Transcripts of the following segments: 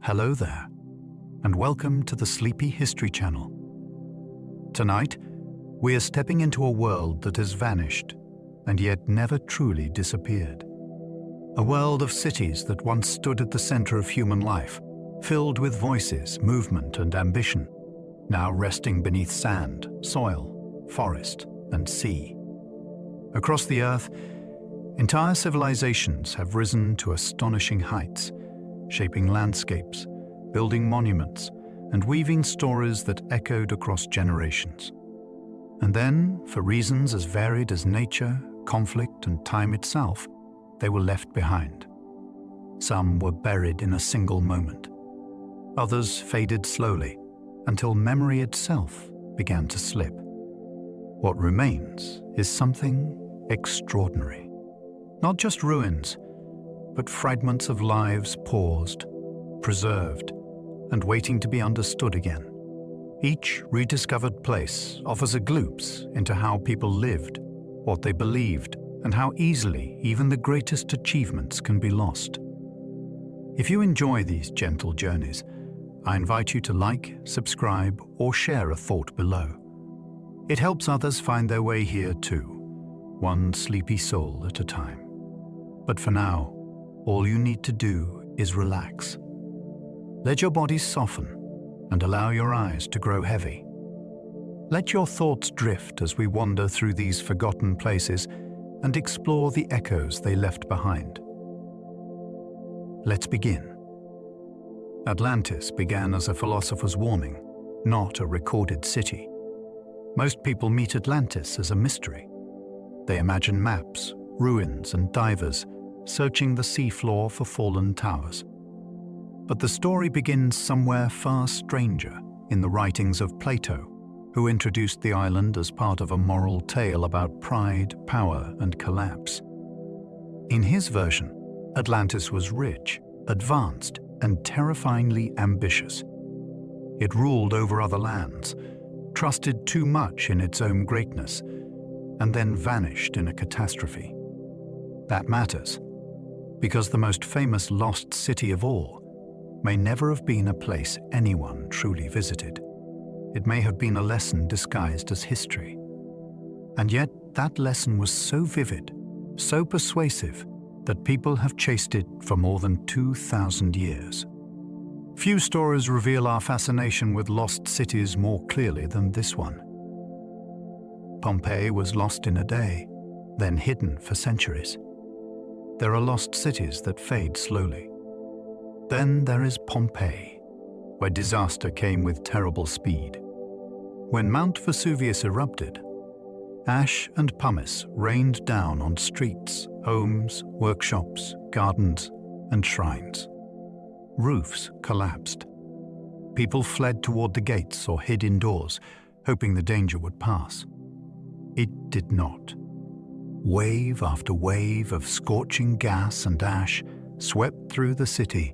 Hello there, and welcome to the Sleepy History Channel. Tonight, we are stepping into a world that has vanished and yet never truly disappeared. A world of cities that once stood at the center of human life, filled with voices, movement, and ambition, now resting beneath sand, soil, forest, and sea. Across the earth, entire civilizations have risen to astonishing heights, shaping landscapes, building monuments, and weaving stories that echoed across generations. And then, for reasons as varied as nature, conflict, and time itself, they were left behind. Some were buried in a single moment. Others faded slowly, until memory itself began to slip. What remains is something extraordinary. Not just ruins, but fragments of lives paused, preserved, and waiting to be understood again. Each rediscovered place offers a glimpse into how people lived, what they believed, and how easily even the greatest achievements can be lost. If you enjoy these gentle journeys, I invite you to like, subscribe, or share a thought below. It helps others find their way here too, one sleepy soul at a time. But for now, all you need to do is relax. Let your body soften and allow your eyes to grow heavy. Let your thoughts drift as we wander through these forgotten places and explore the echoes they left behind. Let's begin. Atlantis began as a philosopher's warning, not a recorded city. Most people meet Atlantis as a mystery. They imagine maps, ruins, and divers searching the seafloor for fallen towers. But the story begins somewhere far stranger, in the writings of Plato, who introduced the island as part of a moral tale about pride, power, and collapse. In his version, Atlantis was rich, advanced, and terrifyingly ambitious. It ruled over other lands, trusted too much in its own greatness, and then vanished in a catastrophe. That matters, because the most famous lost city of all may never have been a place anyone truly visited. It may have been a lesson disguised as history. And yet that lesson was so vivid, so persuasive, that people have chased it for more than 2,000 years. Few stories reveal our fascination with lost cities more clearly than this one. Pompeii was lost in a day, then hidden for centuries. There are lost cities that fade slowly. Then there is Pompeii, where disaster came with terrible speed. When Mount Vesuvius erupted, ash and pumice rained down on streets, homes, workshops, gardens, and shrines. Roofs collapsed. People fled toward the gates or hid indoors, hoping the danger would pass. It did not. Wave after wave of scorching gas and ash swept through the city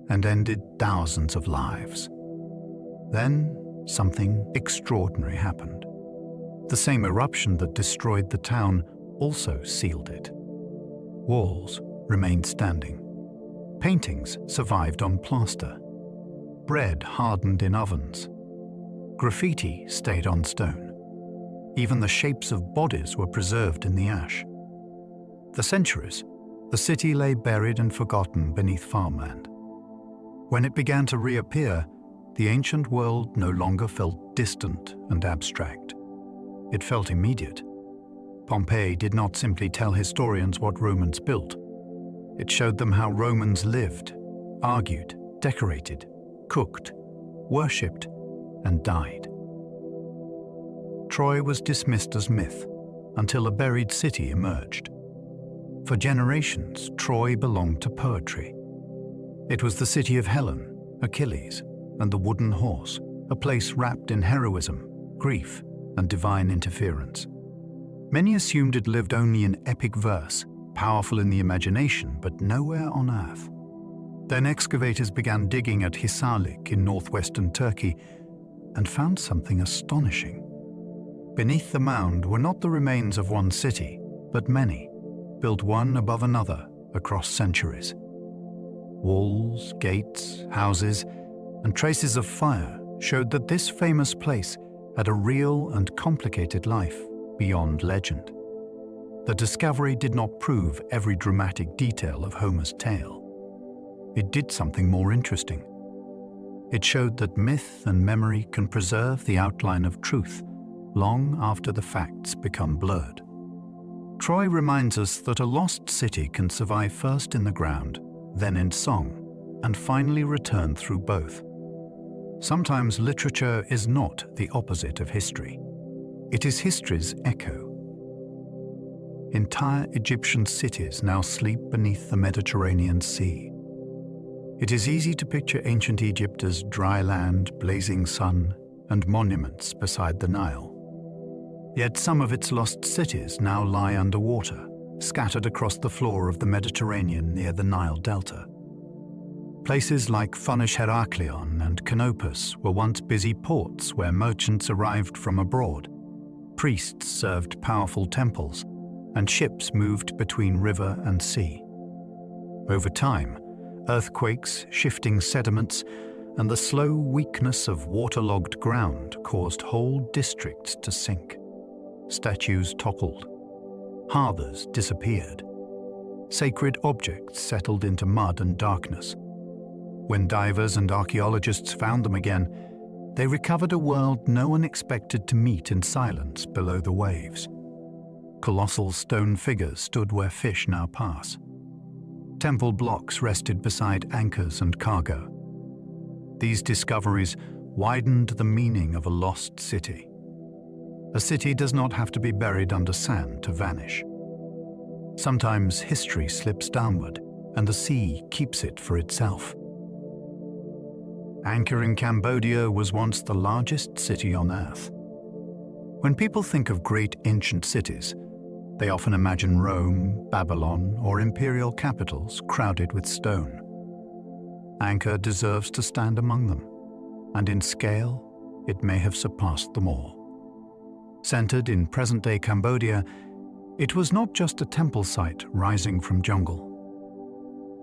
and ended thousands of lives. Then something extraordinary happened. The same eruption that destroyed the town also sealed it. Walls remained standing. Paintings survived on plaster. Bread hardened in ovens. Graffiti stayed on stone. Even the shapes of bodies were preserved in the ash. For centuries, the city lay buried and forgotten beneath farmland. When it began to reappear, the ancient world no longer felt distant and abstract. It felt immediate. Pompeii did not simply tell historians what Romans built. It showed them how Romans lived, argued, decorated, cooked, worshipped, and died. Troy was dismissed as myth until a buried city emerged. For generations, Troy belonged to poetry. It was the city of Helen, Achilles, and the wooden horse, a place wrapped in heroism, grief, and divine interference. Many assumed it lived only in epic verse, powerful in the imagination, but nowhere on earth. Then excavators began digging at Hisarlik in northwestern Turkey and found something astonishing. Beneath the mound were not the remains of one city, but many, built one above another across centuries. Walls, gates, houses, and traces of fire showed that this famous place had a real and complicated life beyond legend. The discovery did not prove every dramatic detail of Homer's tale. It did something more interesting. It showed that myth and memory can preserve the outline of truth long after the facts become blurred. Troy reminds us that a lost city can survive first in the ground, then in song, and finally return through both. Sometimes literature is not the opposite of history. It is history's echo. Entire Egyptian cities now sleep beneath the Mediterranean Sea. It is easy to picture ancient Egypt as dry land, blazing sun, and monuments beside the Nile. Yet some of its lost cities now lie underwater, scattered across the floor of the Mediterranean near the Nile Delta. Places like Flourished and Canopus were once busy ports where merchants arrived from abroad. Priests served powerful temples, and ships moved between river and sea. Over time, earthquakes, shifting sediments, and the slow weakness of waterlogged ground caused whole districts to sink. Statues toppled. Harbors disappeared. Sacred objects settled into mud and darkness. When divers and archaeologists found them again, they recovered a world no one expected to meet in silence below the waves. Colossal stone figures stood where fish now pass. Temple blocks rested beside anchors and cargo. These discoveries widened the meaning of a lost city. A city does not have to be buried under sand to vanish. Sometimes history slips downward, and the sea keeps it for itself. Angkor in Cambodia was once the largest city on Earth. When people think of great ancient cities, they often imagine Rome, Babylon, or imperial capitals crowded with stone. Angkor deserves to stand among them, and in scale, it may have surpassed them all. Centered in present-day Cambodia, it was not just a temple site rising from jungle.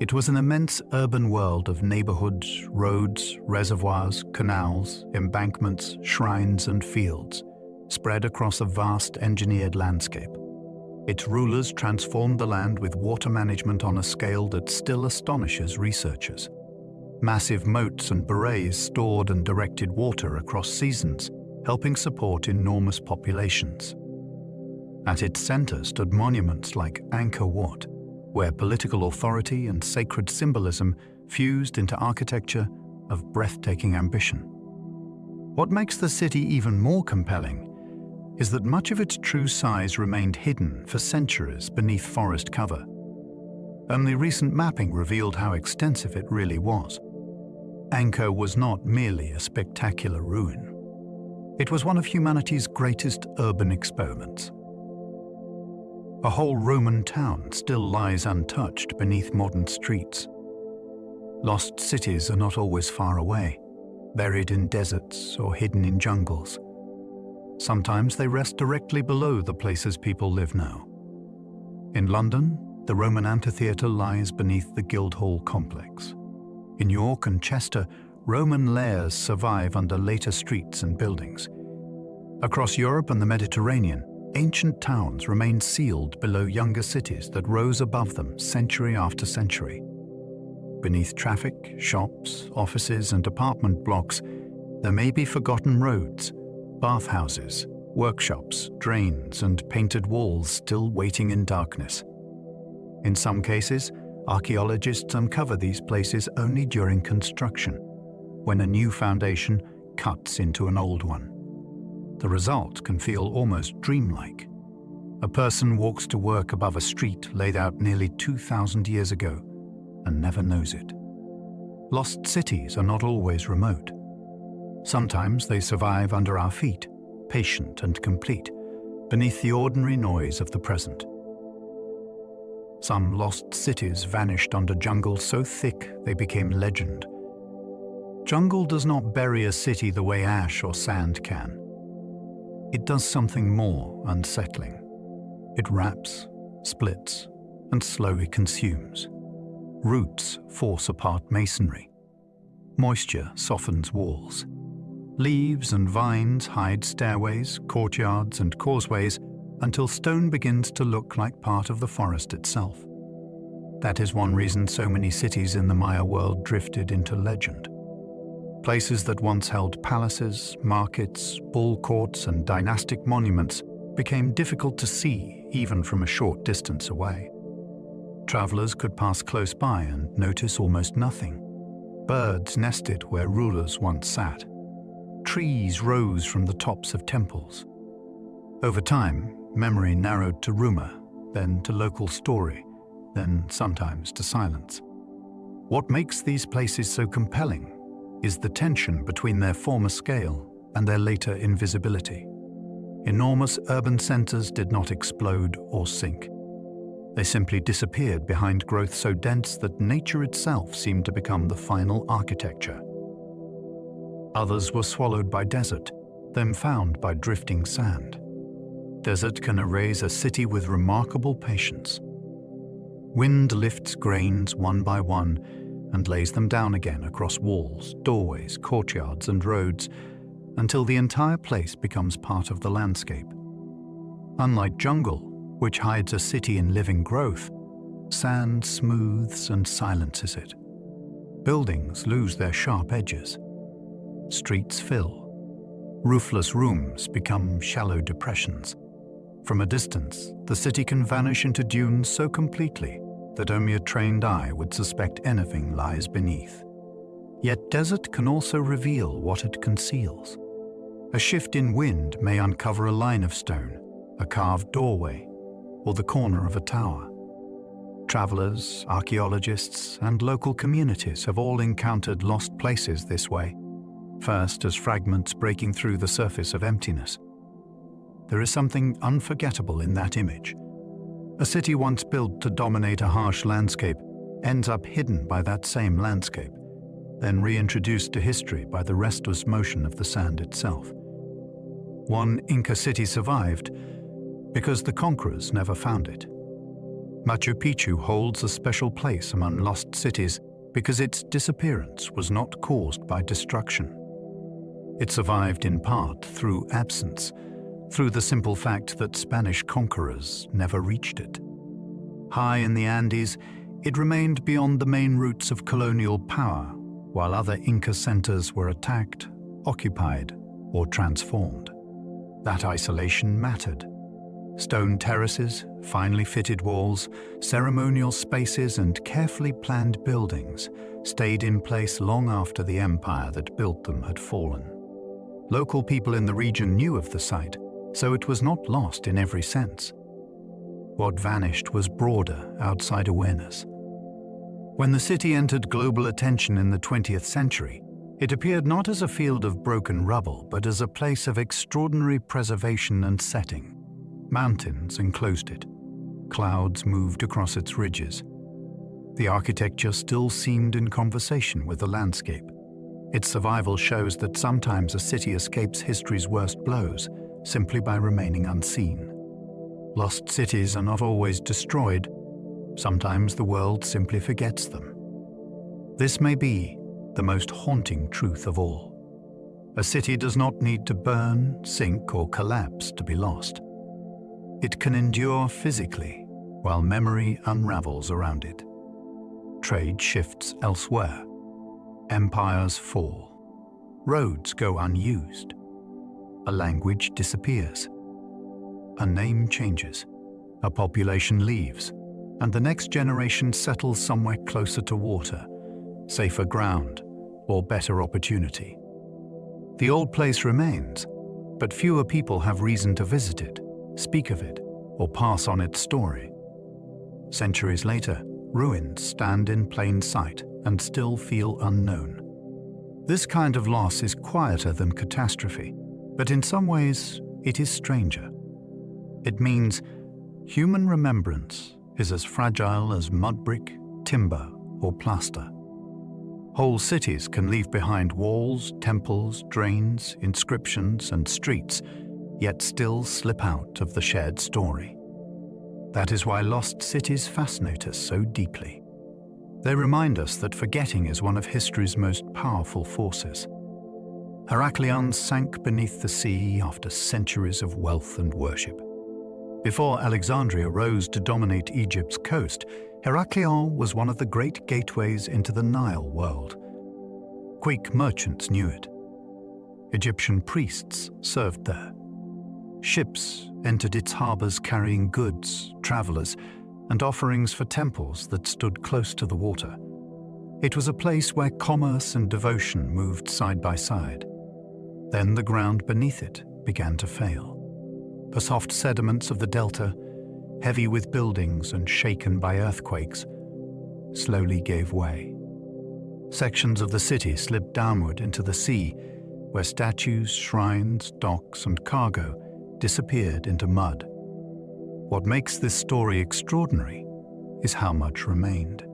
It was an immense urban world of neighborhoods, roads, reservoirs, canals, embankments, shrines, and fields, spread across a vast engineered landscape. Its rulers transformed the land with water management on a scale that still astonishes researchers. Massive moats and barrages stored and directed water across seasons, helping support enormous populations. At its center stood monuments like Angkor Wat, where political authority and sacred symbolism fused into architecture of breathtaking ambition. What makes the city even more compelling is that much of its true size remained hidden for centuries beneath forest cover. Only recent mapping revealed how extensive it really was. Angkor was not merely a spectacular ruin. It was one of humanity's greatest urban experiments. A whole Roman town still lies untouched beneath modern streets. Lost cities are not always far away, buried in deserts or hidden in jungles. Sometimes they rest directly below the places people live now. In London, the Roman amphitheatre lies beneath the Guildhall complex. In York and Chester, Roman lairs survive under later streets and buildings. Across Europe and the Mediterranean, ancient towns remain sealed below younger cities that rose above them century after century. Beneath traffic, shops, offices, and apartment blocks, there may be forgotten roads, bathhouses, workshops, drains, and painted walls still waiting in darkness. In some cases, archaeologists uncover these places only during construction, when a new foundation cuts into an old one. The result can feel almost dreamlike. A person walks to work above a street laid out nearly 2,000 years ago and never knows it. Lost cities are not always remote. Sometimes they survive under our feet, patient and complete, beneath the ordinary noise of the present. Some lost cities vanished under jungle so thick they became legend. Jungle does not bury a city the way ash or sand can. It does something more unsettling. It wraps, splits, and slowly consumes. Roots force apart masonry. Moisture softens walls. Leaves and vines hide stairways, courtyards, and causeways until stone begins to look like part of the forest itself. That is one reason so many cities in the Maya world drifted into legend. Places that once held palaces, markets, bull courts, and dynastic monuments became difficult to see even from a short distance away. Travelers could pass close by and notice almost nothing. Birds nested where rulers once sat. Trees rose from the tops of temples. Over time, memory narrowed to rumor, then to local story, then sometimes to silence. What makes these places so compelling is the tension between their former scale and their later invisibility. Enormous urban centers did not explode or sink. They simply disappeared behind growth so dense that nature itself seemed to become the final architecture. Others were swallowed by desert, then found by drifting sand. Desert can erase a city with remarkable patience. Wind lifts grains one by one and lays them down again across walls, doorways, courtyards, and roads until the entire place becomes part of the landscape. Unlike jungle, which hides a city in living growth, sand smooths and silences it. Buildings lose their sharp edges. Streets fill. Roofless rooms become shallow depressions. From a distance, the city can vanish into dunes so completely that only a trained eye would suspect anything lies beneath. Yet desert can also reveal what it conceals. A shift in wind may uncover a line of stone, a carved doorway, or the corner of a tower. Travelers, archaeologists, and local communities have all encountered lost places this way, first as fragments breaking through the surface of emptiness. There is something unforgettable in that image. A city once built to dominate a harsh landscape ends up hidden by that same landscape, then reintroduced to history by the restless motion of the sand itself. One Inca city survived because the conquerors never found it. Machu Picchu holds a special place among lost cities because its disappearance was not caused by destruction. It survived in part through absence, through the simple fact that Spanish conquerors never reached it. High in the Andes, it remained beyond the main routes of colonial power, while other Inca centers were attacked, occupied, or transformed. That isolation mattered. Stone terraces, finely fitted walls, ceremonial spaces, and carefully planned buildings stayed in place long after the empire that built them had fallen. Local people in the region knew of the site, so it was not lost in every sense. What vanished was broader, outside awareness. When the city entered global attention in the 20th century, it appeared not as a field of broken rubble, but as a place of extraordinary preservation and setting. Mountains enclosed it. Clouds moved across its ridges. The architecture still seemed in conversation with the landscape. Its survival shows that sometimes a city escapes history's worst blows simply by remaining unseen. Lost cities are not always destroyed. Sometimes the world simply forgets them. This may be the most haunting truth of all. A city does not need to burn, sink, or collapse to be lost. It can endure physically while memory unravels around it. Trade shifts elsewhere. Empires fall. Roads go unused. A language disappears. A name changes. A population leaves, and the next generation settles somewhere closer to water, safer ground, or better opportunity. The old place remains, but fewer people have reason to visit it, speak of it, or pass on its story. Centuries later, ruins stand in plain sight and still feel unknown. This kind of loss is quieter than catastrophe, but in some ways it is stranger. It means human remembrance is as fragile as mud brick, timber, or plaster. Whole cities can leave behind walls, temples, drains, inscriptions, and streets, yet still slip out of the shared story. That is why lost cities fascinate us so deeply. They remind us that forgetting is one of history's most powerful forces. Heracleion sank beneath the sea after centuries of wealth and worship. Before Alexandria rose to dominate Egypt's coast, Heracleion was one of the great gateways into the Nile world. Greek merchants knew it. Egyptian priests served there. Ships entered its harbors carrying goods, travelers, and offerings for temples that stood close to the water. It was a place where commerce and devotion moved side by side. Then the ground beneath it began to fail. The soft sediments of the delta, heavy with buildings and shaken by earthquakes, slowly gave way. Sections of the city slipped downward into the sea, where statues, shrines, docks, and cargo disappeared into mud. What makes this story extraordinary is how much remained.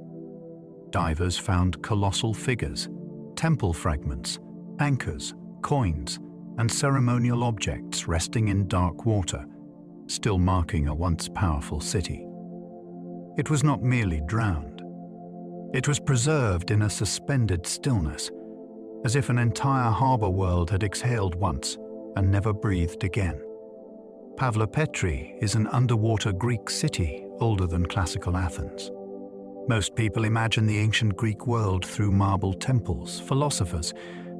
Divers found colossal figures, temple fragments, anchors, coins, and ceremonial objects resting in dark water, still marking a once powerful city. It was not merely drowned. It was preserved in a suspended stillness, as if an entire harbor world had exhaled once and never breathed again. Pavlopetri is an underwater Greek city older than classical Athens. Most people imagine the ancient Greek world through marble temples, philosophers,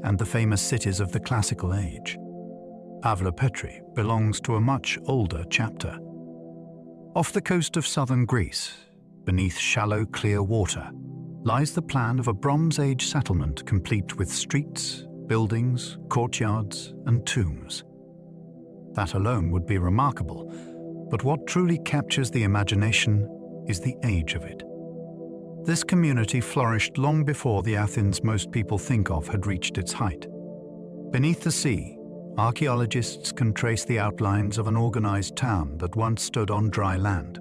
and the famous cities of the classical age. Pavlopetri belongs to a much older chapter. Off the coast of southern Greece, beneath shallow, clear water, lies the plan of a Bronze Age settlement complete with streets, buildings, courtyards, and tombs. That alone would be remarkable, but what truly captures the imagination is the age of it. This community flourished long before the Athens most people think of had reached its height. Beneath the sea, archaeologists can trace the outlines of an organized town that once stood on dry land,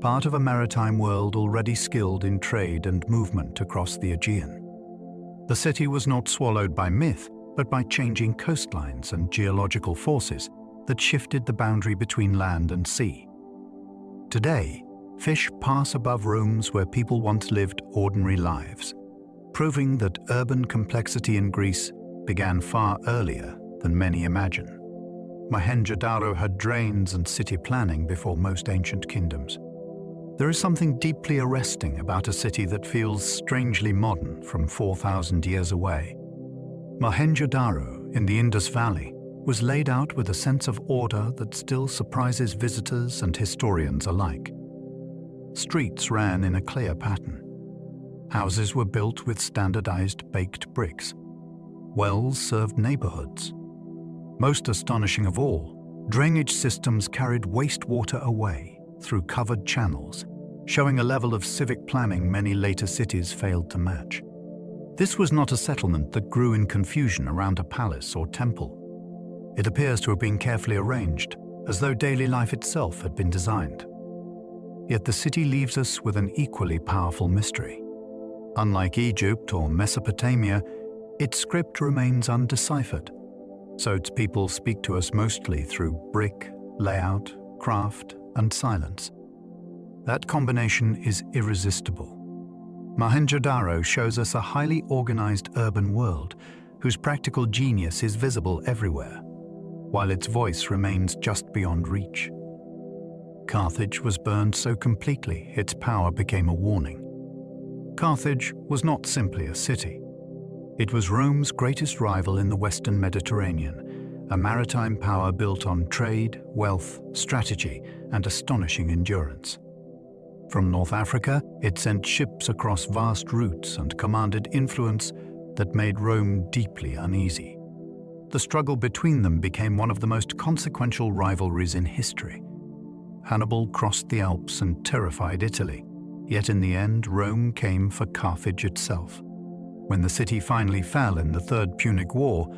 part of a maritime world already skilled in trade and movement across the Aegean. The city was not swallowed by myth, but by changing coastlines and geological forces that shifted the boundary between land and sea. Today, fish pass above rooms where people once lived ordinary lives, proving that urban complexity in Greece began far earlier than many imagine. Mohenjo-daro had drains and city planning before most ancient kingdoms. There is something deeply arresting about a city that feels strangely modern from 4,000 years away. Mohenjo-daro in the Indus Valley was laid out with a sense of order that still surprises visitors and historians alike. Streets ran in a clear pattern. Houses were built with standardized baked bricks. Wells served neighborhoods. Most astonishing of all, drainage systems carried wastewater away through covered channels, showing a level of civic planning many later cities failed to match. This was not a settlement that grew in confusion around a palace or temple. It appears to have been carefully arranged, as though daily life itself had been designed. Yet the city leaves us with an equally powerful mystery. Unlike Egypt or Mesopotamia, its script remains undeciphered, so its people speak to us mostly through brick, layout, craft, and silence. That combination is irresistible. Mohenjo-daro shows us a highly organized urban world whose practical genius is visible everywhere, while its voice remains just beyond reach. Carthage was burned so completely its power became a warning. Carthage was not simply a city. It was Rome's greatest rival in the Western Mediterranean, a maritime power built on trade, wealth, strategy, and astonishing endurance. From North Africa, it sent ships across vast routes and commanded influence that made Rome deeply uneasy. The struggle between them became one of the most consequential rivalries in history. Hannibal crossed the Alps and terrified Italy, yet in the end Rome came for Carthage itself. When the city finally fell in the Third Punic War,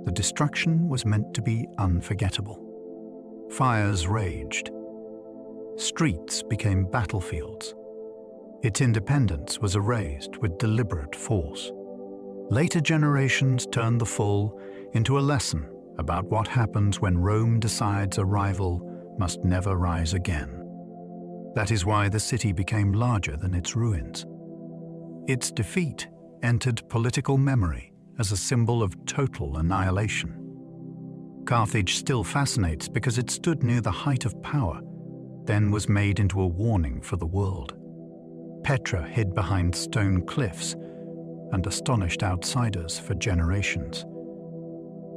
the destruction was meant to be unforgettable. Fires raged. Streets became battlefields. Its independence was erased with deliberate force. Later generations turned the fall into a lesson about what happens when Rome decides a rival must never rise again. That is why the city became larger than its ruins. its defeat entered political memory as a symbol of total annihilation. Carthage still fascinates because it stood near the height of power, then was made into a warning for the world. Petra hid behind stone cliffs and astonished outsiders for generations.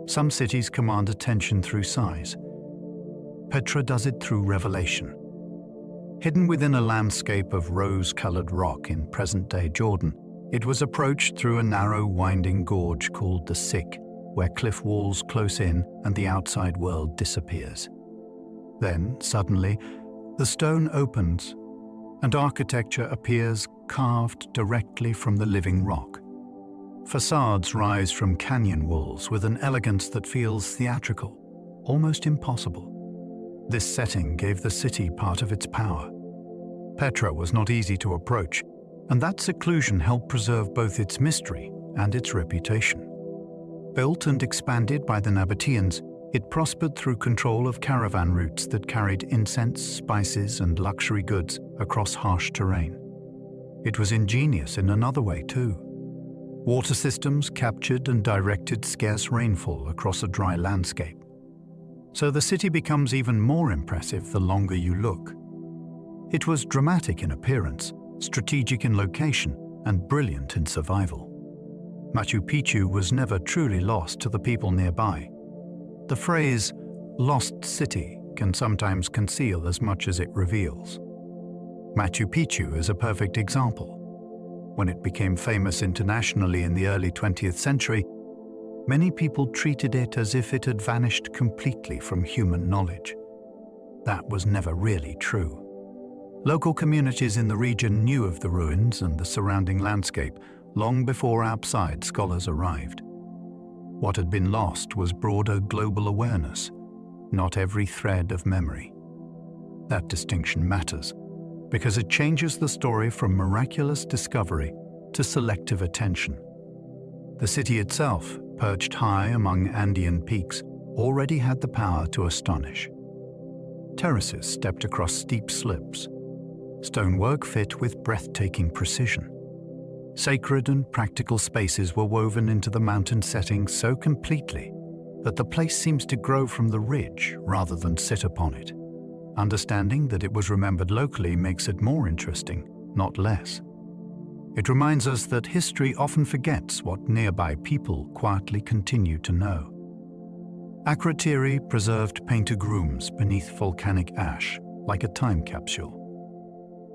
Some cities command attention through size. Petra does it through revelation. Hidden within a landscape of rose-colored rock in present-day Jordan, it was approached through a narrow, winding gorge called the Siq, where cliff walls close in and the outside world disappears. Then, suddenly, the stone opens, and architecture appears carved directly from the living rock. Facades rise from canyon walls with an elegance that feels theatrical, almost impossible. This setting gave the city part of its power. Petra was not easy to approach, and that seclusion helped preserve both its mystery and its reputation. Built and expanded by the Nabateans, it prospered through control of caravan routes that carried incense, spices, and luxury goods across harsh terrain. It was ingenious in another way, too. Water systems captured and directed scarce rainfall across a dry landscape. So the city becomes even more impressive the longer you look. It was dramatic in appearance, strategic in location, and brilliant in survival. Machu Picchu was never truly lost to the people nearby. The phrase, "lost city," can sometimes conceal as much as it reveals. Machu Picchu is a perfect example. When it became famous internationally in the early 20th century, many people treated it as if it had vanished completely from human knowledge. That was never really true. Local communities in the region knew of the ruins and the surrounding landscape long before outside scholars arrived. What had been lost was broader global awareness, not every thread of memory. That distinction matters, because it changes the story from miraculous discovery to selective attention. The city itself, perched high among Andean peaks, already had the power to astonish. Terraces stepped across steep slips. Stonework fit with breathtaking precision. Sacred and practical spaces were woven into the mountain setting so completely that the place seems to grow from the ridge rather than sit upon it. Understanding that it was remembered locally makes it more interesting, not less. It reminds us that history often forgets what nearby people quietly continue to know. Akrotiri preserved painted rooms beneath volcanic ash, like a time capsule.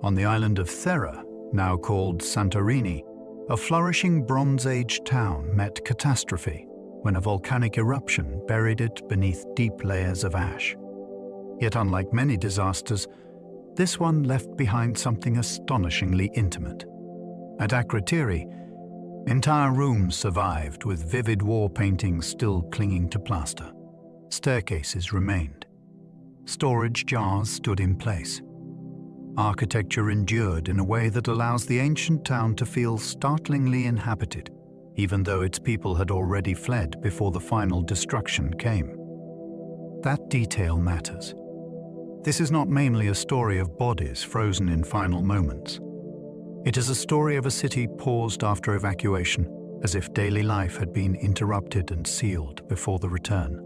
On the island of Thera, now called Santorini, a flourishing Bronze Age town met catastrophe when a volcanic eruption buried it beneath deep layers of ash. Yet unlike many disasters, this one left behind something astonishingly intimate. At Akrotiri, entire rooms survived with vivid war paintings still clinging to plaster. Staircases remained. Storage jars stood in place. Architecture endured in a way that allows the ancient town to feel startlingly inhabited, even though its people had already fled before the final destruction came. That detail matters. This is not mainly a story of bodies frozen in final moments. It is a story of a city paused after evacuation, as if daily life had been interrupted and sealed before the return.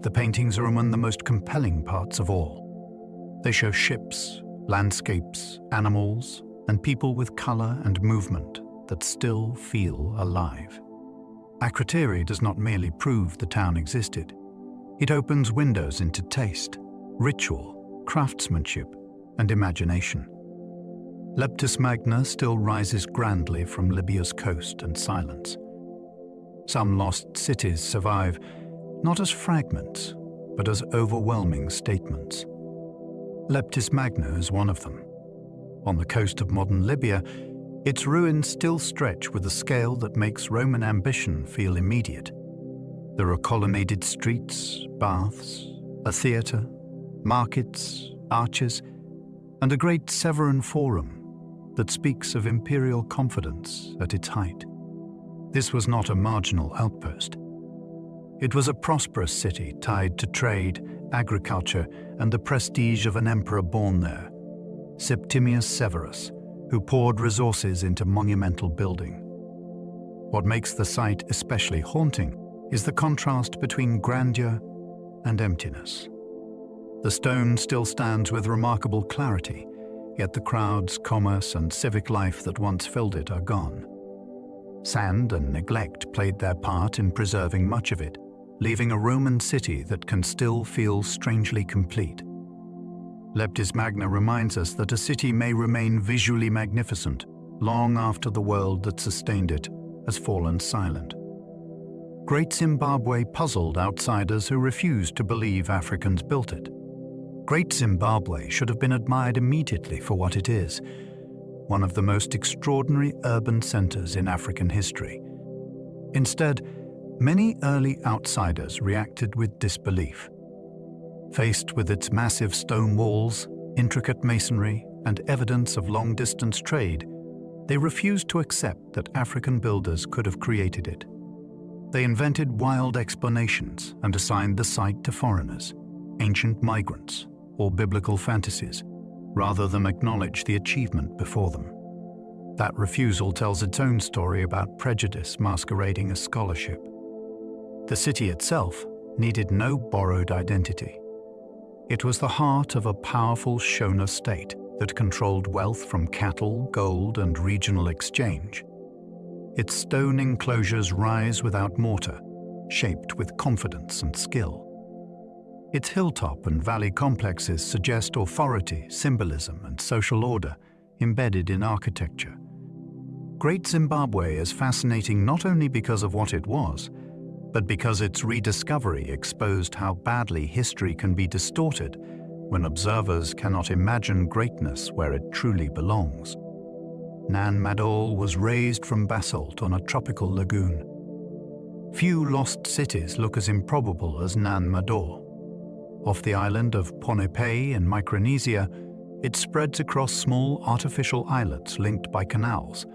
The paintings are among the most compelling parts of all. They show ships, landscapes, animals, and people with color and movement that still feel alive. Akrotiri does not merely prove the town existed. It opens windows into taste, ritual, craftsmanship, and imagination. Leptis Magna still rises grandly from Libya's coast and silence. Some lost cities survive, not as fragments, but as overwhelming statements. Leptis Magna is one of them. On the coast of modern Libya, its ruins still stretch with a scale that makes Roman ambition feel immediate. There are colonnaded streets, baths, a theatre, markets, arches, and a great Severan Forum that speaks of imperial confidence at its height. This was not a marginal outpost. It was a prosperous city tied to trade, agriculture, and the prestige of an emperor born there, Septimius Severus, who poured resources into monumental building. What makes the site especially haunting is the contrast between grandeur and emptiness. The stone still stands with remarkable clarity, yet the crowds, commerce, and civic life that once filled it are gone. Sand and neglect played their part in preserving much of it, leaving a Roman city that can still feel strangely complete. Leptis Magna reminds us that a city may remain visually magnificent long after the world that sustained it has fallen silent. Great Zimbabwe puzzled outsiders who refused to believe Africans built it. Great Zimbabwe should have been admired immediately for what it is, one of the most extraordinary urban centers in African history. Instead, many early outsiders reacted with disbelief. Faced with its massive stone walls, intricate masonry, and evidence of long-distance trade, they refused to accept that African builders could have created it. They invented wild explanations and assigned the site to foreigners, ancient migrants, or biblical fantasies, rather than acknowledge the achievement before them. That refusal tells its own story about prejudice masquerading as scholarship. The city itself needed no borrowed identity. It was the heart of a powerful Shona state that controlled wealth from cattle, gold, and regional exchange. Its stone enclosures rise without mortar, shaped with confidence and skill. Its hilltop and valley complexes suggest authority, symbolism, and social order embedded in architecture. Great Zimbabwe is fascinating not only because of what it was, but because its rediscovery exposed how badly history can be distorted when observers cannot imagine greatness where it truly belongs. Nan Madol was raised from basalt on a tropical lagoon. Few lost cities look as improbable as Nan Madol. Off the island of Pohnpei in Micronesia, it spreads across small artificial islets linked by canals,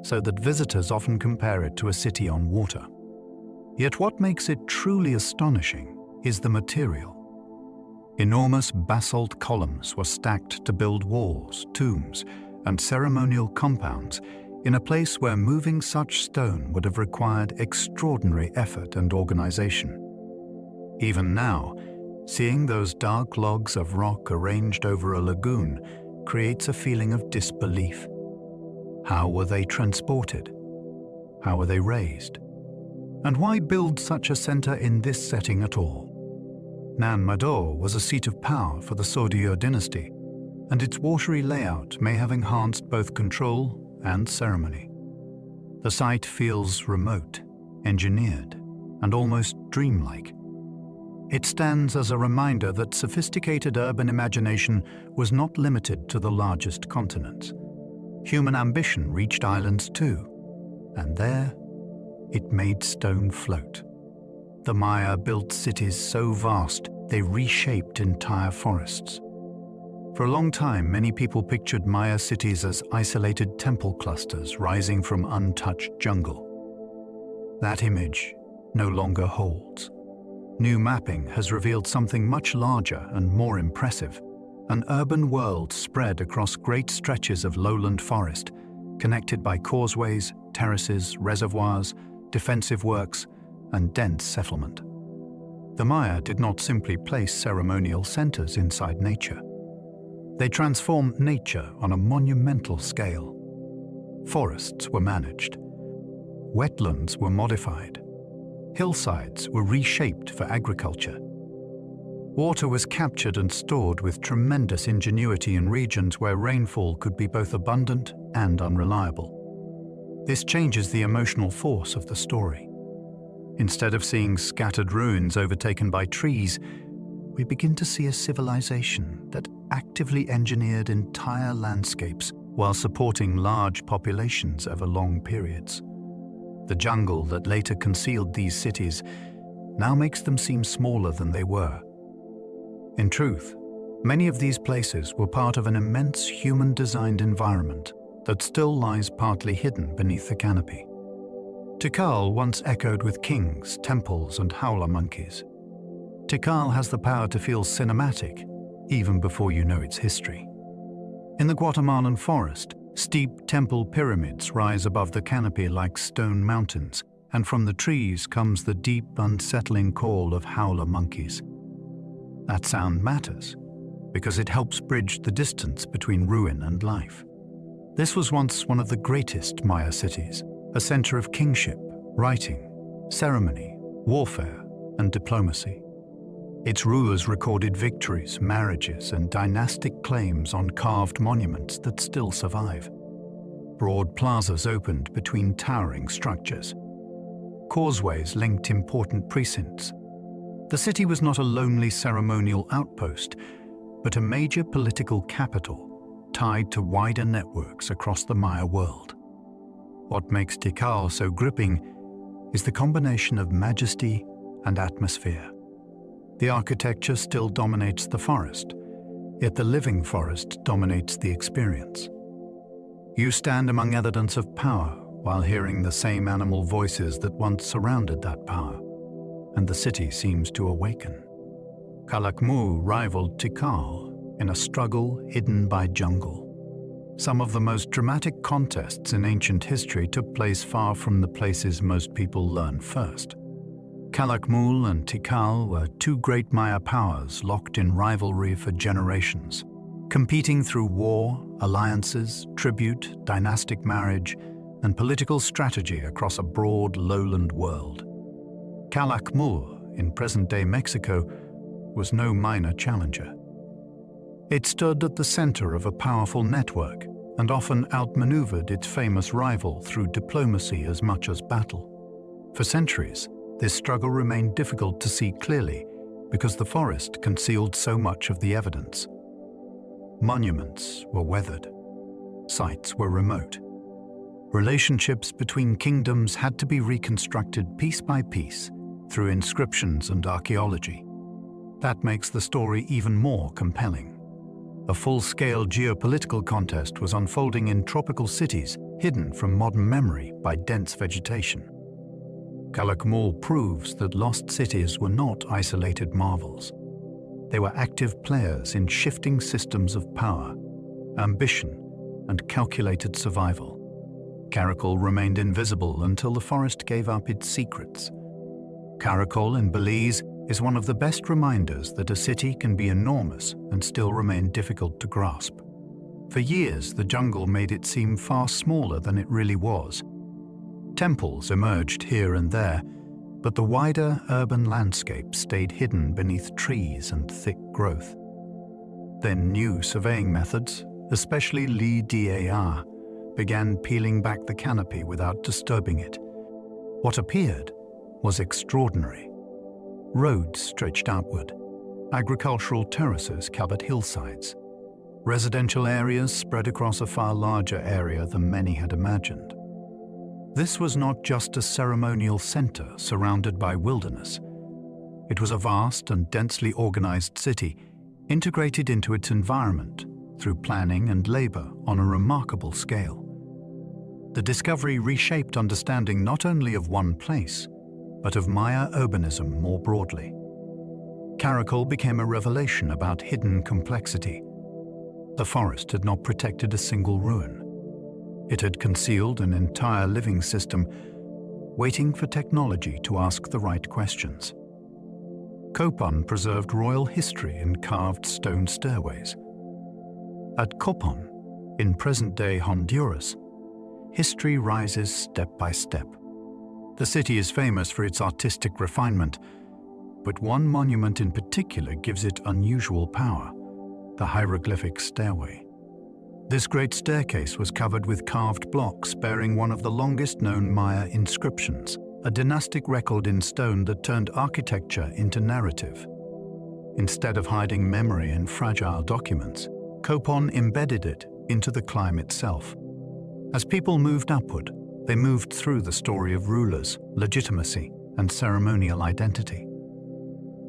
so that visitors often compare it to a city on water. Yet what makes it truly astonishing is the material. Enormous basalt columns were stacked to build walls, tombs, and ceremonial compounds in a place where moving such stone would have required extraordinary effort and organization. Even now, seeing those dark logs of rock arranged over a lagoon creates a feeling of disbelief. How were they transported? How were they raised? And why build such a center in this setting at all? Nan Madol was a seat of power for the Sodhya dynasty, and its watery layout may have enhanced both control and ceremony. The site feels remote, engineered, and almost dreamlike. It stands as a reminder that sophisticated urban imagination was not limited to the largest continents. Human ambition reached islands too, and there it made stone float. The Maya built cities so vast they reshaped entire forests. For a long time, many people pictured Maya cities as isolated temple clusters rising from untouched jungle. That image no longer holds. New mapping has revealed something much larger and more impressive, an urban world spread across great stretches of lowland forest, connected by causeways, terraces, reservoirs, defensive works, and dense settlement. The Maya did not simply place ceremonial centers inside nature. They transformed nature on a monumental scale. Forests were managed. Wetlands were modified. Hillsides were reshaped for agriculture. Water was captured and stored with tremendous ingenuity in regions where rainfall could be both abundant and unreliable. This changes the emotional force of the story. Instead of seeing scattered ruins overtaken by trees, we begin to see a civilization that actively engineered entire landscapes while supporting large populations over long periods. The jungle that later concealed these cities now makes them seem smaller than they were. In truth, many of these places were part of an immense human-designed environment that still lies partly hidden beneath the canopy. Tikal once echoed with kings, temples, and howler monkeys. Tikal has the power to feel cinematic, even before you know its history. In the Guatemalan forest, Steep temple pyramids rise above the canopy like stone mountains, and from the trees comes the deep, unsettling call of howler monkeys. That sound matters because it helps bridge the distance between ruin and life. This was once one of the greatest Maya cities, a center of kingship, writing, ceremony, warfare, and diplomacy. Its rulers recorded victories, marriages, and dynastic claims on carved monuments that still survive. Broad plazas opened between towering structures. Causeways linked important precincts. The city was not a lonely ceremonial outpost, but a major political capital tied to wider networks across the Maya world. What makes Tikal so gripping is the combination of majesty and atmosphere. The architecture still dominates the forest, yet the living forest dominates the experience. You stand among evidence of power while hearing the same animal voices that once surrounded that power, and the city seems to awaken. Calakmul rivaled Tikal in a struggle hidden by jungle. Some of the most dramatic contests in ancient history took place far from the places most people learn first. Calakmul and Tikal were two great Maya powers locked in rivalry for generations, competing through war, alliances, tribute, dynastic marriage, and political strategy across a broad lowland world. Calakmul, in present-day Mexico, was no minor challenger. It stood at the center of a powerful network and often outmaneuvered its famous rival through diplomacy as much as battle. For centuries, this struggle remained difficult to see clearly because the forest concealed so much of the evidence. Monuments were weathered. Sites were remote. Relationships between kingdoms had to be reconstructed piece by piece through inscriptions and archaeology. That makes the story even more compelling. A full-scale geopolitical contest was unfolding in tropical cities hidden from modern memory by dense vegetation. Calakmul proves that lost cities were not isolated marvels. They were active players in shifting systems of power, ambition, and calculated survival. Karakol remained invisible until the forest gave up its secrets. Karakol in Belize is one of the best reminders that a city can be enormous and still remain difficult to grasp. For years, the jungle made it seem far smaller than it really was. Temples emerged here and there, but the wider urban landscape stayed hidden beneath trees and thick growth. Then new surveying methods, especially LIDAR, began peeling back the canopy without disturbing it. What appeared was extraordinary. Roads stretched outward. Agricultural terraces covered hillsides. Residential areas spread across a far larger area than many had imagined. This was not just a ceremonial center surrounded by wilderness. It was a vast and densely organized city, integrated into its environment through planning and labor on a remarkable scale. The discovery reshaped understanding not only of one place, but of Maya urbanism more broadly. Karakol became a revelation about hidden complexity. The forest had not protected a single ruin. It had concealed an entire living system, waiting for technology to ask the right questions. Copon preserved royal history in carved stone stairways. At Copon, in present-day Honduras, history rises step by step. The city is famous for its artistic refinement, but one monument in particular gives it unusual power: the hieroglyphic stairway. This great staircase was covered with carved blocks bearing one of the longest-known Maya inscriptions, a dynastic record in stone that turned architecture into narrative. Instead of hiding memory in fragile documents, Copon embedded it into the climb itself. As people moved upward, they moved through the story of rulers, legitimacy, and ceremonial identity.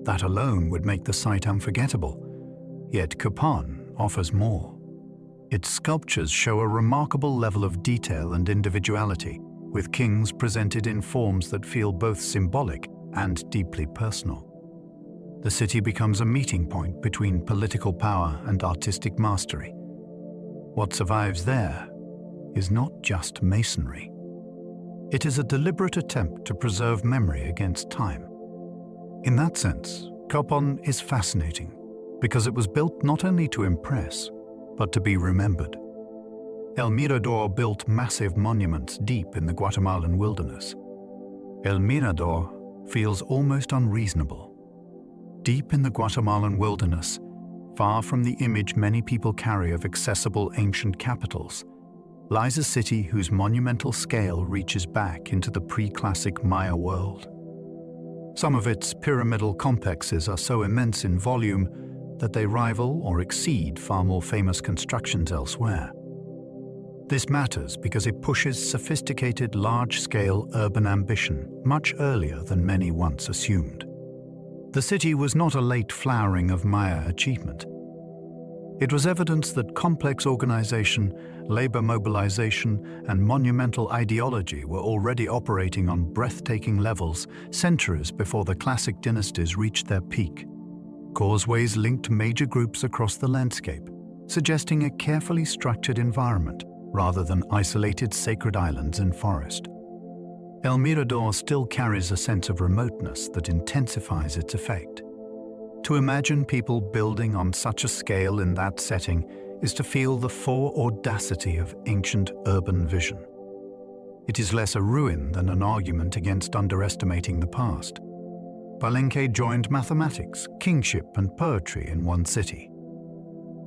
That alone would make the site unforgettable, yet Copon offers more. Its sculptures show a remarkable level of detail and individuality, with kings presented in forms that feel both symbolic and deeply personal. The city becomes a meeting point between political power and artistic mastery. What survives there is not just masonry. It is a deliberate attempt to preserve memory against time. In that sense, Copon is fascinating because it was built not only to impress, but to be remembered. El Mirador built massive monuments deep in the Guatemalan wilderness. El Mirador feels almost unreasonable. Deep in the Guatemalan wilderness, far from the image many people carry of accessible ancient capitals, lies a city whose monumental scale reaches back into the pre-classic Maya world. Some of its pyramidal complexes are so immense in volume that they rival or exceed far more famous constructions elsewhere. This matters because it pushes sophisticated, large-scale urban ambition much earlier than many once assumed. The city was not a late flowering of Maya achievement. It was evidence that complex organization, labor mobilization, and monumental ideology were already operating on breathtaking levels centuries before the classic dynasties reached their peak. Causeways linked major groups across the landscape, suggesting a carefully structured environment rather than isolated sacred islands in forest. El Mirador still carries a sense of remoteness that intensifies its effect. To imagine people building on such a scale in that setting is to feel the audacity of ancient urban vision. It is less a ruin than an argument against underestimating the past. Palenque joined mathematics, kingship, and poetry in one city.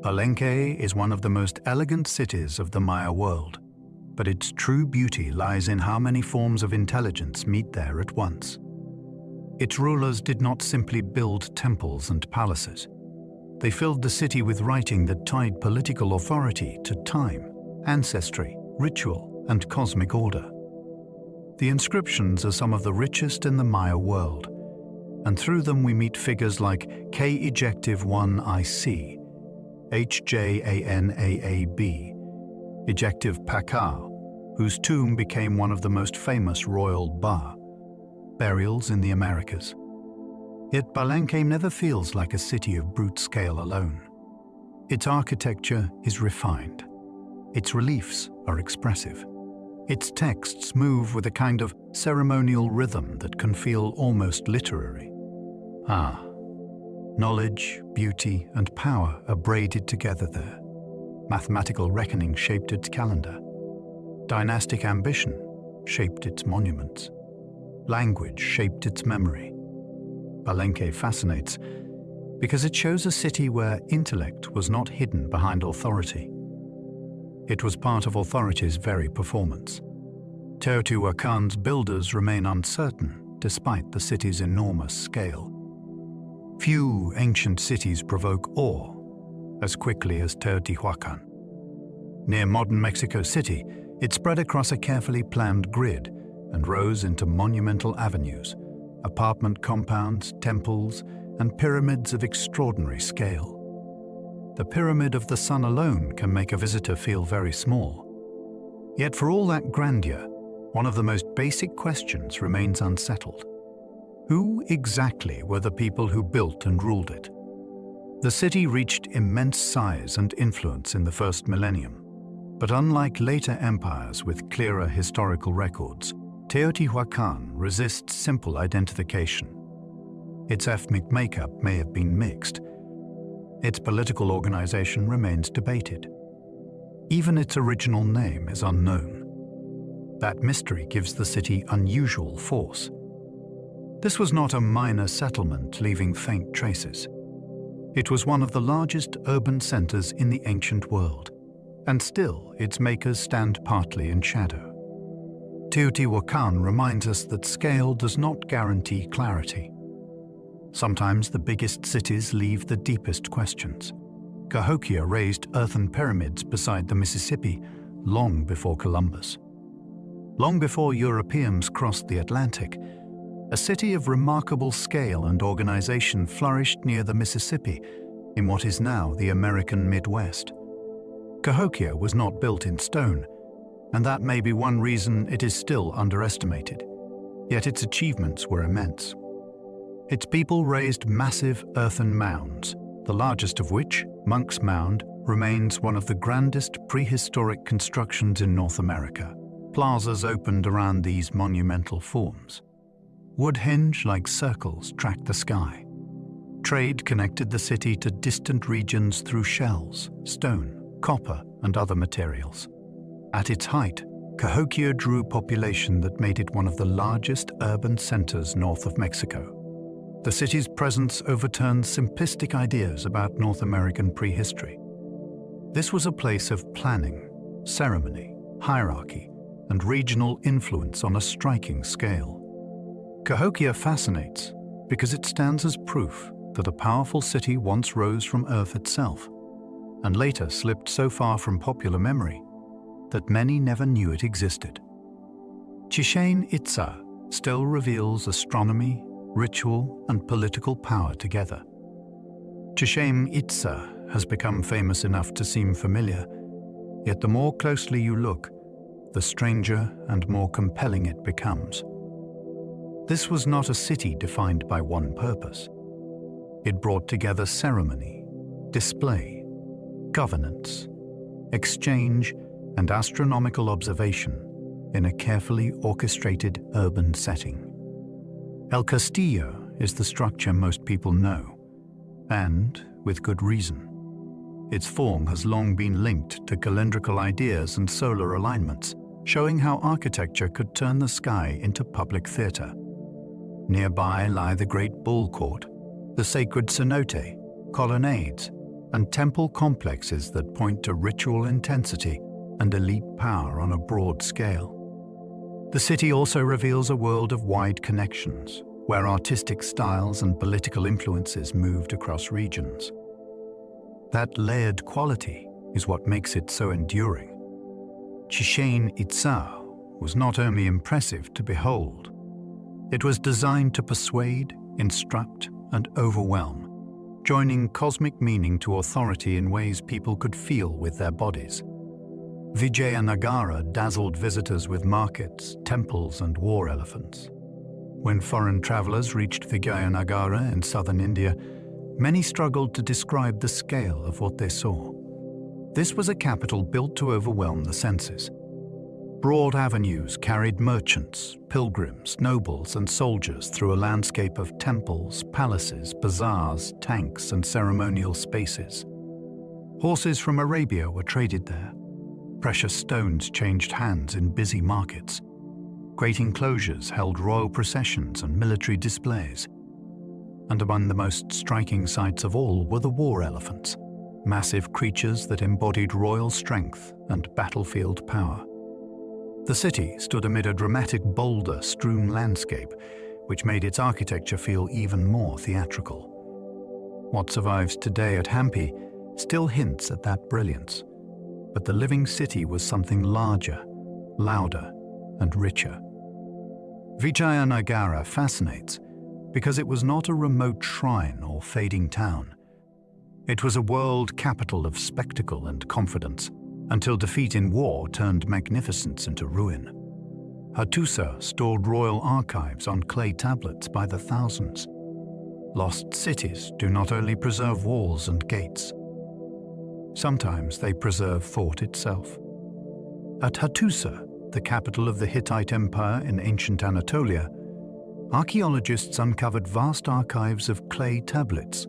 Palenque is one of the most elegant cities of the Maya world, but its true beauty lies in how many forms of intelligence meet there at once. Its rulers did not simply build temples and palaces. They filled the city with writing that tied political authority to time, ancestry, ritual, and cosmic order. The inscriptions are some of the richest in the Maya world, and through them we meet figures like K ejective 1IC, HJANAAB, ejective Pakao, whose tomb became one of the most famous royal burials in the Americas. Yet Palenque never feels like a city of brute scale alone. Its architecture is refined. Its reliefs are expressive. Its texts move with a kind of ceremonial rhythm that can feel almost literary. Knowledge, beauty, and power are braided together there. Mathematical reckoning shaped its calendar. Dynastic ambition shaped its monuments. Language shaped its memory. Palenque fascinates because it shows a city where intellect was not hidden behind authority. It was part of authority's very performance. Teotihuacan's builders remain uncertain despite the city's enormous scale. Few ancient cities provoke awe as quickly as Teotihuacan. Near modern Mexico City, it spread across a carefully planned grid and rose into monumental avenues, apartment compounds, temples, and pyramids of extraordinary scale. The Pyramid of the Sun alone can make a visitor feel very small. Yet for all that grandeur, one of the most basic questions remains unsettled. Who exactly were the people who built and ruled it? The city reached immense size and influence in the first millennium, but unlike later empires with clearer historical records, Teotihuacan resists simple identification. Its ethnic makeup may have been mixed. Its political organization remains debated. Even its original name is unknown. That mystery gives the city unusual force. This was not a minor settlement leaving faint traces. It was one of the largest urban centers in the ancient world, and still its makers stand partly in shadow. Teotihuacan reminds us that scale does not guarantee clarity. Sometimes the biggest cities leave the deepest questions. Cahokia raised earthen pyramids beside the Mississippi long before Columbus. Long before Europeans crossed the Atlantic, a city of remarkable scale and organization flourished near the Mississippi in what is now the American Midwest. Cahokia was not built in stone, and that may be one reason it is still underestimated. Yet its achievements were immense. Its people raised massive earthen mounds, the largest of which, Monk's Mound, remains one of the grandest prehistoric constructions in North America. Plazas opened around these monumental forms. Wood hinge-like circles tracked the sky. Trade connected the city to distant regions through shells, stone, copper, and other materials. At its height, Cahokia drew population that made it one of the largest urban centers north of Mexico. The city's presence overturned simplistic ideas about North American prehistory. This was a place of planning, ceremony, hierarchy, and regional influence on a striking scale. Cahokia fascinates because it stands as proof that a powerful city once rose from Earth itself, and later slipped so far from popular memory that many never knew it existed. Chichén Itzá still reveals astronomy, ritual, and political power together. Chichén Itzá has become famous enough to seem familiar, yet the more closely you look, the stranger and more compelling it becomes. This was not a city defined by one purpose. It brought together ceremony, display, governance, exchange, and astronomical observation in a carefully orchestrated urban setting. El Castillo is the structure most people know, and with good reason. Its form has long been linked to calendrical ideas and solar alignments, showing how architecture could turn the sky into public theater. Nearby lie the Great Bull Court, the sacred cenote, colonnades, and temple complexes that point to ritual intensity and elite power on a broad scale. The city also reveals a world of wide connections, where artistic styles and political influences moved across regions. That layered quality is what makes it so enduring. Chichén Itzá was not only impressive to behold, it was designed to persuade, instruct, and overwhelm, joining cosmic meaning to authority in ways people could feel with their bodies. Vijayanagara dazzled visitors with markets, temples, and war elephants. When foreign travelers reached Vijayanagara in southern India, many struggled to describe the scale of what they saw. This was a capital built to overwhelm the senses. Broad avenues carried merchants, pilgrims, nobles, and soldiers through a landscape of temples, palaces, bazaars, tanks, and ceremonial spaces. Horses from Arabia were traded there. Precious stones changed hands in busy markets. Great enclosures held royal processions and military displays. And among the most striking sights of all were the war elephants, massive creatures that embodied royal strength and battlefield power. The city stood amid a dramatic boulder-strewn landscape, which made its architecture feel even more theatrical. What survives today at Hampi still hints at that brilliance, but the living city was something larger, louder, and richer. Vijayanagara fascinates because it was not a remote shrine or fading town. It was a world capital of spectacle and confidence, until defeat in war turned magnificence into ruin. Hattusa stored royal archives on clay tablets by the thousands. Lost cities do not only preserve walls and gates. Sometimes they preserve thought itself. At Hattusa, the capital of the Hittite Empire in ancient Anatolia, archaeologists uncovered vast archives of clay tablets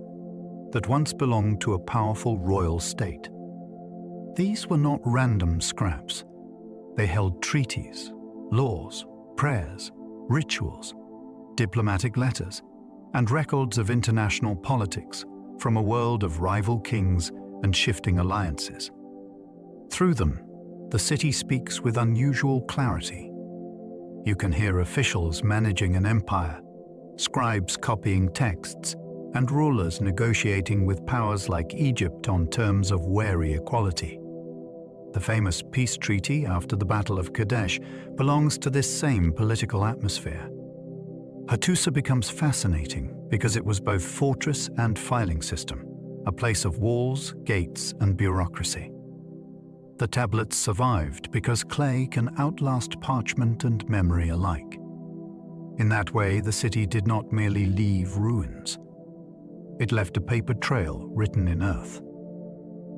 that once belonged to a powerful royal state. These were not random scraps. They held treaties, laws, prayers, rituals, diplomatic letters, and records of international politics from a world of rival kings and shifting alliances. Through them, the city speaks with unusual clarity. You can hear officials managing an empire, scribes copying texts, and rulers negotiating with powers like Egypt on terms of wary equality. The famous peace treaty after the Battle of Kadesh belongs to this same political atmosphere. Hattusa becomes fascinating because it was both fortress and filing system, a place of walls, gates, and bureaucracy. The tablets survived because clay can outlast parchment and memory alike. In that way, the city did not merely leave ruins. It left a paper trail written in earth.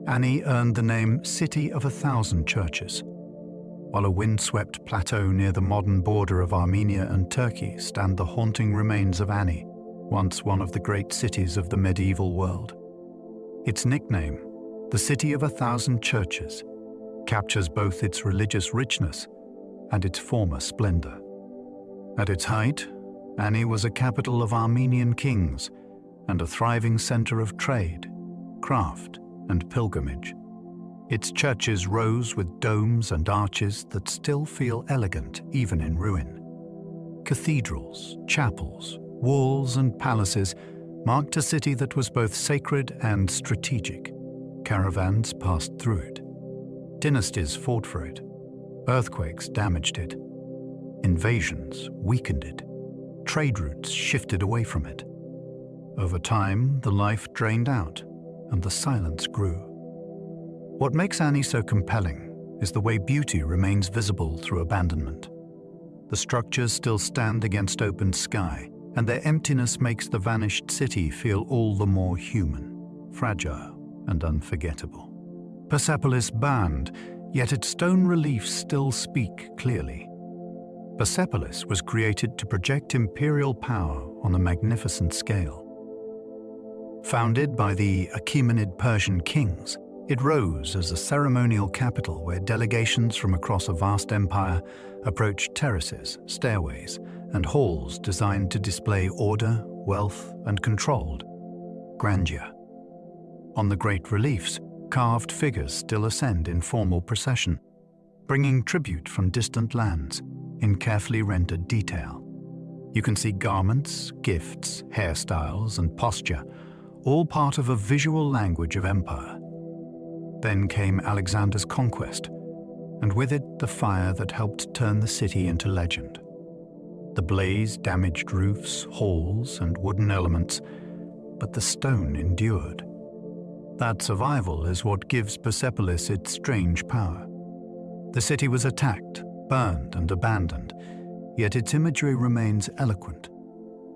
Ani earned the name City of 1,000 Churches, while a windswept plateau near the modern border of Armenia and Turkey stand the haunting remains of Ani, once one of the great cities of the medieval world. Its nickname, the City of 1,000 Churches, captures both its religious richness and its former splendor. At its height, Ani was a capital of Armenian kings and a thriving center of trade, craft, and pilgrimage. Its churches rose with domes and arches that still feel elegant even in ruin. Cathedrals, chapels, walls, and palaces marked a city that was both sacred and strategic. Caravans passed through it. Dynasties fought for it. Earthquakes damaged it. Invasions weakened it. Trade routes shifted away from it. Over time, the life drained out and the silence grew. What makes Ani so compelling is the way beauty remains visible through abandonment. The structures still stand against open sky, and their emptiness makes the vanished city feel all the more human, fragile, and unforgettable. Persepolis burned, yet its stone reliefs still speak clearly. Persepolis was created to project imperial power on a magnificent scale. Founded by the Achaemenid Persian kings, it rose as a ceremonial capital where delegations from across a vast empire approached terraces, stairways, and halls designed to display order, wealth, and controlled grandeur. On the great reliefs, carved figures still ascend in formal procession, bringing tribute from distant lands in carefully rendered detail. You can see garments, gifts, hairstyles, and posture, all part of a visual language of empire. Then came Alexander's conquest, and with it the fire that helped turn the city into legend. The blaze damaged roofs, halls, and wooden elements, but the stone endured. That survival is what gives Persepolis its strange power. The city was attacked, burned, and abandoned, yet its imagery remains eloquent.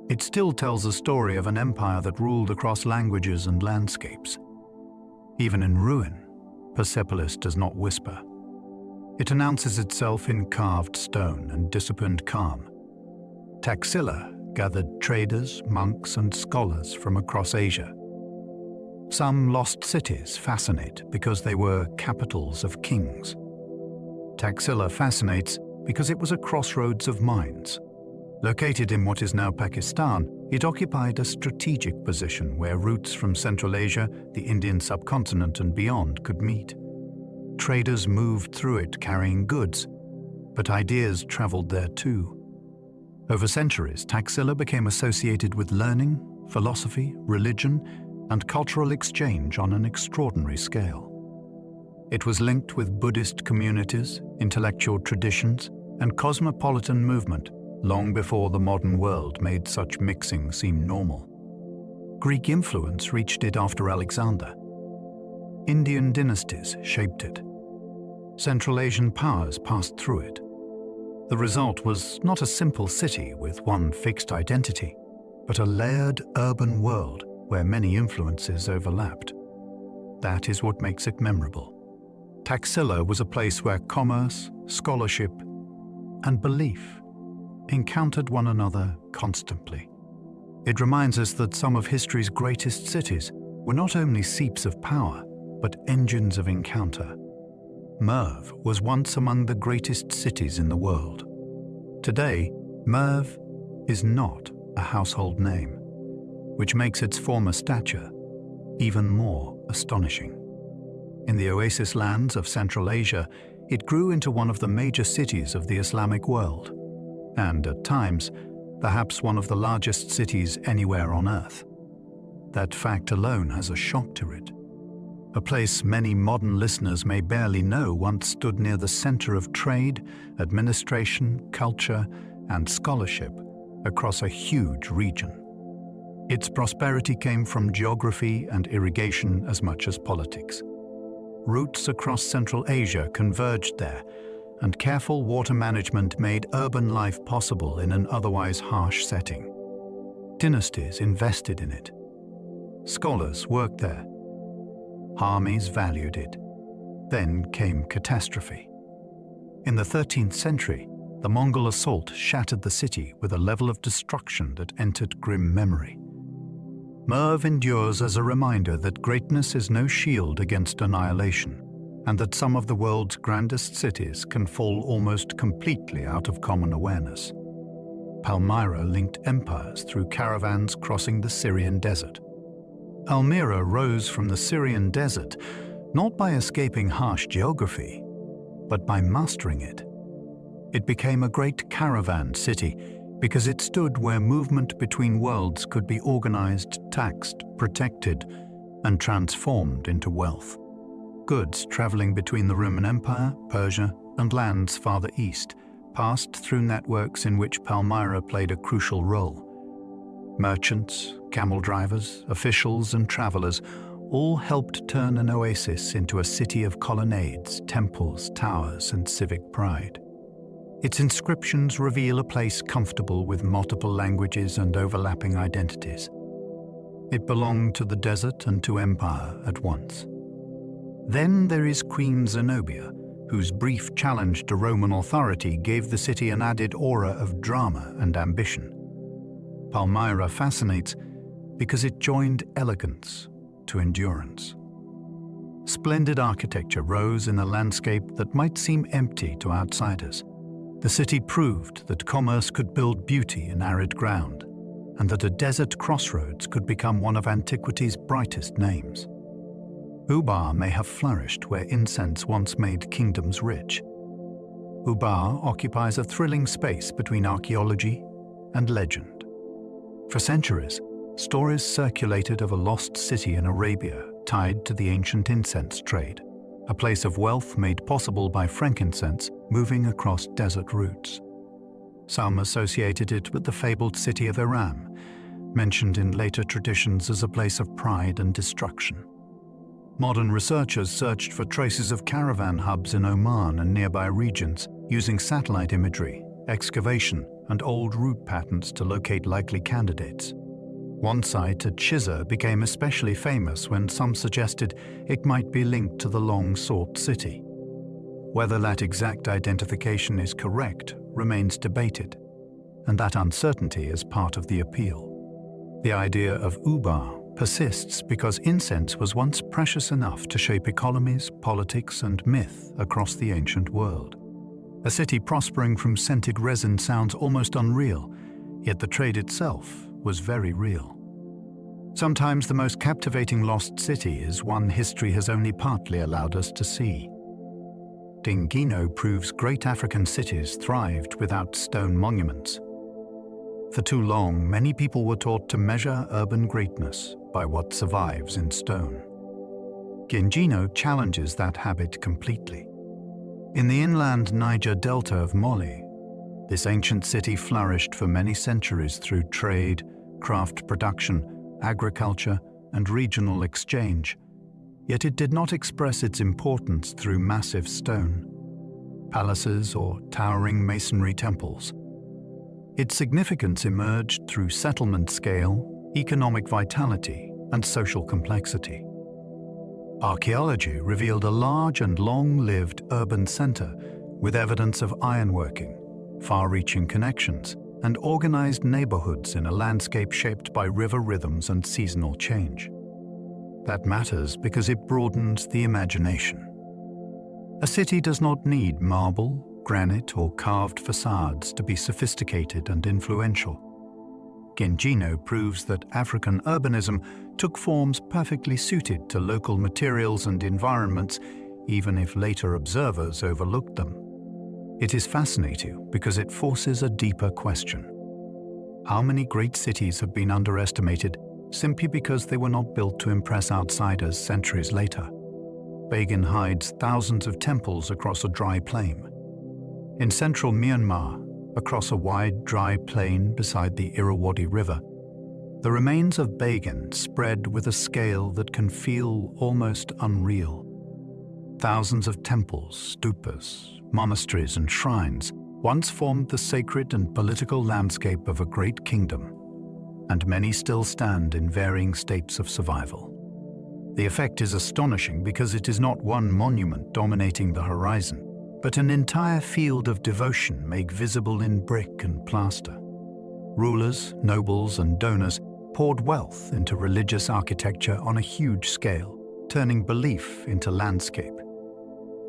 It still tells a story of an empire that ruled across languages and landscapes. Even in ruin, Persepolis does not whisper. It announces itself in carved stone and disciplined calm. Taxila gathered traders, monks, and scholars from across Asia. Some lost cities fascinate because they were capitals of kings. Taxila fascinates because it was a crossroads of minds. Located in what is now Pakistan, it occupied a strategic position where routes from Central Asia, the Indian subcontinent, and beyond could meet. Traders moved through it carrying goods, but ideas traveled there too. Over centuries, Taxila became associated with learning, philosophy, religion, and cultural exchange on an extraordinary scale. It was linked with Buddhist communities, intellectual traditions, and cosmopolitan movement long before the modern world made such mixing seem normal. Greek influence reached it after Alexander. Indian dynasties shaped it. Central Asian powers passed through it. The result was not a simple city with one fixed identity, but a layered urban world where many influences overlapped. That is what makes it memorable. Taxila was a place where commerce, scholarship, and belief encountered one another constantly. It reminds us that some of history's greatest cities were not only seats of power, but engines of encounter. Merv was once among the greatest cities in the world. Today, Merv is not a household name, which makes its former stature even more astonishing. In the oasis lands of Central Asia, it grew into one of the major cities of the Islamic world, and at times, perhaps one of the largest cities anywhere on Earth. That fact alone has a shock to it. A place many modern listeners may barely know once stood near the center of trade, administration, culture, and scholarship across a huge region. Its prosperity came from geography and irrigation as much as politics. Routes across Central Asia converged there, and careful water management made urban life possible in an otherwise harsh setting. Dynasties invested in it. Scholars worked there. Armies valued it. Then came catastrophe. In the 13th century, the Mongol assault shattered the city with a level of destruction that entered grim memory. Merv endures as a reminder that greatness is no shield against annihilation, and that some of the world's grandest cities can fall almost completely out of common awareness. Palmyra linked empires through caravans crossing the Syrian desert. Almira rose from the Syrian desert not by escaping harsh geography, but by mastering it. It became a great caravan city because it stood where movement between worlds could be organized, taxed, protected, and transformed into wealth. Goods traveling between the Roman Empire, Persia, and lands farther east passed through networks in which Palmyra played a crucial role. Merchants, camel drivers, officials, and travelers all helped turn an oasis into a city of colonnades, temples, towers, and civic pride. Its inscriptions reveal a place comfortable with multiple languages and overlapping identities. It belonged to the desert and to empire at once. Then there is Queen Zenobia, whose brief challenge to Roman authority gave the city an added aura of drama and ambition. Palmyra fascinates because it joined elegance to endurance. Splendid architecture rose in a landscape that might seem empty to outsiders. The city proved that commerce could build beauty in arid ground, and that a desert crossroads could become one of antiquity's brightest names. Ubar may have flourished where incense once made kingdoms rich. Ubar occupies a thrilling space between archaeology and legend. For centuries, stories circulated of a lost city in Arabia tied to the ancient incense trade, a place of wealth made possible by frankincense moving across desert routes. Some associated it with the fabled city of Iram, mentioned in later traditions as a place of pride and destruction. Modern researchers searched for traces of caravan hubs in Oman and nearby regions, using satellite imagery, excavation, and old route patterns to locate likely candidates. One site at Shizar became especially famous when some suggested it might be linked to the long-sought city. Whether that exact identification is correct remains debated, and that uncertainty is part of the appeal. The idea of Ubar persists because incense was once precious enough to shape economies, politics, and myth across the ancient world. A city prospering from scented resin sounds almost unreal, yet the trade itself was very real. Sometimes the most captivating lost city is one history has only partly allowed us to see. Dingino proves great African cities thrived without stone monuments. For too long, many people were taught to measure urban greatness by what survives in stone. Gingino challenges that habit completely. In the inland Niger Delta of Mali, this ancient city flourished for many centuries through trade, craft production, agriculture, and regional exchange, yet it did not express its importance through massive stone, palaces, or towering masonry temples. Its significance emerged through settlement scale, economic vitality, and social complexity. Archaeology revealed a large and long-lived urban center with evidence of ironworking, far-reaching connections, and organized neighborhoods in a landscape shaped by river rhythms and seasonal change. That matters because it broadens the imagination. A city does not need marble, granite, or carved facades to be sophisticated and influential. Gingino proves that African urbanism took forms perfectly suited to local materials and environments, even if later observers overlooked them. It is fascinating because it forces a deeper question. How many great cities have been underestimated simply because they were not built to impress outsiders centuries later? Bagan hides thousands of temples across a dry plain. In central Myanmar, across a wide, dry plain beside the Irrawaddy River, the remains of Bagan spread with a scale that can feel almost unreal. Thousands of temples, stupas, monasteries, and shrines once formed the sacred and political landscape of a great kingdom, and many still stand in varying states of survival. The effect is astonishing because it is not one monument dominating the horizon, but an entire field of devotion made visible in brick and plaster. Rulers, nobles, and donors poured wealth into religious architecture on a huge scale, turning belief into landscape.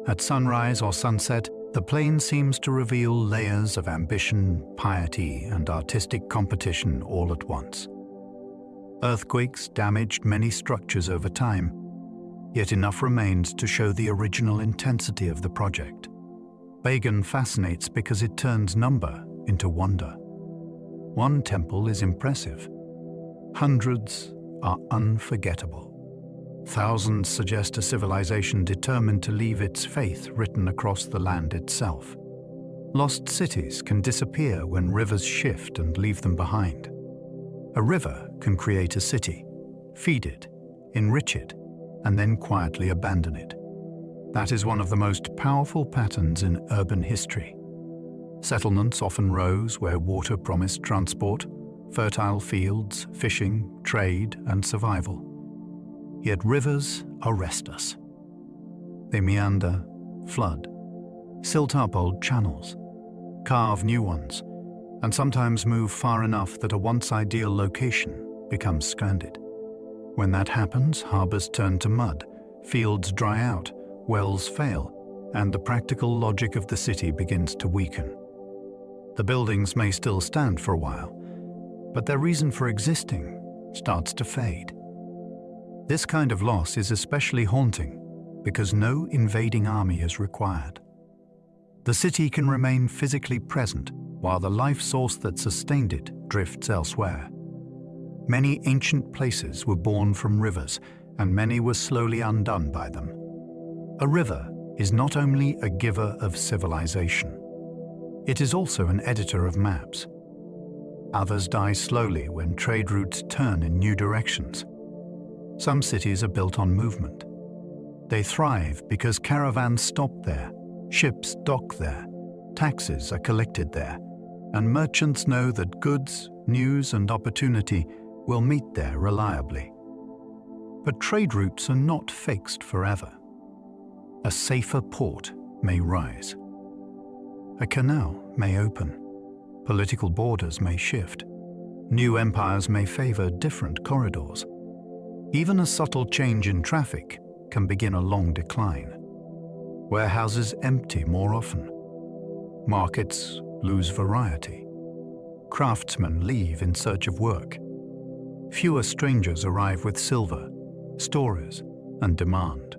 At sunrise or sunset, the plain seems to reveal layers of ambition, piety, and artistic competition all at once. Earthquakes damaged many structures over time, yet enough remains to show the original intensity of the project. Pagan fascinates because it turns number into wonder. One temple is impressive. Hundreds are unforgettable. Thousands suggest a civilization determined to leave its faith written across the land itself. Lost cities can disappear when rivers shift and leave them behind. A river can create a city, feed it, enrich it, and then quietly abandon it. That is one of the most powerful patterns in urban history. Settlements often rose where water promised transport, fertile fields, fishing, trade, and survival. Yet rivers arrest us. They meander, flood, silt up old channels, carve new ones, and sometimes move far enough that a once ideal location becomes stranded. When that happens, harbors turn to mud, fields dry out, wells fail, and the practical logic of the city begins to weaken. The buildings may still stand for a while, but their reason for existing starts to fade. This kind of loss is especially haunting because no invading army is required. The city can remain physically present while the life source that sustained it drifts elsewhere. Many ancient places were born from rivers, and many were slowly undone by them. A river is not only a giver of civilization, it is also an editor of maps. Others die slowly when trade routes turn in new directions. Some cities are built on movement. They thrive because caravans stop there, ships dock there, taxes are collected there, and merchants know that goods, news, and opportunity will meet there reliably. But trade routes are not fixed forever. A safer port may rise. A canal may open. Political borders may shift. New empires may favor different corridors. Even a subtle change in traffic can begin a long decline. Warehouses empty more often. Markets lose variety. Craftsmen leave in search of work. Fewer strangers arrive with silver, stories, and demand.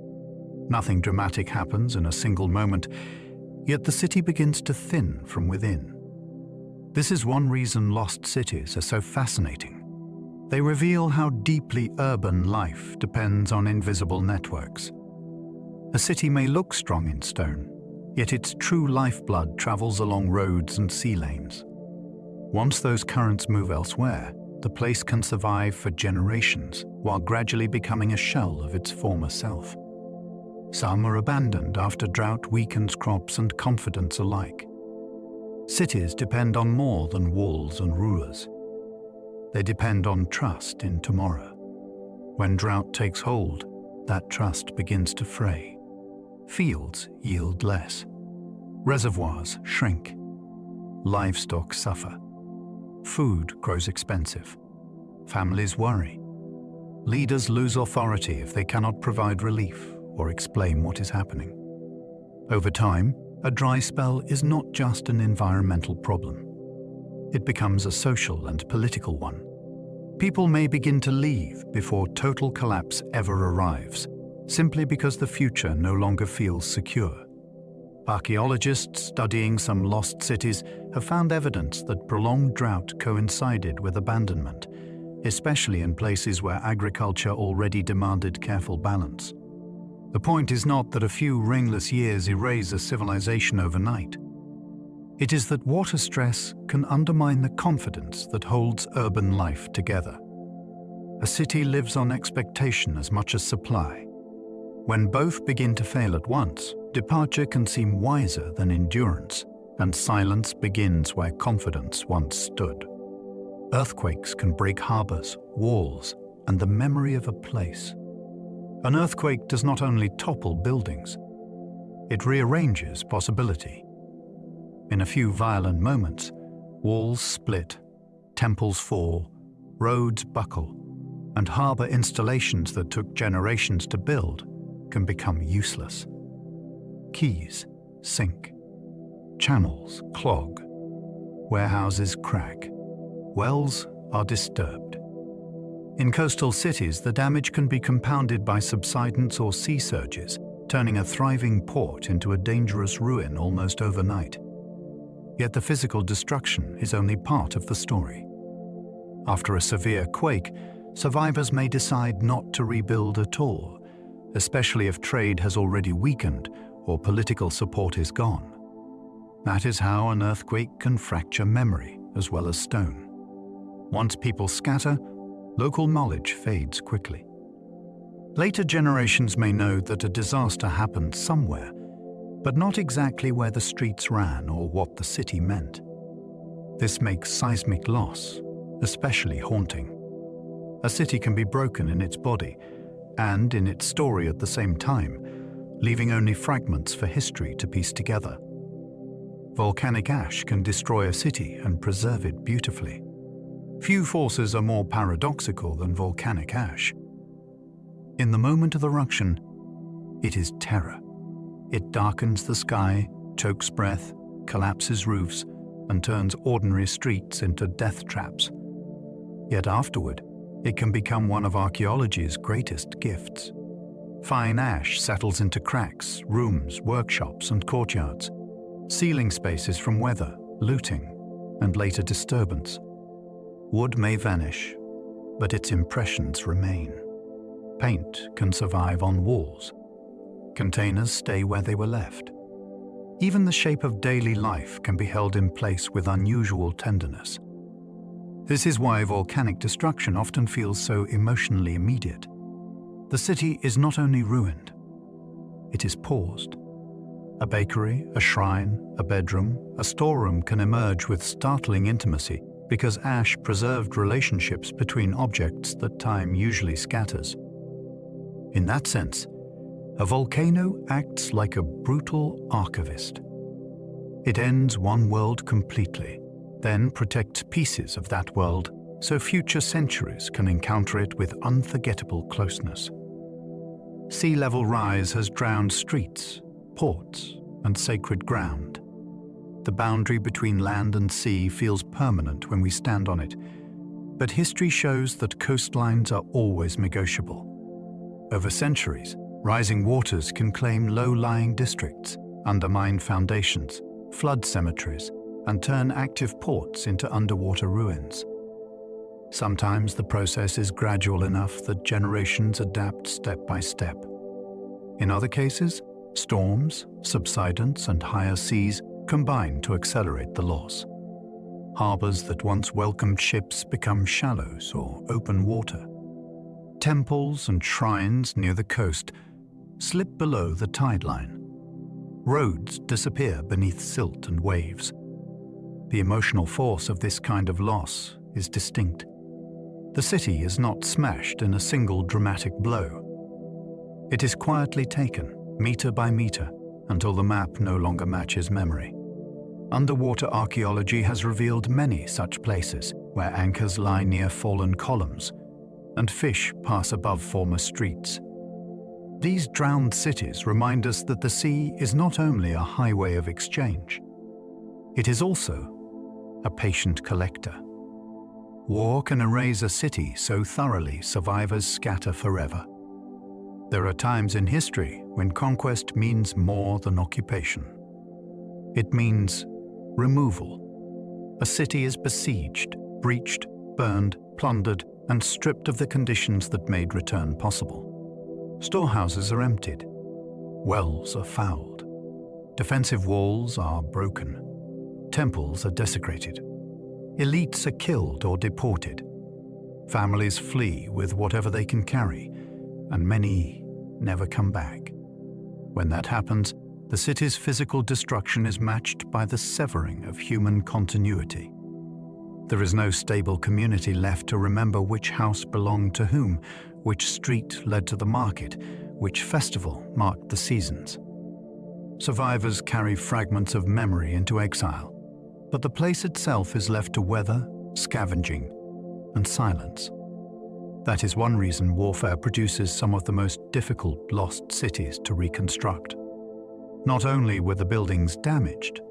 Nothing dramatic happens in a single moment, yet the city begins to thin from within. This is one reason lost cities are so fascinating. They reveal how deeply urban life depends on invisible networks. A city may look strong in stone, yet its true lifeblood travels along roads and sea lanes. Once those currents move elsewhere, the place can survive for generations while gradually becoming a shell of its former self. Some are abandoned after drought weakens crops and confidence alike. Cities depend on more than walls and rulers. They depend on trust in tomorrow. When drought takes hold, that trust begins to fray. Fields yield less. Reservoirs shrink. Livestock suffer. Food grows expensive. Families worry. Leaders lose authority if they cannot provide relief or explain what is happening. Over time, a dry spell is not just an environmental problem. It becomes a social and political one. People may begin to leave before total collapse ever arrives, simply because the future no longer feels secure. Archaeologists studying some lost cities have found evidence that prolonged drought coincided with abandonment, especially in places where agriculture already demanded careful balance. The point is not that a few rainless years erase a civilization overnight. It is that water stress can undermine the confidence that holds urban life together. A city lives on expectation as much as supply. When both begin to fail at once, departure can seem wiser than endurance, and silence begins where confidence once stood. Earthquakes can break harbors, walls, and the memory of a place. An earthquake does not only topple buildings, it rearranges possibility. In a few violent moments, walls split, temples fall, roads buckle, and harbor installations that took generations to build can become useless. Quays sink, channels clog, warehouses crack, wells are disturbed. In coastal cities, the damage can be compounded by subsidence or sea surges, turning a thriving port into a dangerous ruin almost overnight. Yet the physical destruction is only part of the story. After a severe quake, survivors may decide not to rebuild at all, especially if trade has already weakened or political support is gone. That is how an earthquake can fracture memory as well as stone. Once people scatter, local knowledge fades quickly. Later generations may know that a disaster happened somewhere, but not exactly where the streets ran or what the city meant. This makes seismic loss especially haunting. A city can be broken in its body and in its story at the same time, leaving only fragments for history to piece together. Volcanic ash can destroy a city and preserve it beautifully. Few forces are more paradoxical than volcanic ash. In the moment of eruption, it is terror. It darkens the sky, chokes breath, collapses roofs, and turns ordinary streets into death traps. Yet afterward, it can become one of archaeology's greatest gifts. Fine ash settles into cracks, rooms, workshops, and courtyards, sealing spaces from weather, looting, and later disturbance. Wood may vanish, but its impressions remain. Paint can survive on walls. Containers stay where they were left. Even the shape of daily life can be held in place with unusual tenderness. This is why volcanic destruction often feels so emotionally immediate. The city is not only ruined, it is paused. A bakery, a shrine, a bedroom, a storeroom can emerge with startling intimacy because ash preserved relationships between objects that time usually scatters. In that sense, a volcano acts like a brutal archivist. It ends one world completely, then protects pieces of that world so future centuries can encounter it with unforgettable closeness. Sea level rise has drowned streets, ports, and sacred ground. The boundary between land and sea feels permanent when we stand on it, but history shows that coastlines are always negotiable. Over centuries, rising waters can claim low-lying districts, undermine foundations, flood cemeteries, and turn active ports into underwater ruins. Sometimes the process is gradual enough that generations adapt step by step. In other cases, storms, subsidence, and higher seas combine to accelerate the loss. Harbors that once welcomed ships become shallows or open water. Temples and shrines near the coast slip below the tide line. Roads disappear beneath silt and waves. The emotional force of this kind of loss is distinct. The city is not smashed in a single dramatic blow. It is quietly taken, meter by meter, until the map no longer matches memory. Underwater archaeology has revealed many such places where anchors lie near fallen columns and fish pass above former streets. These drowned cities remind us that the sea is not only a highway of exchange, it is also a patient collector. War can erase a city so thoroughly survivors scatter forever. There are times in history when conquest means more than occupation. It means removal. A city is besieged, breached, burned, plundered, and stripped of the conditions that made return possible. Storehouses are emptied. Wells are fouled. Defensive walls are broken. Temples are desecrated. Elites are killed or deported. Families flee with whatever they can carry, and many never come back. When that happens, the city's physical destruction is matched by the severing of human continuity. There is no stable community left to remember which house belonged to whom, which street led to the market, which festival marked the seasons. Survivors carry fragments of memory into exile, but the place itself is left to weather, scavenging, and silence. That is one reason warfare produces some of the most difficult lost cities to reconstruct. Not only were the buildings damaged,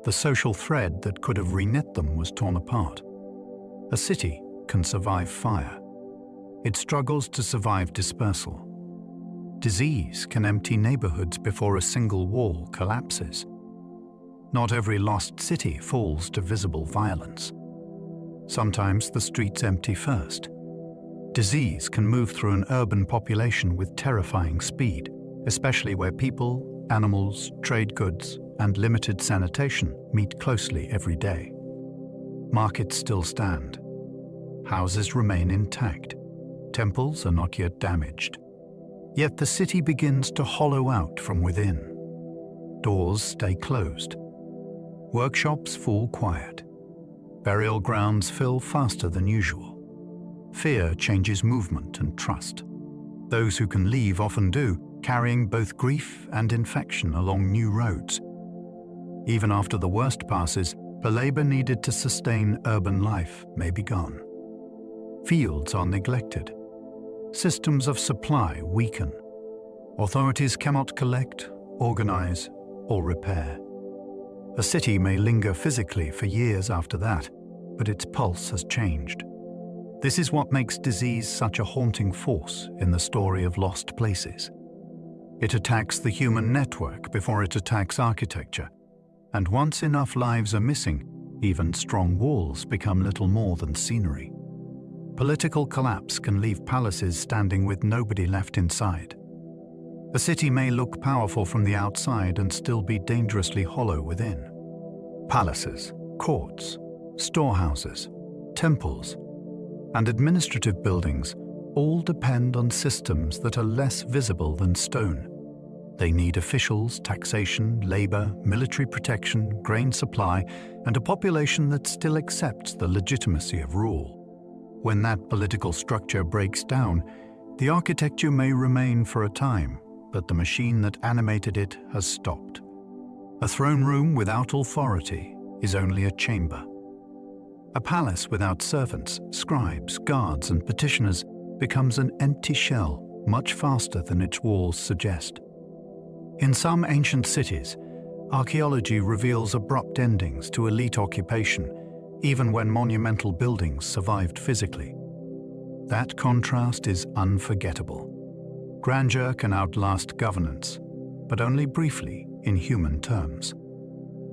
the social thread that could have reknit them was torn apart. A city can survive fire. It struggles to survive dispersal. Disease can empty neighborhoods before a single wall collapses. Not every lost city falls to visible violence. Sometimes the streets empty first. Disease can move through an urban population with terrifying speed, especially where people, animals, trade goods, and limited sanitation meet closely every day. Markets still stand. Houses remain intact. Temples are not yet damaged. Yet the city begins to hollow out from within. Doors stay closed. Workshops fall quiet. Burial grounds fill faster than usual. Fear changes movement and trust. Those who can leave often do, carrying both grief and infection along new roads. Even after the worst passes, the labor needed to sustain urban life may be gone. Fields are neglected. Systems of supply weaken. Authorities cannot collect, organize, or repair. A city may linger physically for years after that, but its pulse has changed. This is what makes disease such a haunting force in the story of lost places. It attacks the human network before it attacks architecture, and once enough lives are missing, even strong walls become little more than scenery. Political collapse can leave palaces standing with nobody left inside. A city may look powerful from the outside and still be dangerously hollow within. Palaces, courts, storehouses, temples, and administrative buildings all depend on systems that are less visible than stone. They need officials, taxation, labor, military protection, grain supply, and a population that still accepts the legitimacy of rule. When that political structure breaks down, the architecture may remain for a time, but the machine that animated it has stopped. A throne room without authority is only a chamber. A palace without servants, scribes, guards, and petitioners becomes an empty shell much faster than its walls suggest. In some ancient cities, archaeology reveals abrupt endings to elite occupation, even when monumental buildings survived physically. That contrast is unforgettable. Grandeur can outlast governance, but only briefly in human terms.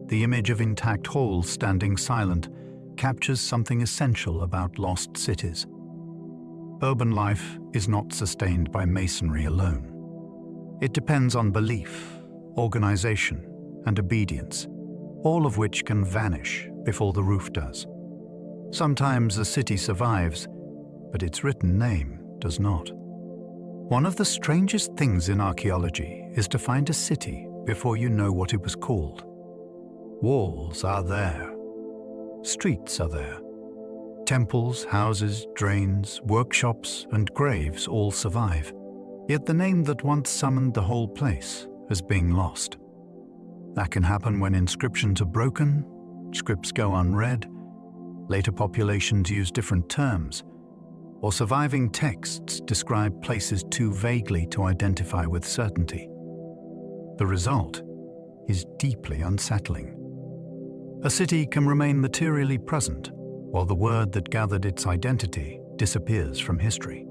The image of intact halls standing silent captures something essential about lost cities. Urban life is not sustained by masonry alone. It depends on belief, organization, and obedience, all of which can vanish before the roof does. Sometimes a city survives, but its written name does not. One of the strangest things in archaeology is to find a city before you know what it was called. Walls are there. Streets are there. Temples, houses, drains, workshops, and graves all survive. Yet the name that once summoned the whole place is being lost. That can happen when inscriptions are broken, scripts go unread, later populations use different terms, or surviving texts describe places too vaguely to identify with certainty. The result is deeply unsettling. A city can remain materially present, while the word that gathered its identity disappears from history.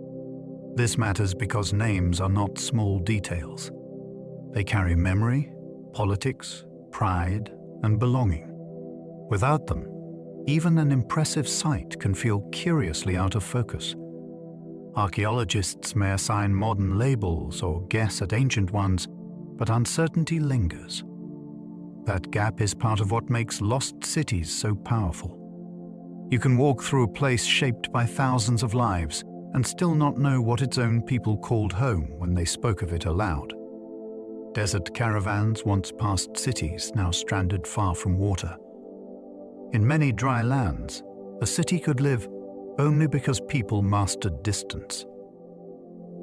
This matters because names are not small details. They carry memory, politics, pride, and belonging. Without them, even an impressive site can feel curiously out of focus. Archaeologists may assign modern labels or guess at ancient ones, but uncertainty lingers. That gap is part of what makes lost cities so powerful. You can walk through a place shaped by thousands of lives and still not know what its own people called home when they spoke of it aloud. Desert caravans once passed cities now stranded far from water. In many dry lands, a city could live only because people mastered distance.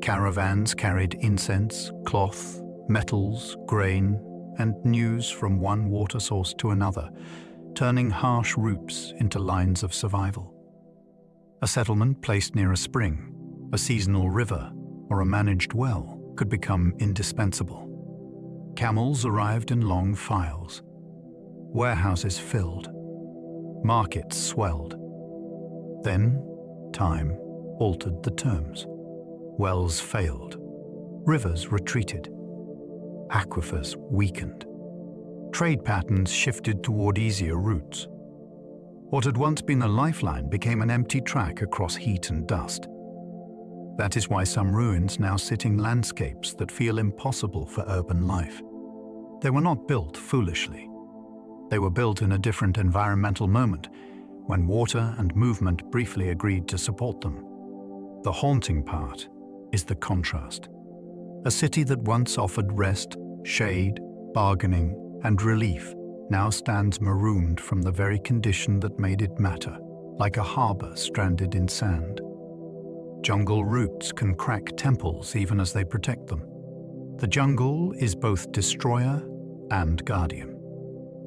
Caravans carried incense, cloth, metals, grain, and news from one water source to another, turning harsh routes into lines of survival. A settlement placed near a spring, a seasonal river, or a managed well could become indispensable. Camels arrived in long files. Warehouses filled. Markets swelled. Then, time altered the terms. Wells failed. Rivers retreated. Aquifers weakened. Trade patterns shifted toward easier routes. What had once been a lifeline became an empty track across heat and dust. That is why some ruins now sit in landscapes that feel impossible for urban life. They were not built foolishly. They were built in a different environmental moment, when water and movement briefly agreed to support them. The haunting part is the contrast. A city that once offered rest, shade, bargaining, and relief now stands marooned from the very condition that made it matter, like a harbor stranded in sand. Jungle roots can crack temples even as they protect them. The jungle is both destroyer and guardian.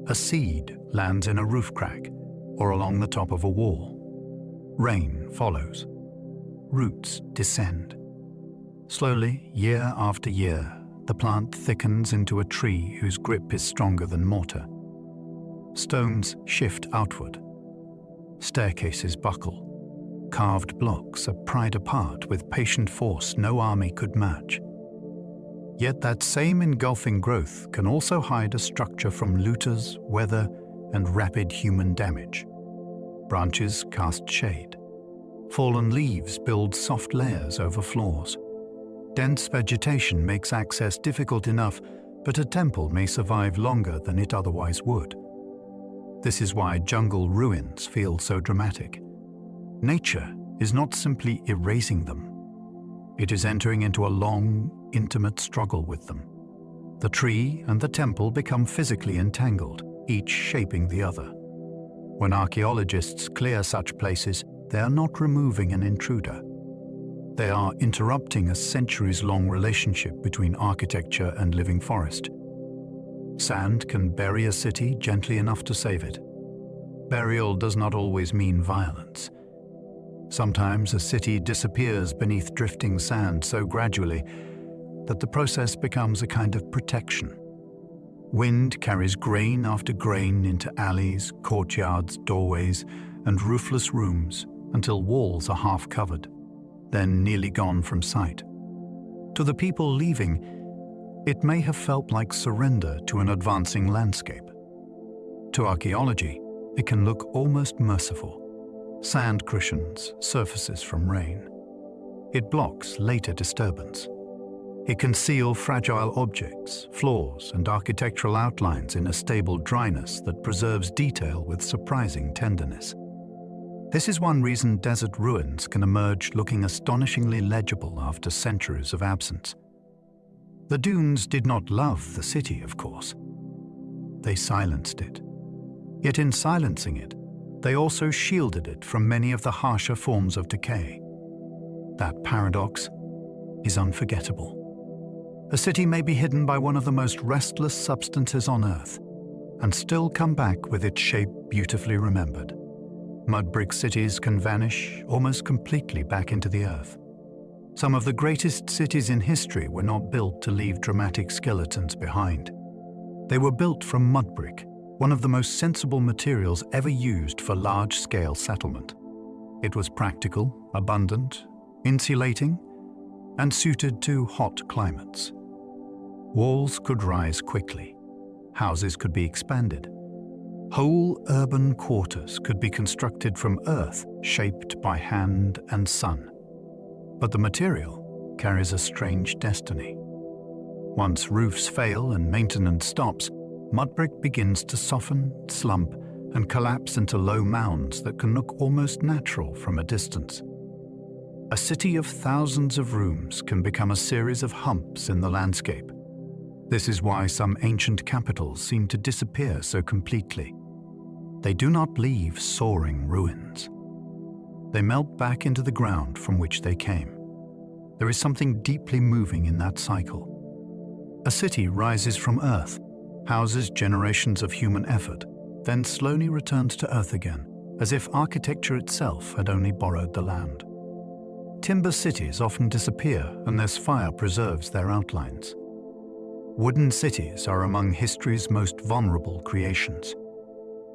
A seed lands in a roof crack or along the top of a wall. Rain follows. Roots descend. Slowly, year after year, the plant thickens into a tree whose grip is stronger than mortar. Stones shift outward. Staircases buckle. Carved blocks are pried apart with patient force no army could match. Yet that same engulfing growth can also hide a structure from looters, weather, and rapid human damage. Branches cast shade. Fallen leaves build soft layers over floors. Dense vegetation makes access difficult enough, but a temple may survive longer than it otherwise would. This is why jungle ruins feel so dramatic. Nature is not simply erasing them. It is entering into a long, intimate struggle with them. The tree and the temple become physically entangled, each shaping the other. When archaeologists clear such places, they are not removing an intruder. They are interrupting a centuries-long relationship between architecture and living forest. Sand can bury a city gently enough to save it. Burial does not always mean violence. Sometimes a city disappears beneath drifting sand so gradually that the process becomes a kind of protection. Wind carries grain after grain into alleys, courtyards, doorways, and roofless rooms until walls are half covered, then nearly gone from sight. To the people leaving, it may have felt like surrender to an advancing landscape. To archaeology, it can look almost merciful. Sand cushions surfaces from rain. It blocks later disturbance. It can seal fragile objects, flaws, and architectural outlines in a stable dryness that preserves detail with surprising tenderness. This is one reason desert ruins can emerge looking astonishingly legible after centuries of absence. The dunes did not love the city, of course. They silenced it. Yet in silencing it, they also shielded it from many of the harsher forms of decay. That paradox is unforgettable. A city may be hidden by one of the most restless substances on Earth and still come back with its shape beautifully remembered. Mud brick cities can vanish almost completely back into the earth. Some of the greatest cities in history were not built to leave dramatic skeletons behind. They were built from mud brick, one of the most sensible materials ever used for large-scale settlement. It was practical, abundant, insulating, and suited to hot climates. Walls could rise quickly. Houses could be expanded. Whole urban quarters could be constructed from earth shaped by hand and sun. But the material carries a strange destiny. Once roofs fail and maintenance stops, mud brick begins to soften, slump, and collapse into low mounds that can look almost natural from a distance. A city of thousands of rooms can become a series of humps in the landscape. This is why some ancient capitals seem to disappear so completely. They do not leave soaring ruins. they melt back into the ground from which they came. There is something deeply moving in that cycle. A city rises from earth, houses generations of human effort, then slowly returns to earth again, as if architecture itself had only borrowed the land. Timber cities often disappear unless fire preserves their outlines. Wooden cities are among history's most vulnerable creations.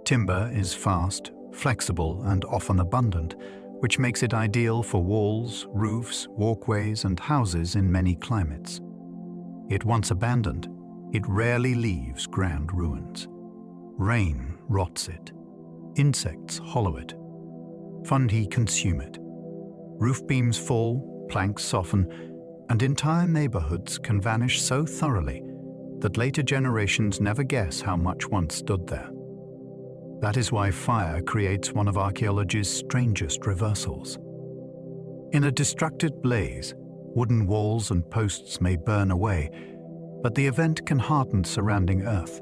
Timber is fast, flexible, and often abundant, which makes it ideal for walls, roofs, walkways, and houses in many climates. Yet once abandoned, it rarely leaves grand ruins. Rain rots it. Insects hollow it. Fungi consume it. Roof beams fall, planks soften, and entire neighborhoods can vanish so thoroughly that later generations never guess how much once stood there. That is why fire creates one of archaeology's strangest reversals. In a destructed blaze, wooden walls and posts may burn away, but the event can harden surrounding earth,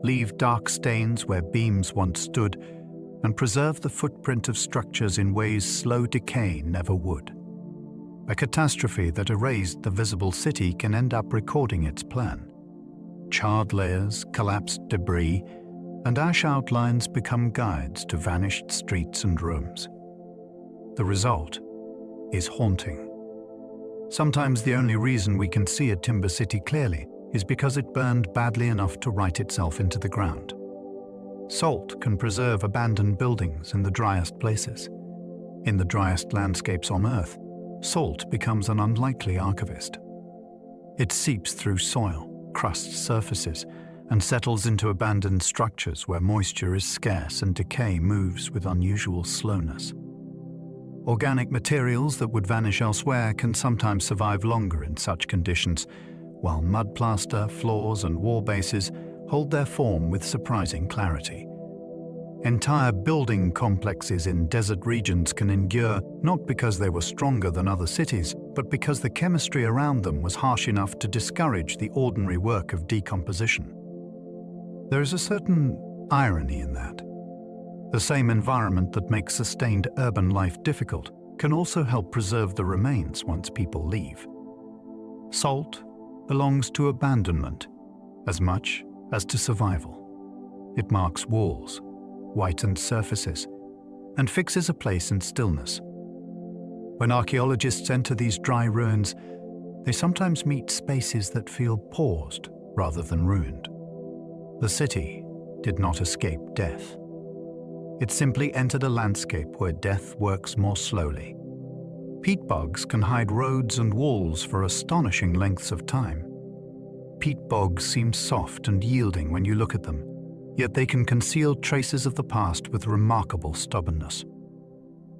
leave dark stains where beams once stood, and preserve the footprint of structures in ways slow decay never would. A catastrophe that erased the visible city can end up recording its plan. Charred layers, collapsed debris, and ash outlines become guides to vanished streets and rooms. The result is haunting. Sometimes the only reason we can see a timber city clearly is because it burned badly enough to write itself into the ground. Salt can preserve abandoned buildings in the driest places. In the driest landscapes on Earth, salt becomes an unlikely archivist. It seeps through soil, crusts surfaces, and settles into abandoned structures where moisture is scarce and decay moves with unusual slowness. Organic materials that would vanish elsewhere can sometimes survive longer in such conditions, while mud plaster, floors, and wall bases hold their form with surprising clarity. Entire building complexes in desert regions can endure not because they were stronger than other cities, but because the chemistry around them was harsh enough to discourage the ordinary work of decomposition. There is a certain irony in that. The same environment that makes sustained urban life difficult can also help preserve the remains once people leave. Salt belongs to abandonment as much as to survival. It marks walls, whitens surfaces, and fixes a place in stillness. When archaeologists enter these dry ruins, they sometimes meet spaces that feel paused rather than ruined. The city did not escape death. It simply entered a landscape where death works more slowly. Peat bogs can hide roads and walls for astonishing lengths of time. Peat bogs seem soft and yielding when you look at them, yet they can conceal traces of the past with remarkable stubbornness.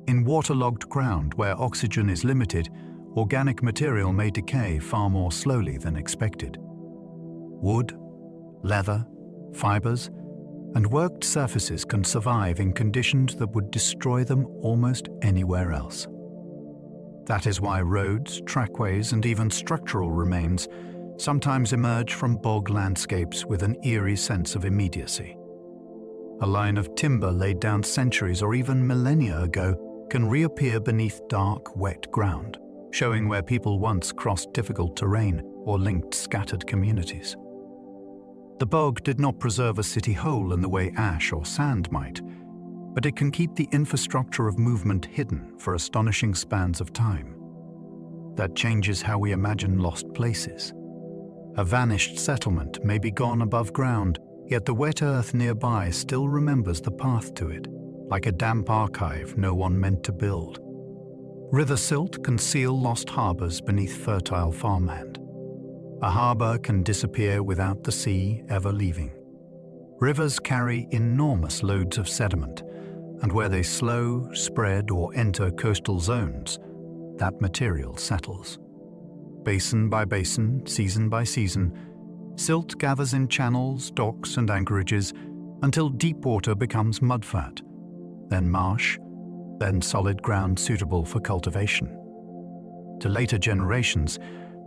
In waterlogged ground where oxygen is limited, organic material may decay far more slowly than expected. Wood, leather, fibers, and worked surfaces can survive in conditions that would destroy them almost anywhere else. That is why roads, trackways, and even structural remains sometimes emerge from bog landscapes with an eerie sense of immediacy. A line of timber laid down centuries or even millennia ago can reappear beneath dark, wet ground, showing where people once crossed difficult terrain or linked scattered communities. The bog did not preserve a city whole in the way ash or sand might, but it can keep the infrastructure of movement hidden for astonishing spans of time. That changes how we imagine lost places. A vanished settlement may be gone above ground, yet the wet earth nearby still remembers the path to it, like a damp archive no one meant to build. River silt can seal lost harbors beneath fertile farmland. A harbor can disappear without the sea ever leaving. Rivers carry enormous loads of sediment, and where they slow, spread, or enter coastal zones, that material settles. Basin by basin, season by season, silt gathers in channels, docks, and anchorages until deep water becomes mudflat, then marsh, then solid ground suitable for cultivation. To later generations,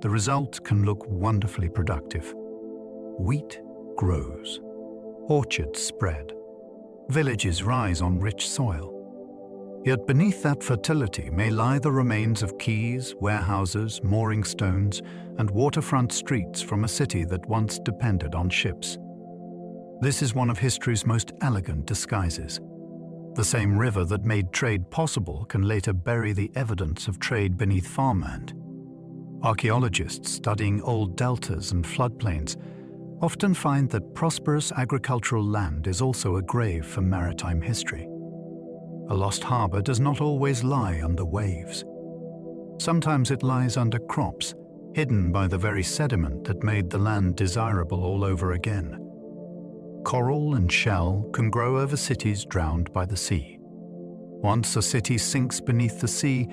the result can look wonderfully productive. Wheat grows, orchards spread, villages rise on rich soil. Yet beneath that fertility may lie the remains of quays, warehouses, mooring stones, and waterfront streets from a city that once depended on ships. This is one of history's most elegant disguises. The same river that made trade possible can later bury the evidence of trade beneath farmland. Archaeologists studying old deltas and floodplains often find that prosperous agricultural land is also a grave for maritime history. A lost harbor does not always lie under waves. Sometimes it lies under crops, hidden by the very sediment that made the land desirable all over again. Coral and shell can grow over cities drowned by the sea. Once a city sinks beneath the sea,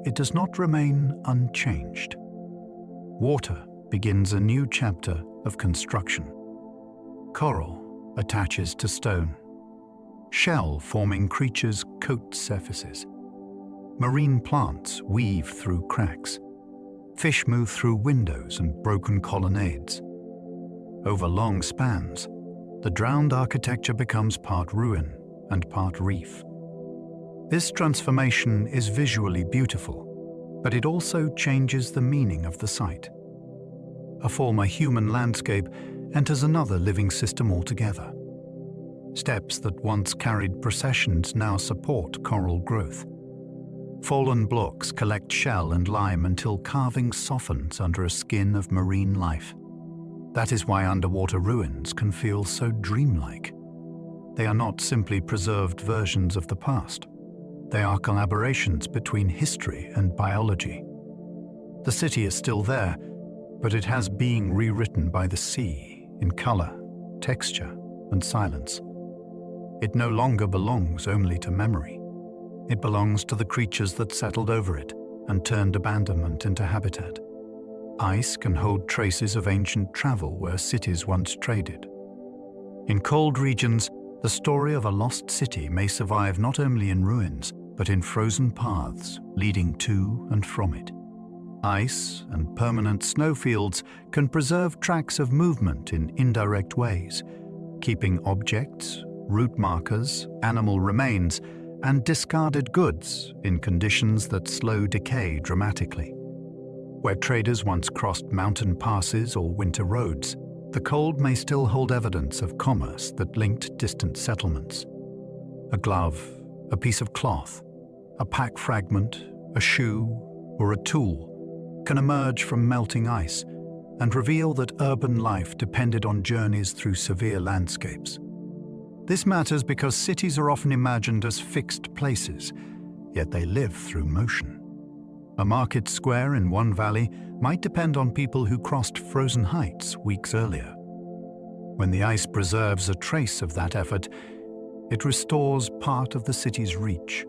it does not remain unchanged. Water begins a new chapter of construction. Coral attaches to stone. Shell-forming creatures coat surfaces. Marine plants weave through cracks. Fish move through windows and broken colonnades. Over long spans, the drowned architecture becomes part ruin and part reef. This transformation is visually beautiful, but it also changes the meaning of the site. A former human landscape enters another living system altogether. Steps that once carried processions now support coral growth. Fallen blocks collect shell and lime until carving softens under a skin of marine life. That is why underwater ruins can feel so dreamlike. They are not simply preserved versions of the past. They are collaborations between history and biology. The city is still there, but it has being rewritten by the sea in color, texture, and silence. It no longer belongs only to memory. It belongs to the creatures that settled over it and turned abandonment into habitat. Ice can hold traces of ancient travel where cities once traded. In cold regions, the story of a lost city may survive not only in ruins, but in frozen paths leading to and from it. Ice and permanent snowfields can preserve tracks of movement in indirect ways, keeping objects, route markers, animal remains, and discarded goods in conditions that slow decay dramatically. Where traders once crossed mountain passes or winter roads, the cold may still hold evidence of commerce that linked distant settlements. A glove, a piece of cloth, a pack fragment, a shoe, or a tool can emerge from melting ice and reveal that urban life depended on journeys through severe landscapes. This matters because cities are often imagined as fixed places, yet they live through motion. A market square in one valley might depend on people who crossed frozen heights weeks earlier. When the ice preserves a trace of that effort, it restores part of the city's reach.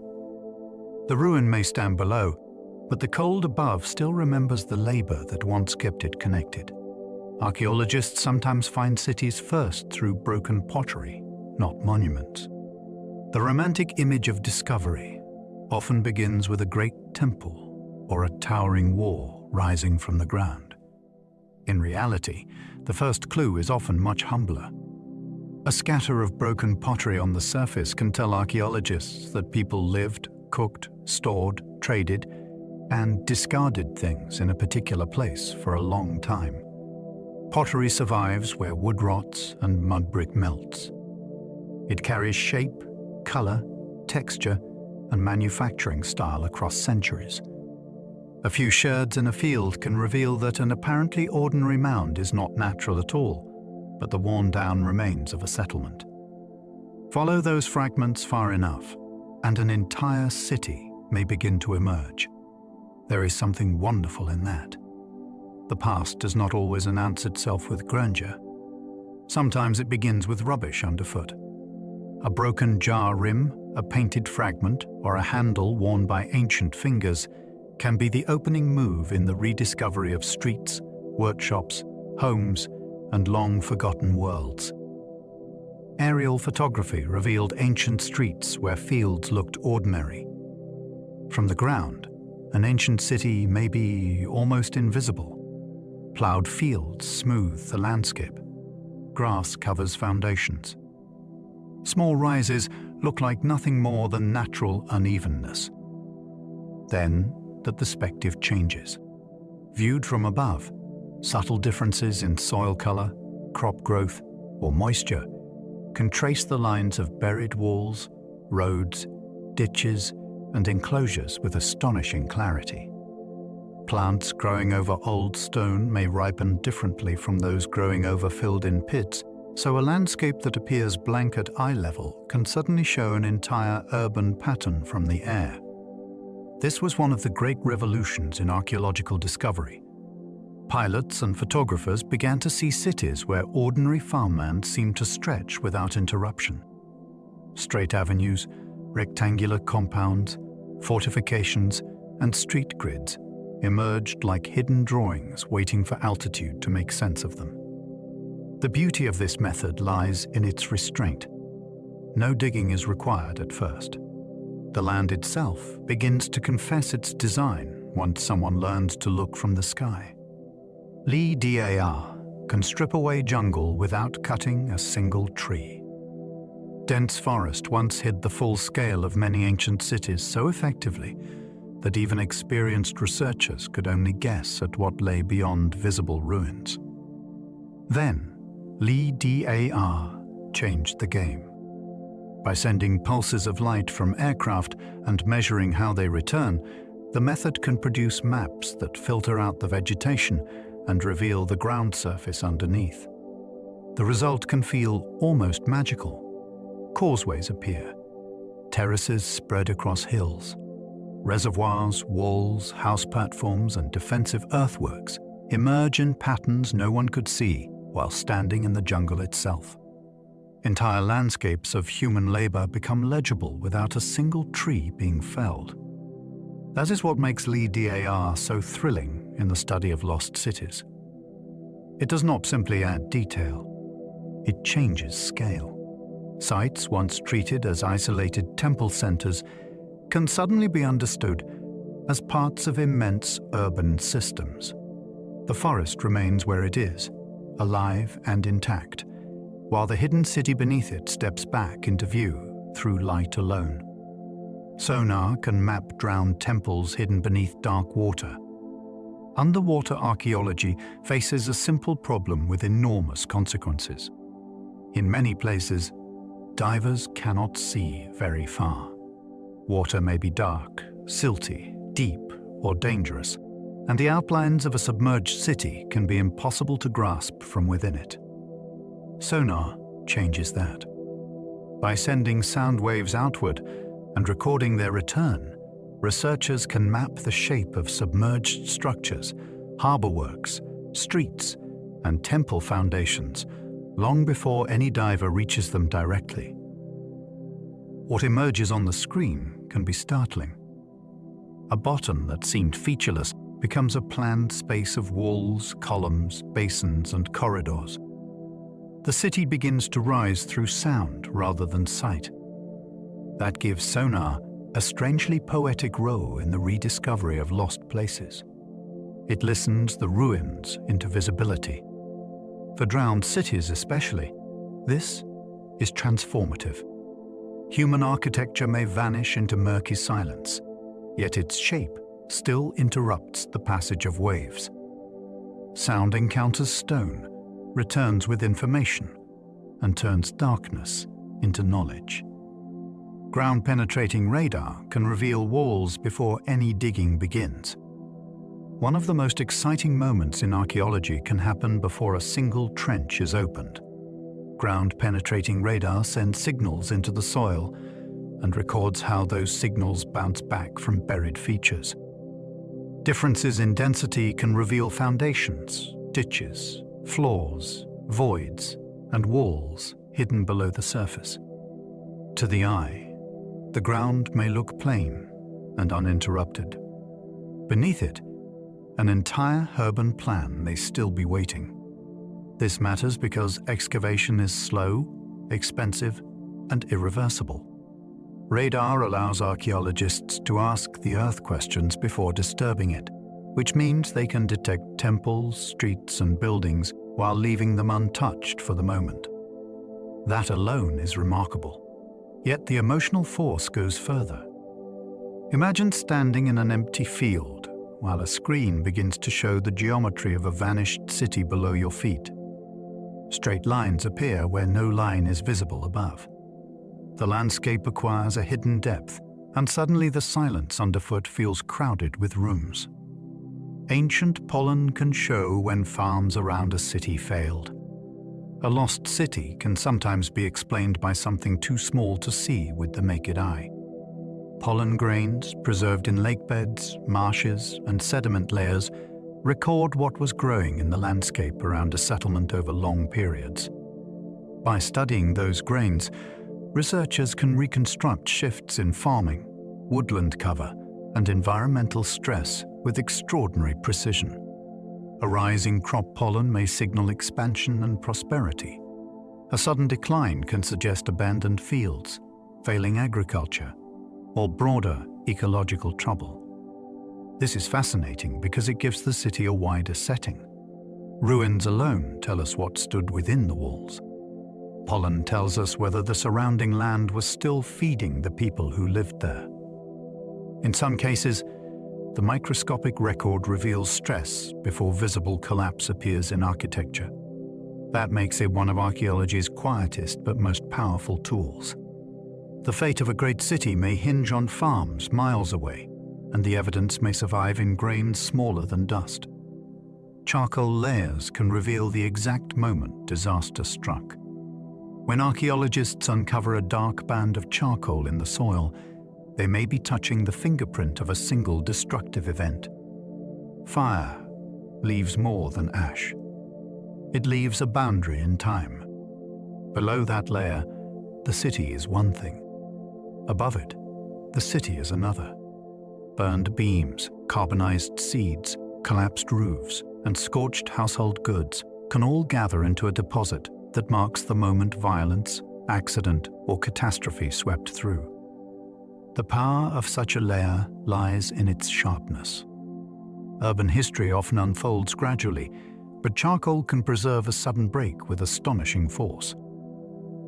The ruin may stand below, but the cold above still remembers the labor that once kept it connected. Archaeologists sometimes find cities first through broken pottery, not monuments. The romantic image of discovery often begins with a great temple or a towering wall rising from the ground. In reality, the first clue is often much humbler. A scatter of broken pottery on the surface can tell archaeologists that people lived, cooked, stored, traded, and discarded things in a particular place for a long time. Pottery survives where wood rots and mud brick melts. It carries shape, color, texture, and manufacturing style across centuries. A few sherds in a field can reveal that an apparently ordinary mound is not natural at all, but the worn-down remains of a settlement. Follow those fragments far enough, and an entire city may begin to emerge. There is something wonderful in that. The past does not always announce itself with grandeur. Sometimes it begins with rubbish underfoot. A broken jar rim, a painted fragment, or a handle worn by ancient fingers can be the opening move in the rediscovery of streets, workshops, homes, and long-forgotten worlds. Aerial photography revealed ancient streets where fields looked ordinary. From the ground, an ancient city may be almost invisible. Plowed fields smooth the landscape. Grass covers foundations. Small rises look like nothing more than natural unevenness. Then the perspective changes. Viewed from above, subtle differences in soil color, crop growth, or moisture can trace the lines of buried walls, roads, ditches, and enclosures with astonishing clarity. Plants growing over old stone may ripen differently from those growing over filled-in pits, so a landscape that appears blank at eye level can suddenly show an entire urban pattern from the air. This was one of the great revolutions in archaeological discovery. Pilots and photographers began to see cities where ordinary farmland seemed to stretch without interruption. Straight avenues, rectangular compounds, fortifications, and street grids emerged like hidden drawings waiting for altitude to make sense of them. The beauty of this method lies in its restraint. No digging is required at first. The land itself begins to confess its design once someone learns to look from the sky. LiDAR can strip away jungle without cutting a single tree. Dense forest once hid the full scale of many ancient cities so effectively that even experienced researchers could only guess at what lay beyond visible ruins. Then, LiDAR changed the game. By sending pulses of light from aircraft and measuring how they return, the method can produce maps that filter out the vegetation and reveal the ground surface underneath. The result can feel almost magical. Causeways appear, terraces spread across hills. Reservoirs, walls, house platforms, and defensive earthworks emerge in patterns no one could see while standing in the jungle itself. Entire landscapes of human labor become legible without a single tree being felled. That is what makes LiDAR so thrilling in the study of lost cities. It does not simply add detail, it changes scale. Sites once treated as isolated temple centers can suddenly be understood as parts of immense urban systems. The forest remains where it is, alive and intact, while the hidden city beneath it steps back into view through light alone. Sonar can map drowned temples hidden beneath dark water. Underwater archaeology faces a simple problem with enormous consequences. In many places, divers cannot see very far. Water may be dark, silty, deep, or dangerous, and the outlines of a submerged city can be impossible to grasp from within it. Sonar changes that. By sending sound waves outward and recording their return, researchers can map the shape of submerged structures, harbor works, streets, and temple foundations long before any diver reaches them directly. What emerges on the screen can be startling. A bottom that seemed featureless becomes a planned space of walls, columns, basins, and corridors. The city begins to rise through sound rather than sight. That gives sonar a strangely poetic role in the rediscovery of lost places. It listens the ruins into visibility. For drowned cities especially, this is transformative. Human architecture may vanish into murky silence, yet its shape still interrupts the passage of waves. Sound encounters stone, returns with information, and turns darkness into knowledge. Ground-penetrating radar can reveal walls before any digging begins. One of the most exciting moments in archaeology can happen before a single trench is opened. Ground-penetrating radar sends signals into the soil and records how those signals bounce back from buried features. Differences in density can reveal foundations, ditches, floors, voids, and walls hidden below the surface. To the eye, the ground may look plain and uninterrupted. Beneath it, an entire urban plan may still be waiting. This matters because excavation is slow, expensive, and irreversible. Radar allows archaeologists to ask the Earth questions before disturbing it, which means they can detect temples, streets, and buildings while leaving them untouched for the moment. That alone is remarkable. Yet the emotional force goes further. Imagine standing in an empty field while a screen begins to show the geometry of a vanished city below your feet. Straight lines appear where no line is visible above. The landscape acquires a hidden depth, and suddenly the silence underfoot feels crowded with rooms. Ancient pollen can show when farms around a city failed. A lost city can sometimes be explained by something too small to see with the naked eye. Pollen grains, preserved in lake beds, marshes, and sediment layers, record what was growing in the landscape around a settlement over long periods. By studying those grains, researchers can reconstruct shifts in farming, woodland cover, and environmental stress with extraordinary precision. A rising crop pollen may signal expansion and prosperity. A sudden decline can suggest abandoned fields, failing agriculture, or broader ecological trouble. This is fascinating because it gives the city a wider setting. Ruins alone tell us what stood within the walls. Pollen tells us whether the surrounding land was still feeding the people who lived there. In some cases, the microscopic record reveals stress before visible collapse appears in architecture. That makes it one of archaeology's quietest but most powerful tools. The fate of a great city may hinge on farms miles away, and the evidence may survive in grains smaller than dust. Charcoal layers can reveal the exact moment disaster struck. When archaeologists uncover a dark band of charcoal in the soil, they may be touching the fingerprint of a single destructive event. Fire leaves more than ash. It leaves a boundary in time. Below that layer, the city is one thing. Above it, the city is another. Burned beams, carbonized seeds, collapsed roofs, and scorched household goods can all gather into a deposit that marks the moment violence, accident, or catastrophe swept through. The power of such a layer lies in its sharpness. Urban history often unfolds gradually, but charcoal can preserve a sudden break with astonishing force.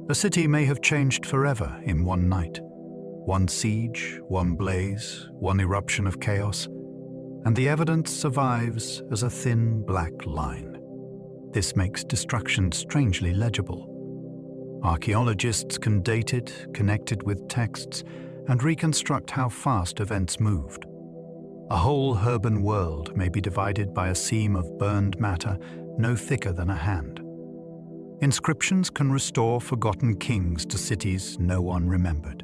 A city may have changed forever in one night. One siege, one blaze, one eruption of chaos, and the evidence survives as a thin black line. This makes destruction strangely legible. Archaeologists can date it, connect it with texts, and reconstruct how fast events moved. A whole urban world may be divided by a seam of burned matter no thicker than a hand. Inscriptions can restore forgotten kings to cities no one remembered.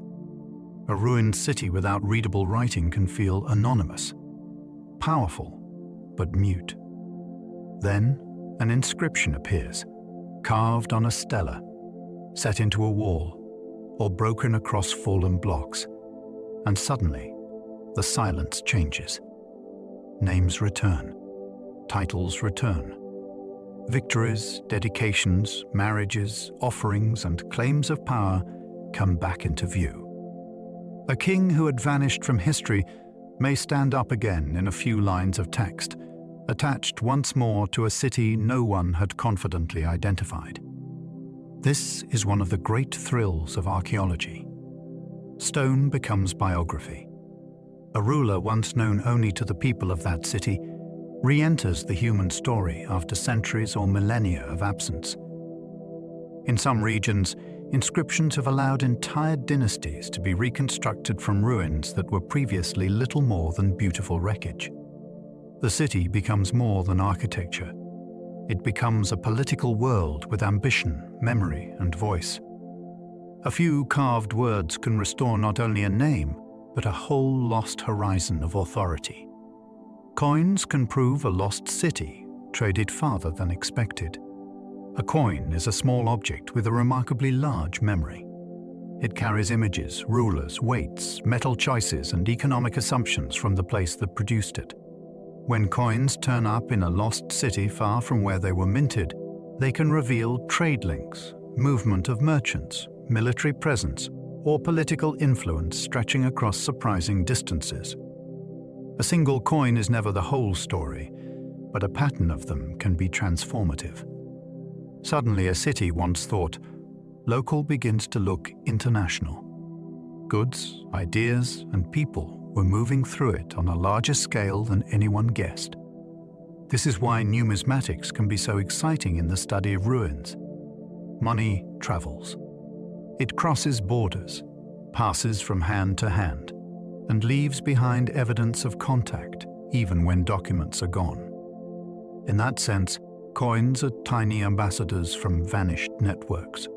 A ruined city without readable writing can feel anonymous, powerful, but mute. Then, an inscription appears, carved on a stela, set into a wall, or broken across fallen blocks, and suddenly, the silence changes. Names return, titles return. Victories, dedications, marriages, offerings, and claims of power come back into view. A king who had vanished from history may stand up again in a few lines of text, attached once more to a city no one had confidently identified. This is one of the great thrills of archaeology. Stone becomes biography. A ruler once known only to the people of that city re-enters the human story after centuries or millennia of absence. In some regions, inscriptions have allowed entire dynasties to be reconstructed from ruins that were previously little more than beautiful wreckage. The city becomes more than architecture. It becomes a political world with ambition, memory, and voice. A few carved words can restore not only a name, but a whole lost horizon of authority. Coins can prove a lost city, traded farther than expected. A coin is a small object with a remarkably large memory. It carries images, rulers, weights, metal choices, and economic assumptions from the place that produced it. When coins turn up in a lost city far from where they were minted, they can reveal trade links, movement of merchants, military presence, or political influence stretching across surprising distances. A single coin is never the whole story, but a pattern of them can be transformative. Suddenly, a city once thought local begins to look international. Goods, ideas, and people were moving through it on a larger scale than anyone guessed. This is why numismatics can be so exciting in the study of ruins. Money travels. It crosses borders, passes from hand to hand, and leaves behind evidence of contact, even when documents are gone. In that sense, coins are tiny ambassadors from vanished networks.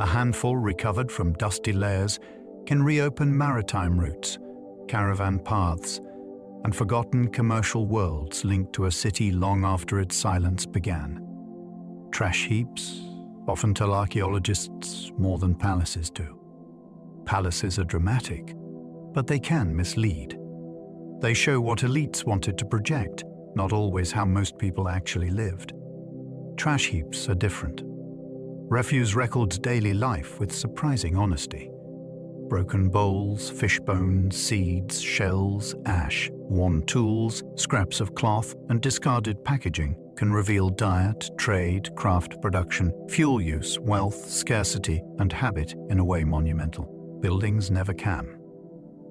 A handful recovered from dusty layers can reopen maritime routes, caravan paths, and forgotten commercial worlds linked to a city long after its silence began. Trash heaps often tell archaeologists more than palaces do. Palaces are dramatic, but they can mislead. They show what elites wanted to project, not always how most people actually lived. Trash heaps are different. Refuse records daily life with surprising honesty. Broken bowls, fish bones, seeds, shells, ash, worn tools, scraps of cloth, and discarded packaging can reveal diet, trade, craft production, fuel use, wealth, scarcity, and habit in a way monumental. Buildings never can.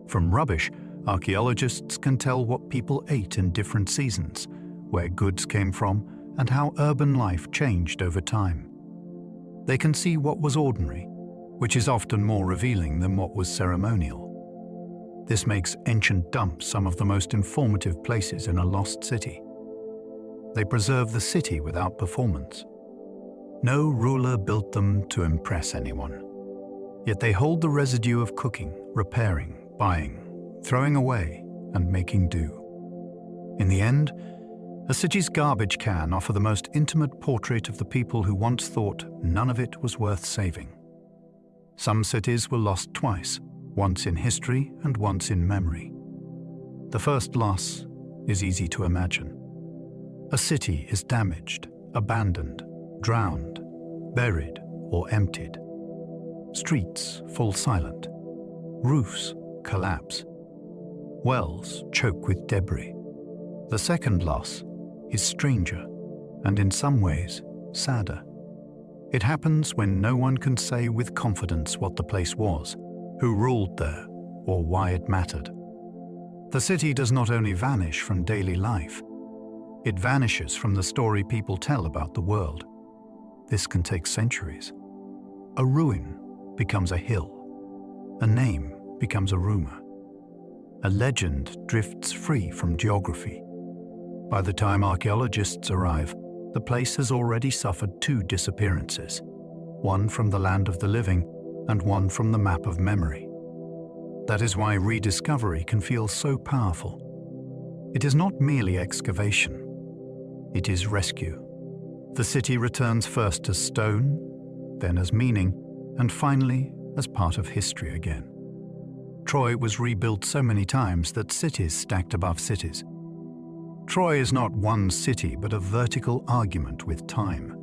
From rubbish, archaeologists can tell what people ate in different seasons, where goods came from, and how urban life changed over time. They can see what was ordinary, which is often more revealing than what was ceremonial. This makes ancient dumps some of the most informative places in a lost city. They preserve the city without performance. No ruler built them to impress anyone. Yet they hold the residue of cooking, repairing, buying, throwing away, and making do. In the end, a city's garbage can offer the most intimate portrait of the people who once thought none of it was worth saving. Some cities were lost twice, once in history and once in memory. The first loss is easy to imagine. A city is damaged, abandoned, drowned, buried, or emptied. Streets fall silent. Roofs collapse. Wells choke with debris. The second loss is stranger, and in some ways, sadder. It happens when no one can say with confidence what the place was, who ruled there, or why it mattered. The city does not only vanish from daily life, it vanishes from the story people tell about the world. This can take centuries. A ruin becomes a hill. A name becomes a rumor. A legend drifts free from geography. By the time archaeologists arrive, the place has already suffered two disappearances, one from the land of the living and one from the map of memory. That is why rediscovery can feel so powerful. It is not merely excavation. It is rescue. The city returns first as stone, then as meaning, and finally as part of history again. Troy was rebuilt so many times that cities stacked above cities. Troy is not one city, but a vertical argument with time.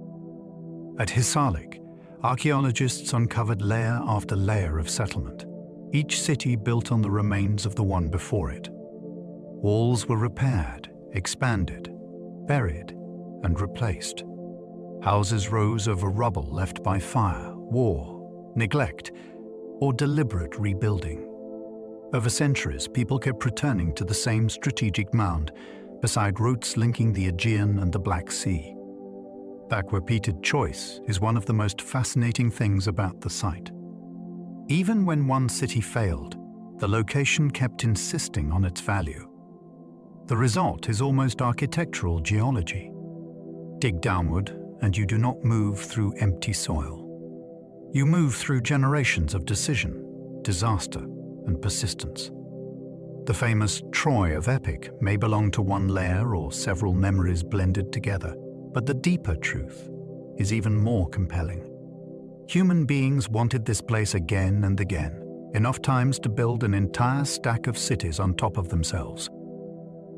At Hisarlik, archaeologists uncovered layer after layer of settlement, each city built on the remains of the one before it. Walls were repaired, expanded, buried, and replaced. Houses rose over rubble left by fire, war, neglect, or deliberate rebuilding. Over centuries, people kept returning to the same strategic mound, beside routes linking the Aegean and the Black Sea. That repeated choice is one of the most fascinating things about the site. Even when one city failed, the location kept insisting on its value. The result is almost architectural geology. Dig downward, and you do not move through empty soil. You move through generations of decision, disaster, and persistence. The famous Troy of epic may belong to one layer or several memories blended together, but the deeper truth is even more compelling. Human beings wanted this place again and again, enough times to build an entire stack of cities on top of themselves.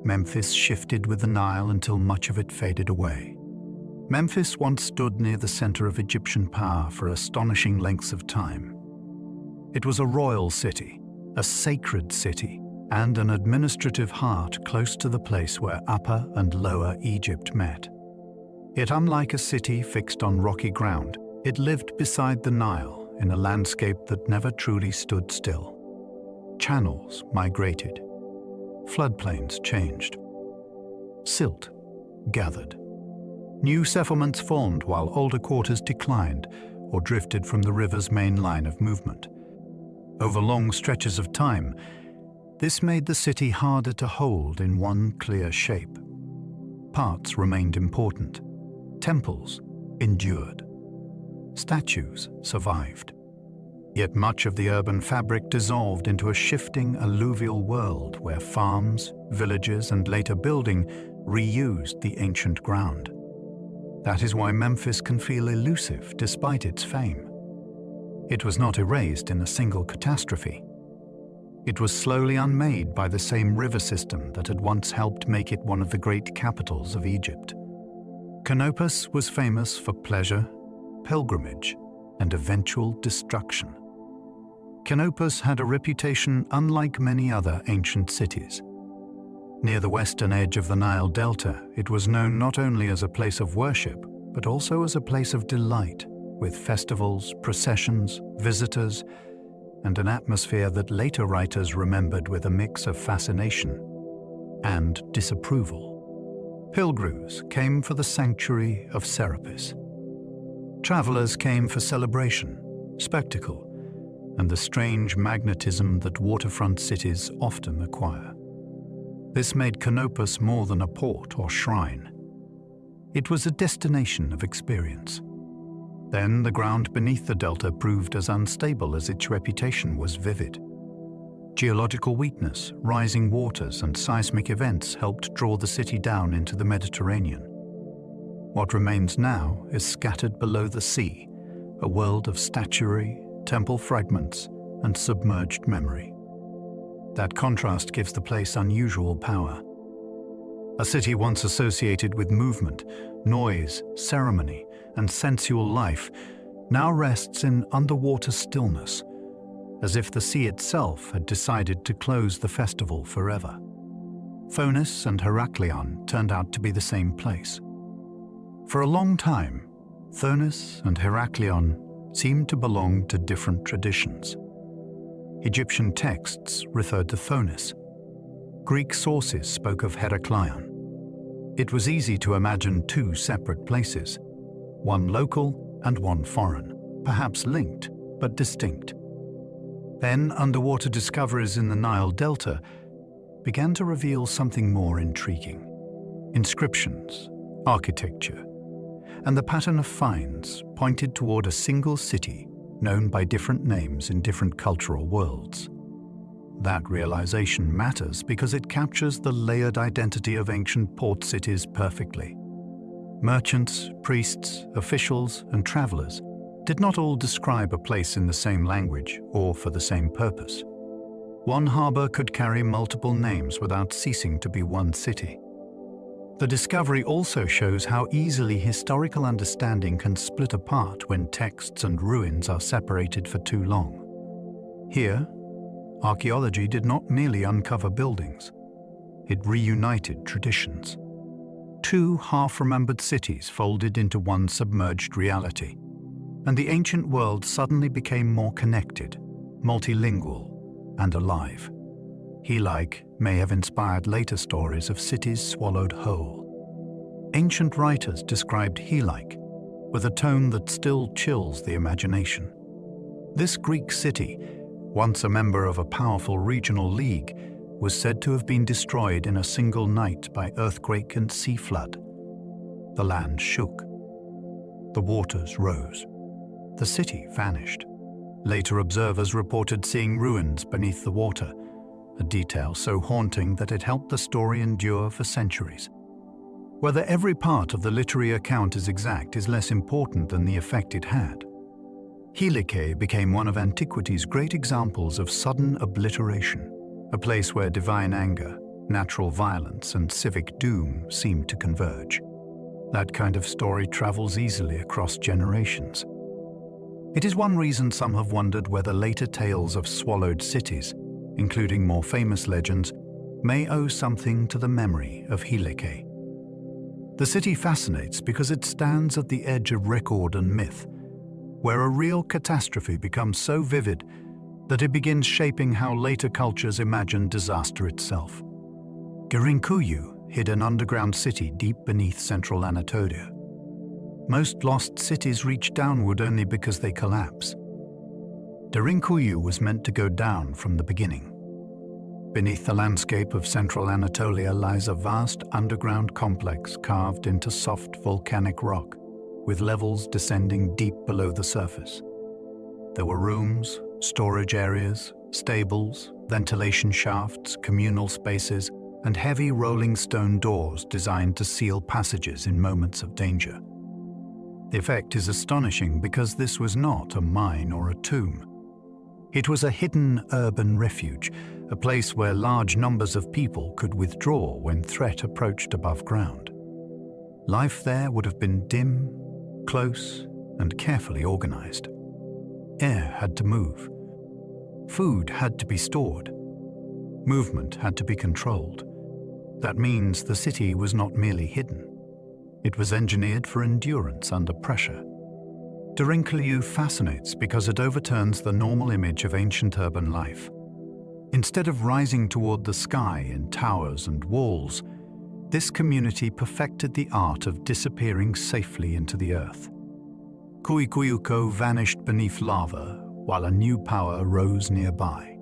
Memphis shifted with the Nile until much of it faded away. Memphis once stood near the center of Egyptian power for astonishing lengths of time. It was a royal city, a sacred city, and an administrative heart close to the place where Upper and Lower Egypt met. Yet unlike a city fixed on rocky ground, it lived beside the Nile in a landscape that never truly stood still. Channels migrated. Floodplains changed. Silt gathered. New settlements formed while older quarters declined or drifted from the river's main line of movement. Over long stretches of time, this made the city harder to hold in one clear shape. Parts remained important. Temples endured. Statues survived. Yet much of the urban fabric dissolved into a shifting alluvial world where farms, villages, and later building reused the ancient ground. That is why Memphis can feel elusive despite its fame. It was not erased in a single catastrophe. It was slowly unmade by the same river system that had once helped make it one of the great capitals of Egypt. Canopus was famous for pleasure, pilgrimage, and eventual destruction. Canopus had a reputation unlike many other ancient cities. Near the western edge of the Nile Delta, it was known not only as a place of worship, but also as a place of delight, with festivals, processions, visitors, and an atmosphere that later writers remembered with a mix of fascination and disapproval. Pilgrims came for the sanctuary of Serapis. Travelers came for celebration, spectacle, and the strange magnetism that waterfront cities often acquire. This made Canopus more than a port or shrine. It was a destination of experience. Then the ground beneath the delta proved as unstable as its reputation was vivid. Geological weakness, rising waters, and seismic events helped draw the city down into the Mediterranean. What remains now is scattered below the sea, a world of statuary, temple fragments, and submerged memory. That contrast gives the place unusual power. A city once associated with movement, noise, ceremony, and sensual life now rests in underwater stillness, as if the sea itself had decided to close the festival forever. Phonis and Heraklion turned out to be the same place. For a long time, Phonis and Heraklion seemed to belong to different traditions. Egyptian texts referred to Phonis. Greek sources spoke of Heraklion. It was easy to imagine two separate places, one local and one foreign, perhaps linked but distinct. Then underwater discoveries in the Nile Delta began to reveal something more intriguing. Inscriptions, architecture, and the pattern of finds pointed toward a single city known by different names in different cultural worlds. That realization matters because it captures the layered identity of ancient port cities perfectly. Merchants, priests, officials, and travelers did not all describe a place in the same language or for the same purpose. One harbor could carry multiple names without ceasing to be one city. The discovery also shows how easily historical understanding can split apart when texts and ruins are separated for too long. Here, archaeology did not merely uncover buildings. It reunited traditions. Two half-remembered cities folded into one submerged reality, and the ancient world suddenly became more connected, multilingual, and alive. Helike may have inspired later stories of cities swallowed whole. Ancient writers described Helike with a tone that still chills the imagination. This Greek city, once a member of a powerful regional league, was said to have been destroyed in a single night by earthquake and sea flood. The land shook. The waters rose. The city vanished. Later observers reported seeing ruins beneath the water, a detail so haunting that it helped the story endure for centuries. Whether every part of the literary account is exact is less important than the effect it had. Helike became one of antiquity's great examples of sudden obliteration, a place where divine anger, natural violence, and civic doom seemed to converge. That kind of story travels easily across generations. It is one reason some have wondered whether later tales of swallowed cities, including more famous legends, may owe something to the memory of Helike. The city fascinates because it stands at the edge of record and myth, where a real catastrophe becomes so vivid that it begins shaping how later cultures imagined disaster itself. Girinkuyu hid an underground city deep beneath central Anatolia. Most lost cities reach downward only because they collapse. Girinkuyu was meant to go down from the beginning. Beneath the landscape of central Anatolia lies a vast underground complex carved into soft volcanic rock, with levels descending deep below the surface. There were rooms, storage areas, stables, ventilation shafts, communal spaces, and heavy rolling stone doors designed to seal passages in moments of danger. The effect is astonishing because this was not a mine or a tomb. It was a hidden urban refuge, a place where large numbers of people could withdraw when threat approached above ground. Life there would have been dim, close, and carefully organized. Air had to move. Food had to be stored. Movement had to be controlled. That means the city was not merely hidden. It was engineered for endurance under pressure. Girinkuyu fascinates because it overturns the normal image of ancient urban life. Instead of rising toward the sky in towers and walls, this community perfected the art of disappearing safely into the earth. Kuikuyuko vanished beneath lava, while a new power rose nearby.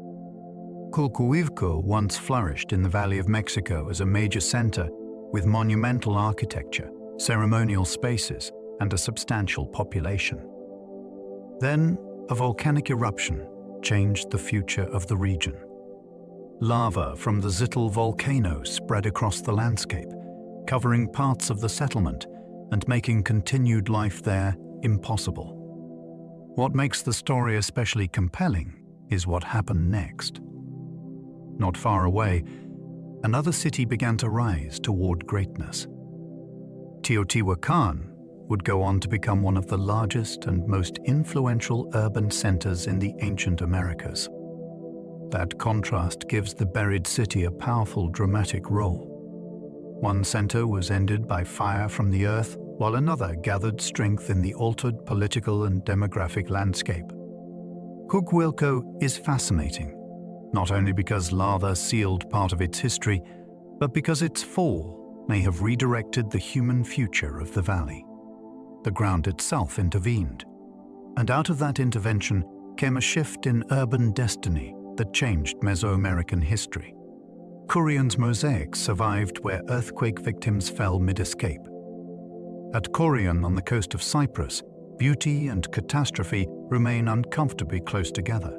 Kuikuivco once flourished in the Valley of Mexico as a major center with monumental architecture, ceremonial spaces, and a substantial population. Then, a volcanic eruption changed the future of the region. Lava from the Zittel volcano spread across the landscape, covering parts of the settlement and making continued life there impossible. What makes the story especially compelling is what happened next. Not far away, another city began to rise toward greatness. Teotihuacan would go on to become one of the largest and most influential urban centers in the ancient Americas. That contrast gives the buried city a powerful dramatic role. One center was ended by fire from the earth, while another gathered strength in the altered political and demographic landscape. Kuikuilco is fascinating, not only because lava sealed part of its history, but because its fall may have redirected the human future of the valley. The ground itself intervened, and out of that intervention came a shift in urban destiny that changed Mesoamerican history. Curian's mosaics survived where earthquake victims fell mid-escape. At Curian on the coast of Cyprus, beauty and catastrophe remain uncomfortably close together.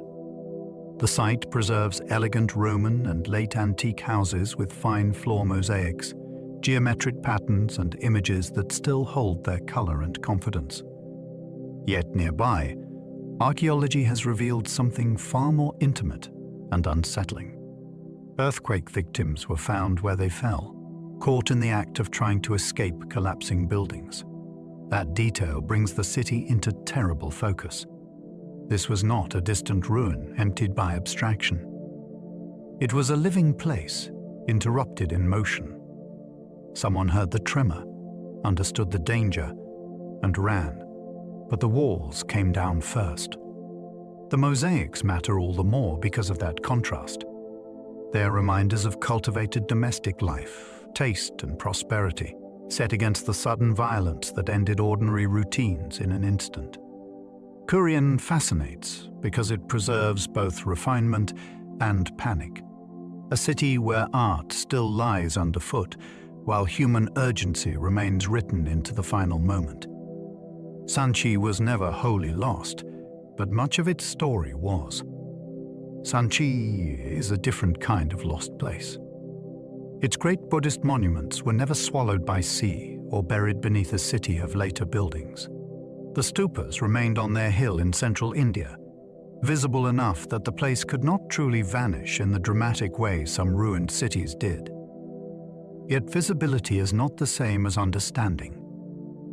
The site preserves elegant Roman and late antique houses with fine floor mosaics, geometric patterns and images that still hold their color and confidence. Yet nearby, archaeology has revealed something far more intimate and unsettling. Earthquake victims were found where they fell, caught in the act of trying to escape collapsing buildings. That detail brings the city into terrible focus. This was not a distant ruin emptied by abstraction. It was a living place, interrupted in motion. Someone heard the tremor, understood the danger, and ran, but the walls came down first. The mosaics matter all the more because of that contrast. They are reminders of cultivated domestic life, taste and prosperity, set against the sudden violence that ended ordinary routines in an instant. Curian fascinates because it preserves both refinement and panic. A city where art still lies underfoot, while human urgency remains written into the final moment. Sanchi was never wholly lost, but much of its story was. Sanchi is a different kind of lost place. Its great Buddhist monuments were never swallowed by sea or buried beneath a city of later buildings. The stupas remained on their hill in central India, visible enough that the place could not truly vanish in the dramatic way some ruined cities did. Yet visibility is not the same as understanding.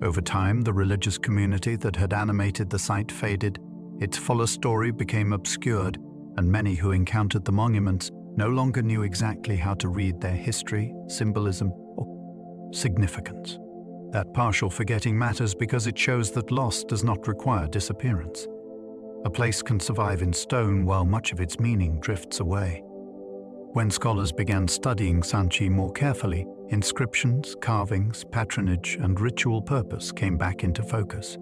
Over time, the religious community that had animated the site faded, its fuller story became obscured, and many who encountered the monuments no longer knew exactly how to read their history, symbolism, or significance. That partial forgetting matters because it shows that loss does not require disappearance. A place can survive in stone while much of its meaning drifts away. When scholars began studying Sanchi more carefully, inscriptions, carvings, patronage, and ritual purpose came back into focus.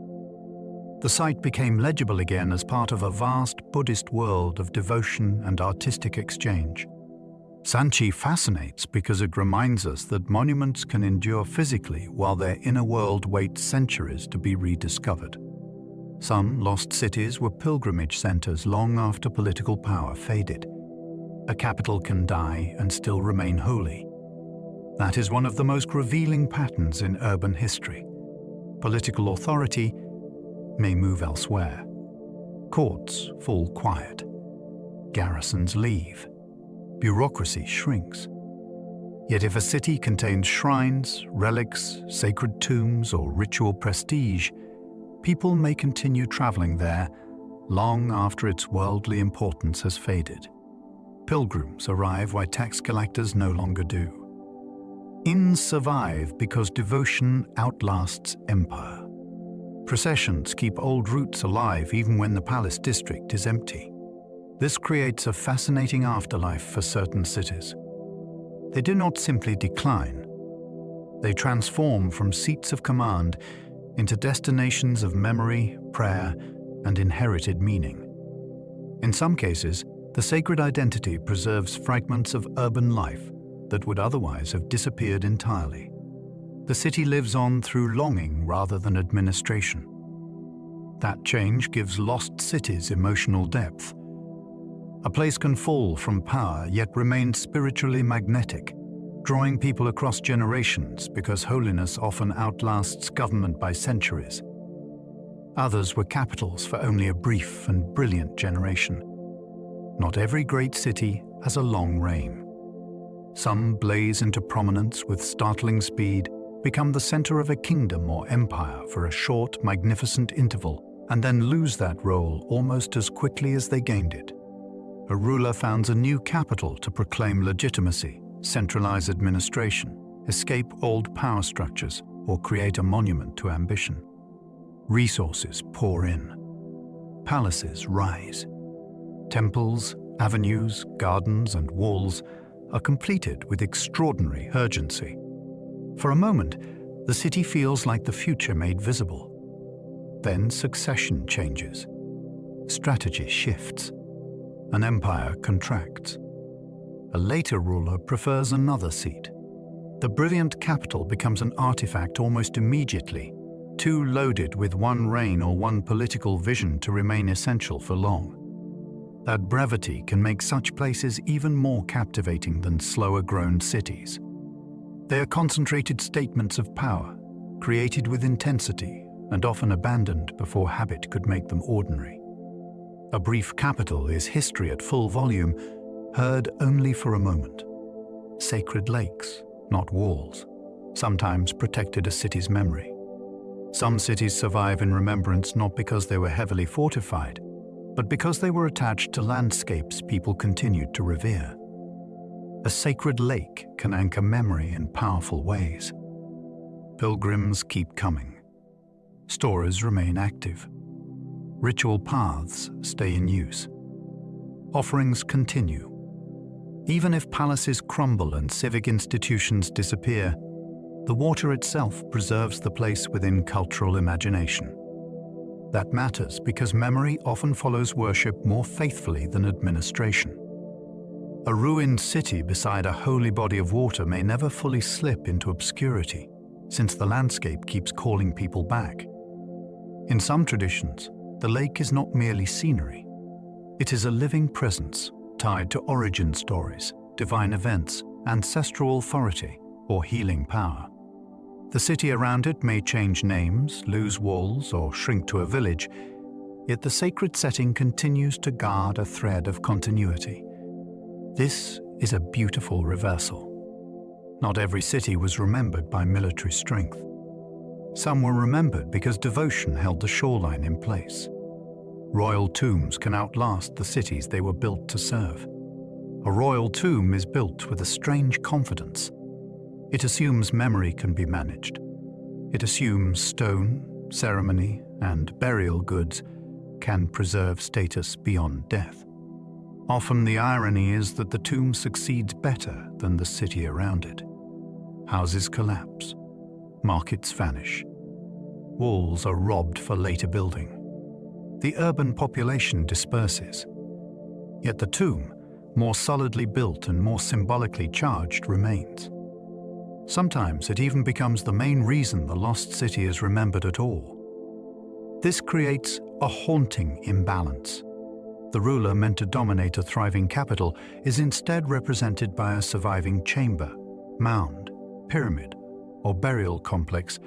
The site became legible again as part of a vast Buddhist world of devotion and artistic exchange. Sanchi fascinates because it reminds us that monuments can endure physically while their inner world waits centuries to be rediscovered. Some lost cities were pilgrimage centers long after political power faded. A capital can die and still remain holy. That is one of the most revealing patterns in urban history. Political authority may move elsewhere. Courts fall quiet. Garrisons leave. Bureaucracy shrinks. Yet if a city contains shrines, relics, sacred tombs, or ritual prestige, people may continue traveling there long after its worldly importance has faded. Pilgrims arrive where tax collectors no longer do. Inns survive because devotion outlasts empire. Processions keep old routes alive even when the palace district is empty. This creates a fascinating afterlife for certain cities. They do not simply decline. They transform from seats of command into destinations of memory, prayer, and inherited meaning. In some cases, the sacred identity preserves fragments of urban life that would otherwise have disappeared entirely. The city lives on through longing rather than administration. That change gives lost cities emotional depth. A place can fall from power yet remain spiritually magnetic, drawing people across generations because holiness often outlasts government by centuries. Others were capitals for only a brief and brilliant generation. Not every great city has a long reign. Some blaze into prominence with startling speed, become the center of a kingdom or empire for a short, magnificent interval, and then lose that role almost as quickly as they gained it. A ruler founds a new capital to proclaim legitimacy, centralize administration, escape old power structures, or create a monument to ambition. Resources pour in. Palaces rise. Temples, avenues, gardens, and walls are completed with extraordinary urgency. For a moment, the city feels like the future made visible. Then succession changes. Strategy shifts. An empire contracts. A later ruler prefers another seat. The brilliant capital becomes an artifact almost immediately, too loaded with one reign or one political vision to remain essential for long. That brevity can make such places even more captivating than slower-grown cities. They are concentrated statements of power, created with intensity and often abandoned before habit could make them ordinary. A brief capital is history at full volume, heard only for a moment. Sacred lakes, not walls, sometimes protected a city's memory. Some cities survive in remembrance not because they were heavily fortified, but because they were attached to landscapes people continued to revere. A sacred lake can anchor memory in powerful ways. Pilgrims keep coming. Stories remain active. Ritual paths stay in use. Offerings continue. Even if palaces crumble and civic institutions disappear, the water itself preserves the place within cultural imagination. That matters because memory often follows worship more faithfully than administration. A ruined city beside a holy body of water may never fully slip into obscurity, since the landscape keeps calling people back. In some traditions, the lake is not merely scenery. It is a living presence tied to origin stories, divine events, ancestral authority, or healing power. The city around it may change names, lose walls, or shrink to a village, yet the sacred setting continues to guard a thread of continuity. This is a beautiful reversal. Not every city was remembered by military strength. Some were remembered because devotion held the shoreline in place. Royal tombs can outlast the cities they were built to serve. A royal tomb is built with a strange confidence. It assumes memory can be managed. It assumes stone, ceremony, and burial goods can preserve status beyond death. Often the irony is that the tomb succeeds better than the city around it. Houses collapse, markets vanish, walls are robbed for later building. The urban population disperses, yet the tomb, more solidly built and more symbolically charged, remains. Sometimes it even becomes the main reason the lost city is remembered at all. This creates a haunting imbalance. The ruler meant to dominate a thriving capital is instead represented by a surviving chamber, mound, pyramid, or burial complex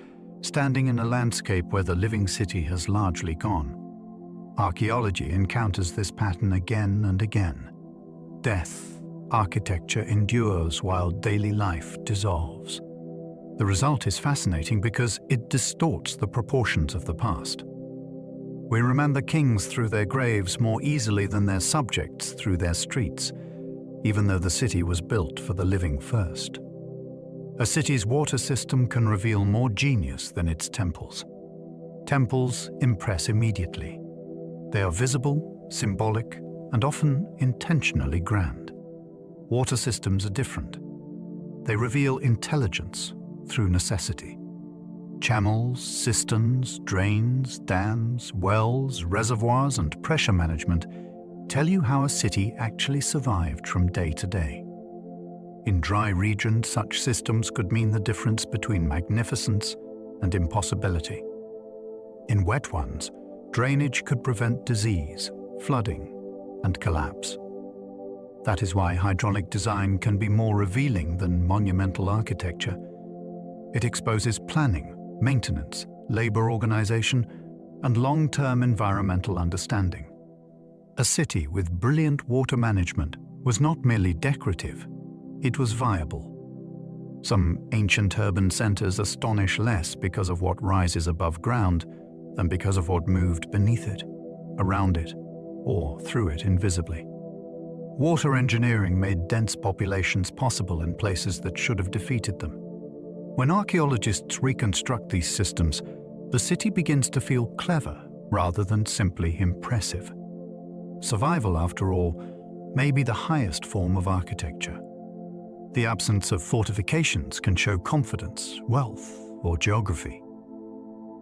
standing in a landscape where the living city has largely gone. Archaeology encounters this pattern again and again. Death, architecture endures while daily life dissolves. The result is fascinating because it distorts the proportions of the past. We remember kings through their graves more easily than their subjects through their streets, even though the city was built for the living first. A city's water system can reveal more genius than its temples. Temples impress immediately. They are visible, symbolic, and often intentionally grand. Water systems are different. They reveal intelligence through necessity. Channels, cisterns, drains, dams, wells, reservoirs, and pressure management tell you how a city actually survived from day to day. In dry regions, such systems could mean the difference between magnificence and impossibility. In wet ones, drainage could prevent disease, flooding, and collapse. That is why hydraulic design can be more revealing than monumental architecture. It exposes planning, maintenance, labor organization, and long-term environmental understanding. A city with brilliant water management was not merely decorative, it was viable. Some ancient urban centers astonish less because of what rises above ground than because of what moved beneath it, around it, or through it invisibly. Water engineering made dense populations possible in places that should have defeated them. When archaeologists reconstruct these systems, the city begins to feel clever rather than simply impressive. Survival, after all, may be the highest form of architecture. The absence of fortifications can show confidence, wealth, or geography.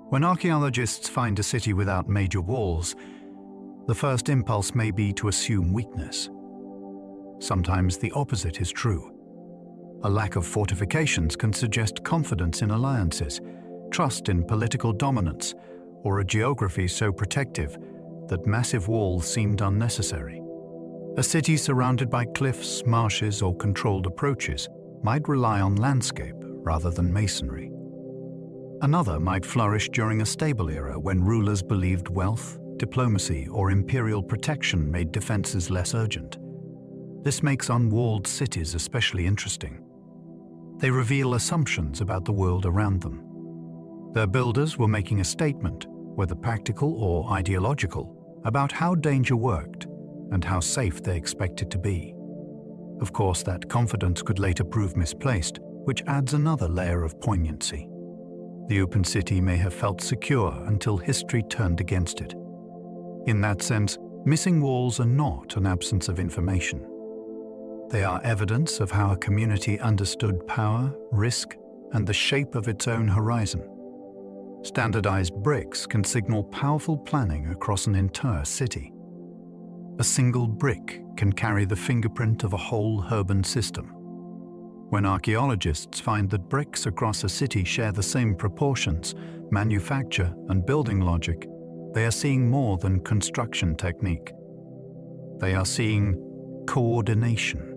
When archaeologists find a city without major walls, the first impulse may be to assume weakness. Sometimes the opposite is true. A lack of fortifications can suggest confidence in alliances, trust in political dominance, or a geography so protective that massive walls seemed unnecessary. A city surrounded by cliffs, marshes, or controlled approaches might rely on landscape rather than masonry. Another might flourish during a stable era when rulers believed wealth, diplomacy, or imperial protection made defenses less urgent. This makes unwalled cities especially interesting. They reveal assumptions about the world around them. Their builders were making a statement, whether practical or ideological, about how danger worked and how safe they expected to be. Of course, that confidence could later prove misplaced, which adds another layer of poignancy. The open city may have felt secure until history turned against it. In that sense, missing walls are not an absence of information. They are evidence of how a community understood power, risk, and the shape of its own horizon. Standardized bricks can signal powerful planning across an entire city. A single brick can carry the fingerprint of a whole urban system. When archaeologists find that bricks across a city share the same proportions, manufacture, and building logic, they are seeing more than construction technique. They are seeing coordination.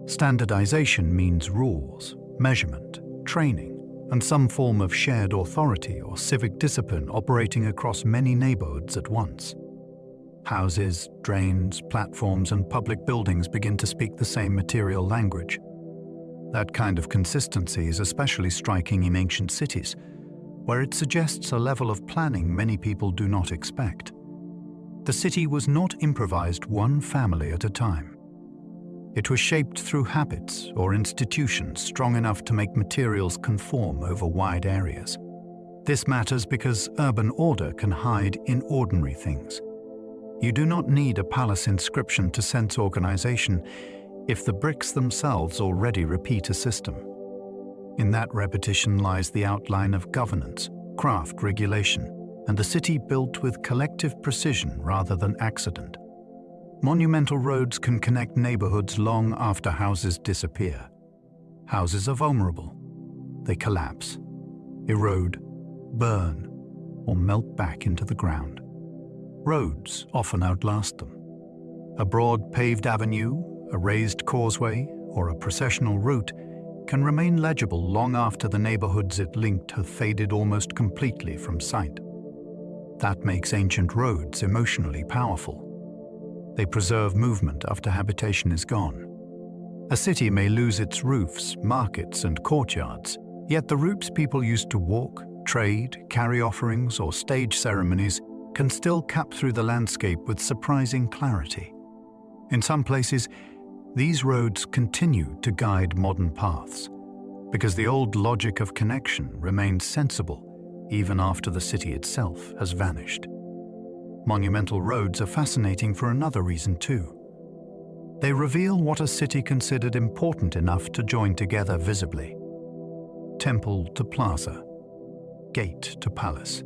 Standardization means rules, measurement, training, and some form of shared authority or civic discipline operating across many neighborhoods at once. Houses, drains, platforms, and public buildings begin to speak the same material language. That kind of consistency is especially striking in ancient cities, where it suggests a level of planning many people do not expect. The city was not improvised one family at a time. It was shaped through habits or institutions strong enough to make materials conform over wide areas. This matters because urban order can hide in ordinary things. You do not need a palace inscription to sense organization if the bricks themselves already repeat a system. In that repetition lies the outline of governance, craft regulation, and a city built with collective precision rather than accident. Monumental roads can connect neighborhoods long after houses disappear. Houses are vulnerable. They collapse, erode, burn, or melt back into the ground. Roads often outlast them. A broad paved avenue, a raised causeway, or a processional route can remain legible long after the neighborhoods it linked have faded almost completely from sight. That makes ancient roads emotionally powerful. They preserve movement after habitation is gone. A city may lose its roofs, markets, and courtyards, yet the routes people used to walk, trade, carry offerings, or stage ceremonies can still cut through the landscape with surprising clarity. In some places, these roads continue to guide modern paths, because the old logic of connection remains sensible even after the city itself has vanished. Monumental roads are fascinating for another reason too. They reveal what a city considered important enough to join together visibly. Temple to plaza, gate to palace,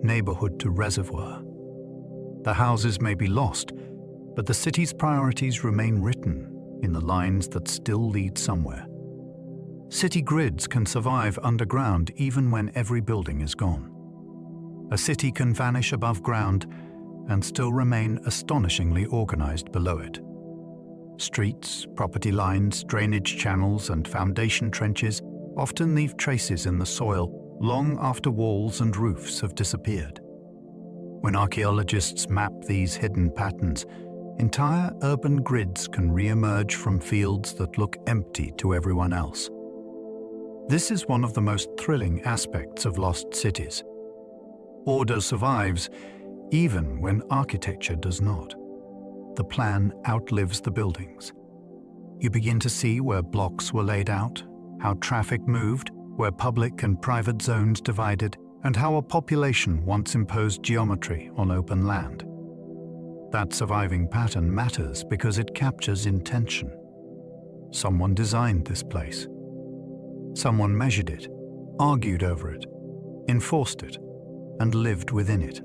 neighborhood to reservoir. The houses may be lost, but the city's priorities remain written in the lines that still lead somewhere. City grids can survive underground even when every building is gone. A city can vanish above ground and still remain astonishingly organized below it. Streets, property lines, drainage channels, and foundation trenches often leave traces in the soil long after walls and roofs have disappeared. When archaeologists map these hidden patterns, entire urban grids can re-emerge from fields that look empty to everyone else. This is one of the most thrilling aspects of lost cities. Order survives even when architecture does not. The plan outlives the buildings. You begin to see where blocks were laid out, how traffic moved, where public and private zones divided, and how a population once imposed geometry on open land. That surviving pattern matters because it captures intention. Someone designed this place. Someone measured it, argued over it, enforced it, and lived within it.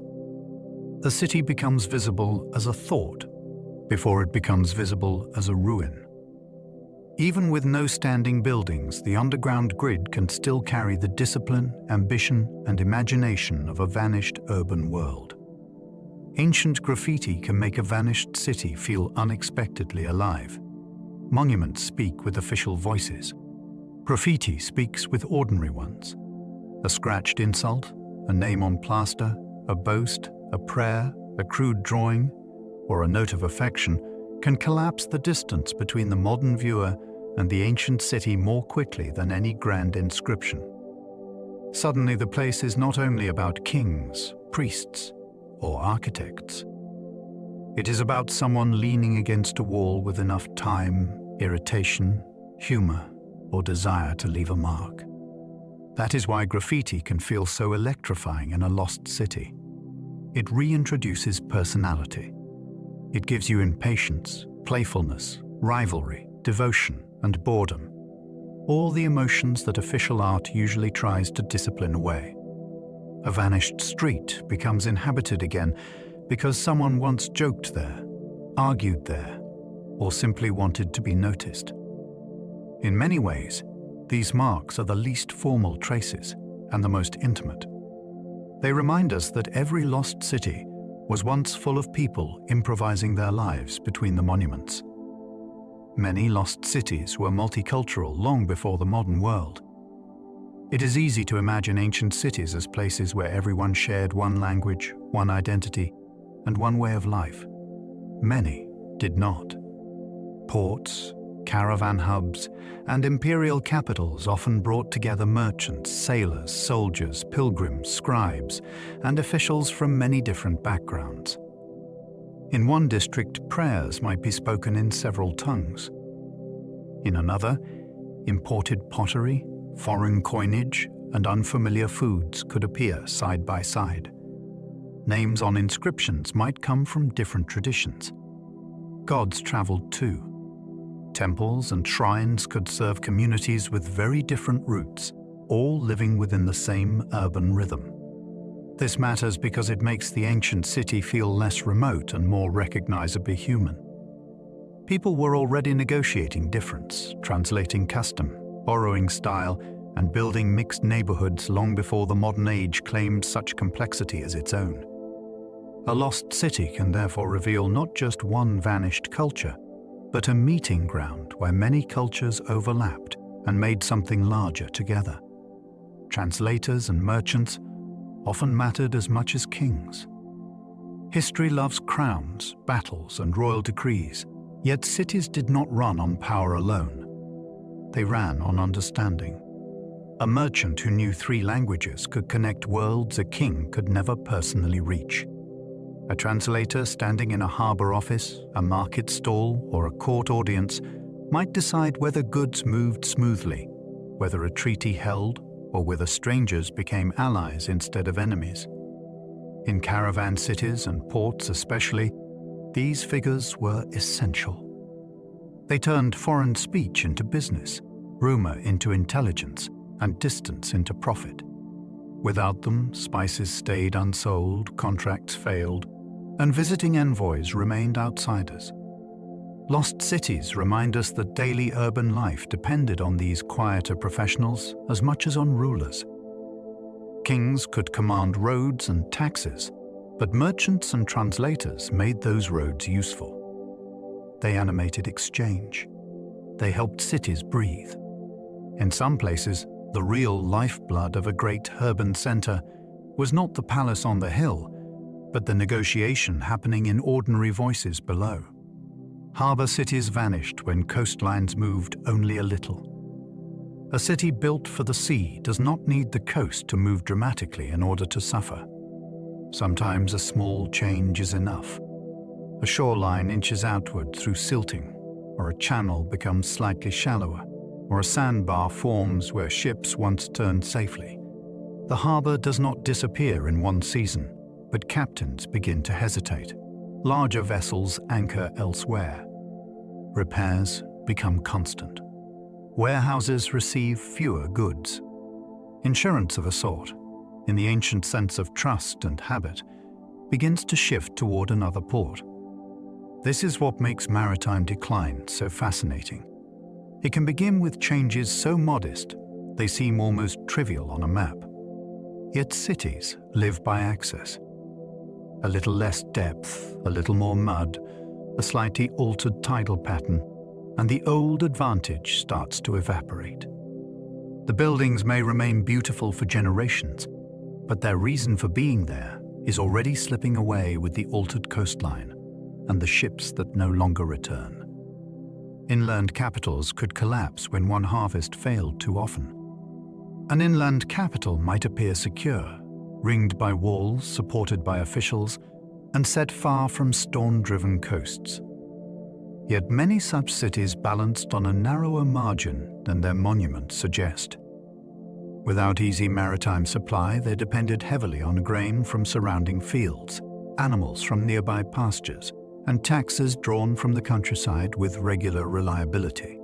The city becomes visible as a thought before it becomes visible as a ruin. Even with no standing buildings, the underground grid can still carry the discipline, ambition, and imagination of a vanished urban world. Ancient graffiti can make a vanished city feel unexpectedly alive. Monuments speak with official voices. Graffiti speaks with ordinary ones. A scratched insult, a name on plaster, a boast, a prayer, a crude drawing, or a note of affection can collapse the distance between the modern viewer and the ancient city more quickly than any grand inscription. Suddenly, the place is not only about kings, priests, or architects. It is about someone leaning against a wall with enough time, irritation, humor, or desire to leave a mark. That is why graffiti can feel so electrifying in a lost city. It reintroduces personality. It gives you impatience, playfulness, rivalry, devotion, and boredom. All the emotions that official art usually tries to discipline away. A vanished street becomes inhabited again because someone once joked there, argued there, or simply wanted to be noticed. In many ways, these marks are the least formal traces and the most intimate. They remind us that every lost city was once full of people improvising their lives between the monuments. Many lost cities were multicultural long before the modern world. It is easy to imagine ancient cities as places where everyone shared one language, one identity, and one way of life. Many did not. Ports, caravan hubs, and imperial capitals often brought together merchants, sailors, soldiers, pilgrims, scribes, and officials from many different backgrounds. In one district, prayers might be spoken in several tongues. In another, imported pottery, foreign coinage, and unfamiliar foods could appear side by side. Names on inscriptions might come from different traditions. Gods traveled too. Temples and shrines could serve communities with very different roots, all living within the same urban rhythm. This matters because it makes the ancient city feel less remote and more recognizably human. People were already negotiating difference, translating custom, borrowing style, and building mixed neighborhoods long before the modern age claimed such complexity as its own. A lost city can therefore reveal not just one vanished culture, but a meeting ground where many cultures overlapped and made something larger together. Translators and merchants often mattered as much as kings. History loves crowns, battles, and royal decrees, yet cities did not run on power alone. They ran on understanding. A merchant who knew 3 languages could connect worlds a king could never personally reach. A translator standing in a harbor office, a market stall, or a court audience might decide whether goods moved smoothly, whether a treaty held, or whether strangers became allies instead of enemies. In caravan cities and ports especially, these figures were essential. They turned foreign speech into business, rumor into intelligence, and distance into profit. Without them, spices stayed unsold, contracts failed, and visiting envoys remained outsiders. Lost cities remind us that daily urban life depended on these quieter professionals as much as on rulers. Kings could command roads and taxes, but merchants and translators made those roads useful. They animated exchange. They helped cities breathe. In some places, the real lifeblood of a great urban center was not the palace on the hill, but the negotiation happening in ordinary voices below. Harbor cities vanished when coastlines moved only a little. A city built for the sea does not need the coast to move dramatically in order to suffer. Sometimes a small change is enough. A shoreline inches outward through silting, or a channel becomes slightly shallower, or a sandbar forms where ships once turned safely. The harbor does not disappear in one season, but captains begin to hesitate. Larger vessels anchor elsewhere. Repairs become constant. Warehouses receive fewer goods. Insurance of a sort, in the ancient sense of trust and habit, begins to shift toward another port. This is what makes maritime decline so fascinating. It can begin with changes so modest they seem almost trivial on a map. Yet cities live by access. A little less depth, a little more mud, a slightly altered tidal pattern, and the old advantage starts to evaporate. The buildings may remain beautiful for generations, but their reason for being there is already slipping away with the altered coastline and the ships that no longer return. Inland capitals could collapse when one harvest failed too often. An inland capital might appear secure, ringed by walls, supported by officials, and set far from storm-driven coasts. Yet many such cities balanced on a narrower margin than their monuments suggest. Without easy maritime supply, they depended heavily on grain from surrounding fields, animals from nearby pastures, and taxes drawn from the countryside with regular reliability.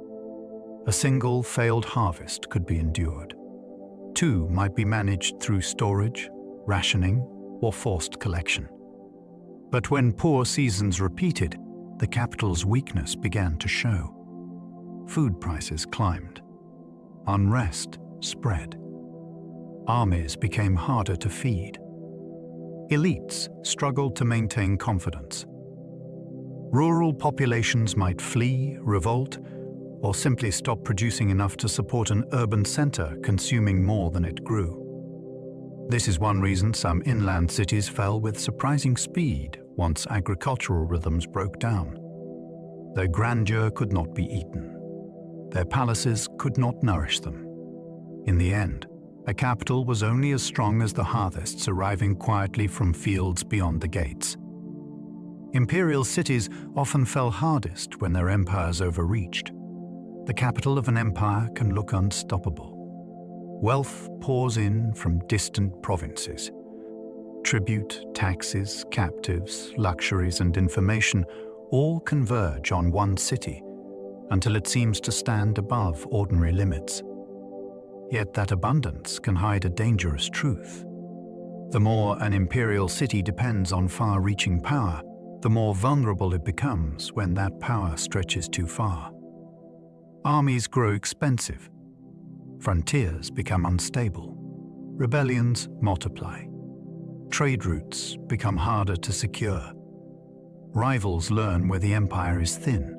A single failed harvest could be endured. 2 might be managed through storage, rationing, or forced collection. But when poor seasons repeated, the capital's weakness began to show. Food prices climbed. Unrest spread. Armies became harder to feed. Elites struggled to maintain confidence. Rural populations might flee, revolt, or simply stop producing enough to support an urban center consuming more than it grew. This is one reason some inland cities fell with surprising speed once agricultural rhythms broke down. Their grandeur could not be eaten. Their palaces could not nourish them. In the end, a capital was only as strong as the harvests arriving quietly from fields beyond the gates. Imperial cities often fell hardest when their empires overreached. The capital of an empire can look unstoppable. Wealth pours in from distant provinces. Tribute, taxes, captives, luxuries, and information all converge on one city until it seems to stand above ordinary limits. Yet that abundance can hide a dangerous truth. The more an imperial city depends on far-reaching power, the more vulnerable it becomes when that power stretches too far. Armies grow expensive. Frontiers become unstable. Rebellions multiply. Trade routes become harder to secure. Rivals learn where the empire is thin.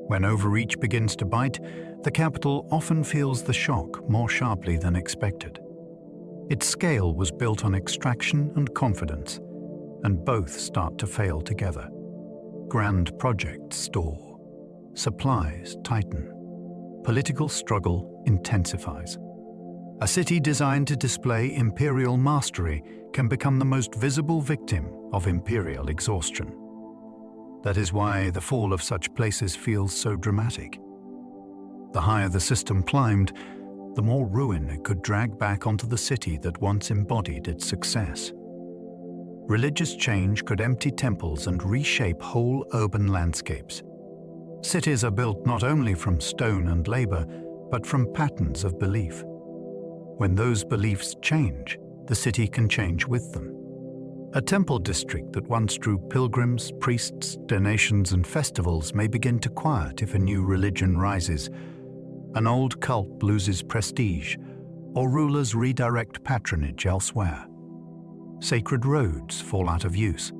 When overreach begins to bite, the capital often feels the shock more sharply than expected. Its scale was built on extraction and confidence, and both start to fail together. Grand projects stall. Supplies tighten. Political struggle intensifies. A city designed to display imperial mastery can become the most visible victim of imperial exhaustion. That is why the fall of such places feels so dramatic. The higher the system climbed, the more ruin it could drag back onto the city that once embodied its success. Religious change could empty temples and reshape whole urban landscapes. Cities are built not only from stone and labor, but from patterns of belief. When those beliefs change, the city can change with them. A temple district that once drew pilgrims, priests, donations, and festivals may begin to quiet if a new religion rises. An old cult loses prestige, or rulers redirect patronage elsewhere. Sacred roads fall out of use.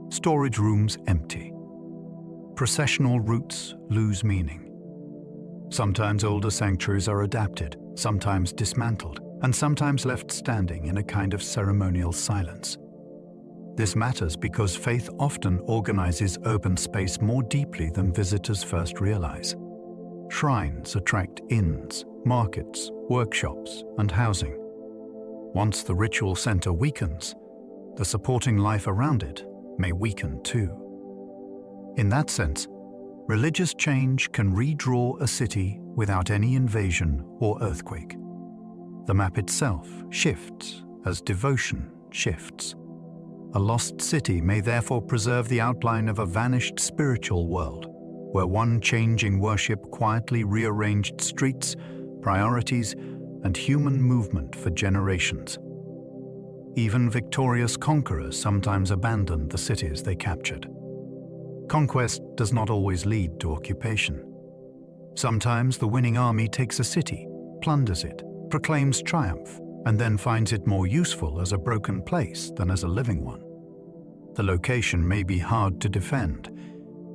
Storage rooms empty. Processional routes lose meaning. Sometimes older sanctuaries are adapted, sometimes dismantled, and sometimes left standing in a kind of ceremonial silence. This matters because faith often organizes urban space more deeply than visitors first realize. Shrines attract inns, markets, workshops, and housing. Once the ritual center weakens, the supporting life around it may weaken too. In that sense, religious change can redraw a city without any invasion or earthquake. The map itself shifts as devotion shifts. A lost city may therefore preserve the outline of a vanished spiritual world, where one changing worship quietly rearranged streets, priorities, and human movement for generations. Even victorious conquerors sometimes abandoned the cities they captured. Conquest does not always lead to occupation. Sometimes the winning army takes a city, plunders it, proclaims triumph, and then finds it more useful as a broken place than as a living one. The location may be hard to defend,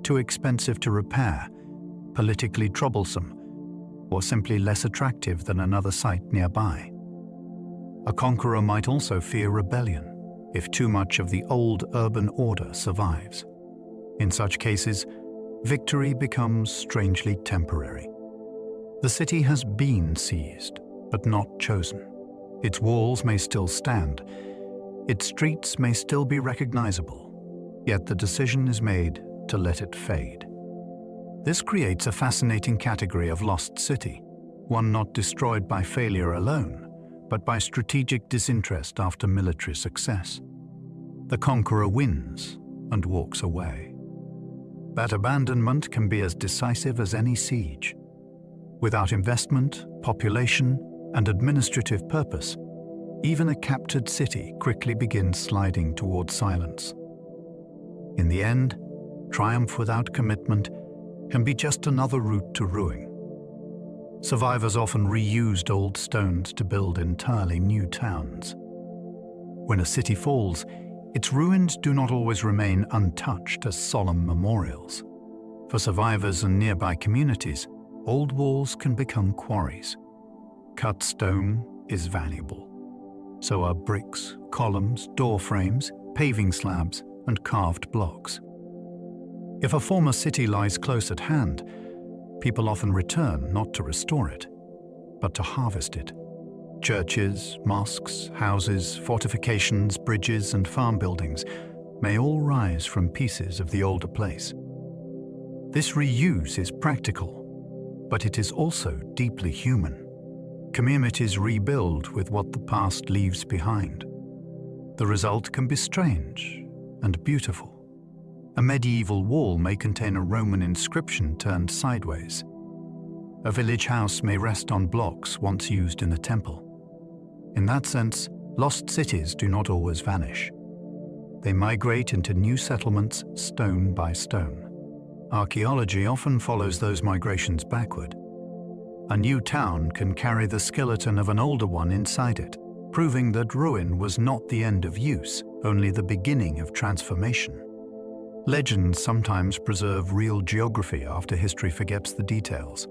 too expensive to repair, politically troublesome, or simply less attractive than another site nearby. A conqueror might also fear rebellion if too much of the old urban order survives. In such cases, victory becomes strangely temporary. The city has been seized, but not chosen. Its walls may still stand. Its streets may still be recognizable, yet the decision is made to let it fade. This creates a fascinating category of lost city, one not destroyed by failure alone, but by strategic disinterest after military success. The conqueror wins and walks away. That abandonment can be as decisive as any siege. Without investment, population, and administrative purpose, even a captured city quickly begins sliding toward silence. In the end, triumph without commitment can be just another route to ruin. Survivors often reused old stones to build entirely new towns. When a city falls, its ruins do not always remain untouched as solemn memorials. For survivors and nearby communities, old walls can become quarries. Cut stone is valuable. So are bricks, columns, door frames, paving slabs, and carved blocks. If a former city lies close at hand, people often return not to restore it, but to harvest it. Churches, mosques, houses, fortifications, bridges, and farm buildings may all rise from pieces of the older place. This reuse is practical, but it is also deeply human. communities rebuild with what the past leaves behind. The result can be strange and beautiful. A medieval wall may contain a Roman inscription turned sideways. A village house may rest on blocks once used in a temple. In that sense, lost cities do not always vanish. They migrate into new settlements stone by stone. Archaeology often follows those migrations backward. A new town can carry the skeleton of an older one inside it, proving that ruin was not the end of use, only the beginning of transformation. Legends sometimes preserve real geography after history forgets the details.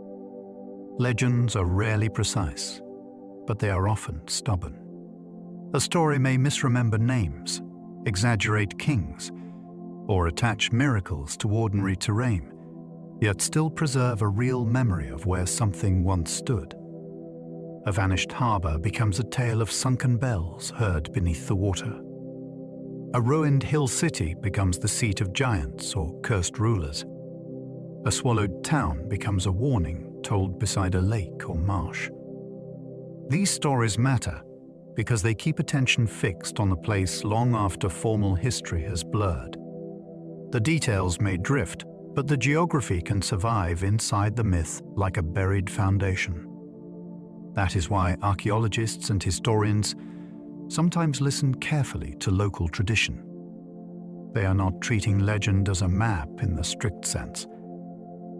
Legends are rarely precise, but they are often stubborn. A story may misremember names, exaggerate kings, or attach miracles to ordinary terrain, yet still preserve a real memory of where something once stood. A vanished harbor becomes a tale of sunken bells heard beneath the water. A ruined hill city becomes the seat of giants or cursed rulers. A swallowed town becomes a warning told beside a lake or marsh. These stories matter because they keep attention fixed on the place long after formal history has blurred. The details may drift, but the geography can survive inside the myth like a buried foundation. That is why archaeologists and historians sometimes listen carefully to local tradition. They are not treating legend as a map in the strict sense.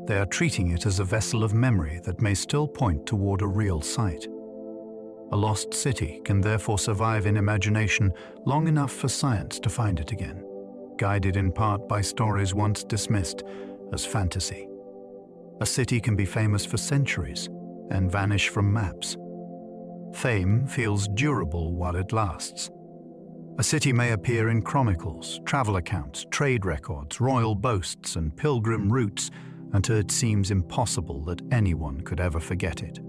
They are treating it as a vessel of memory that may still point toward a real site. A lost city can therefore survive in imagination long enough for science to find it again, guided in part by stories once dismissed as fantasy. A city can be famous for centuries and vanish from maps. Fame feels durable while it lasts. A city may appear in chronicles, travel accounts, trade records, royal boasts, and pilgrim routes until it seems impossible that anyone could ever forget it.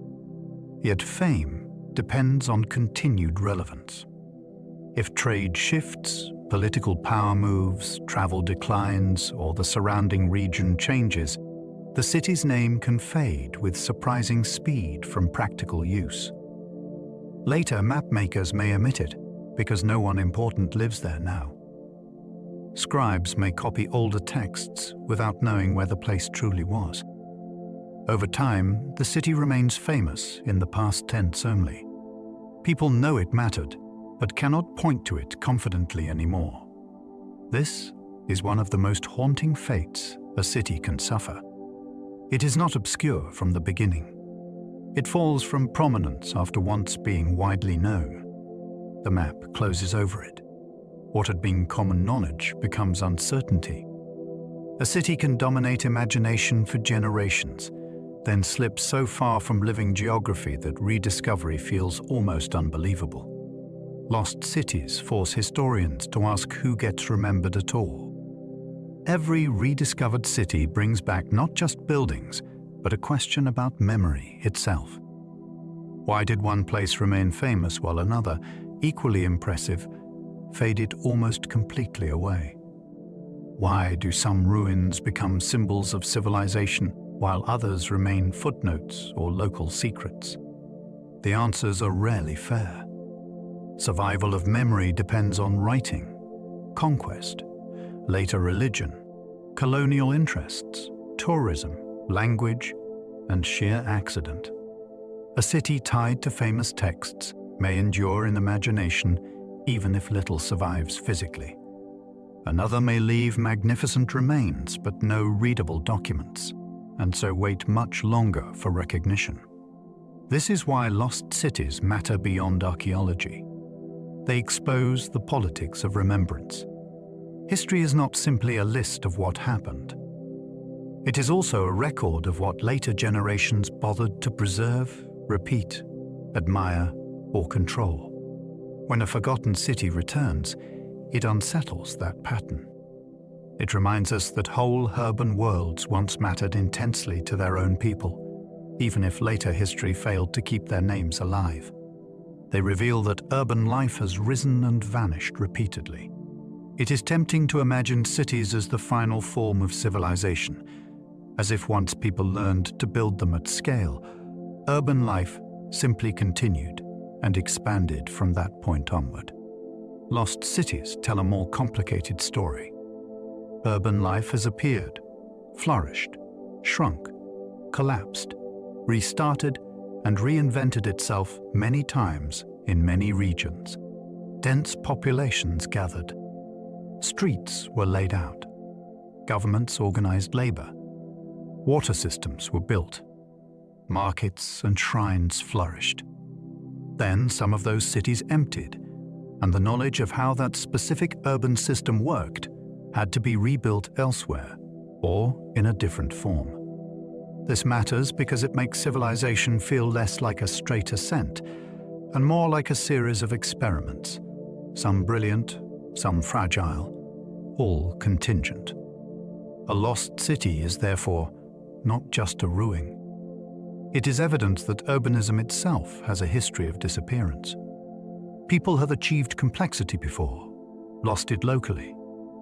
Yet fame depends on continued relevance. If trade shifts, political power moves, travel declines, or the surrounding region changes, the city's name can fade with surprising speed from practical use. Later, mapmakers may omit it because no one important lives there now. Scribes may copy older texts without knowing where the place truly was. Over time, the city remains famous in the past tense only. People know it mattered, but cannot point to it confidently anymore. This is one of the most haunting fates a city can suffer. It is not obscure from the beginning. It falls from prominence after once being widely known. The map closes over it. What had been common knowledge becomes uncertainty. A city can dominate imagination for generations, then slip so far from living geography that rediscovery feels almost unbelievable. Lost cities force historians to ask who gets remembered at all. Every rediscovered city brings back not just buildings, but a question about memory itself. Why did one place remain famous while another, equally impressive, faded almost completely away? Why do some ruins become symbols of civilization while others remain footnotes or local secrets? The answers are rarely fair. Survival of memory depends on writing, conquest, later religion, colonial interests, tourism, language, and sheer accident. A city tied to famous texts may endure in imagination even if little survives physically. Another may leave magnificent remains but no readable documents, and so wait much longer for recognition. This is why lost cities matter beyond archaeology. They expose the politics of remembrance. History is not simply a list of what happened. It is also a record of what later generations bothered to preserve, repeat, admire, or control. When a forgotten city returns, it unsettles that pattern. It reminds us that whole urban worlds once mattered intensely to their own people, even if later history failed to keep their names alive. They reveal that urban life has risen and vanished repeatedly. It is tempting to imagine cities as the final form of civilization, as if once people learned to build them at scale, urban life simply continued and expanded from that point onward. Lost cities tell a more complicated story. Urban life has appeared, flourished, shrunk, collapsed, restarted, and reinvented itself many times in many regions. Dense populations gathered. Streets were laid out. Governments organized labor. Water systems were built. Markets and shrines flourished. Then some of those cities emptied, and the knowledge of how that specific urban system worked had to be rebuilt elsewhere, or in a different form. This matters because it makes civilization feel less like a straight ascent, and more like a series of experiments, some brilliant, some fragile, all contingent. A lost city is therefore not just a ruin. It is evidence that urbanism itself has a history of disappearance. People have achieved complexity before, lost it locally,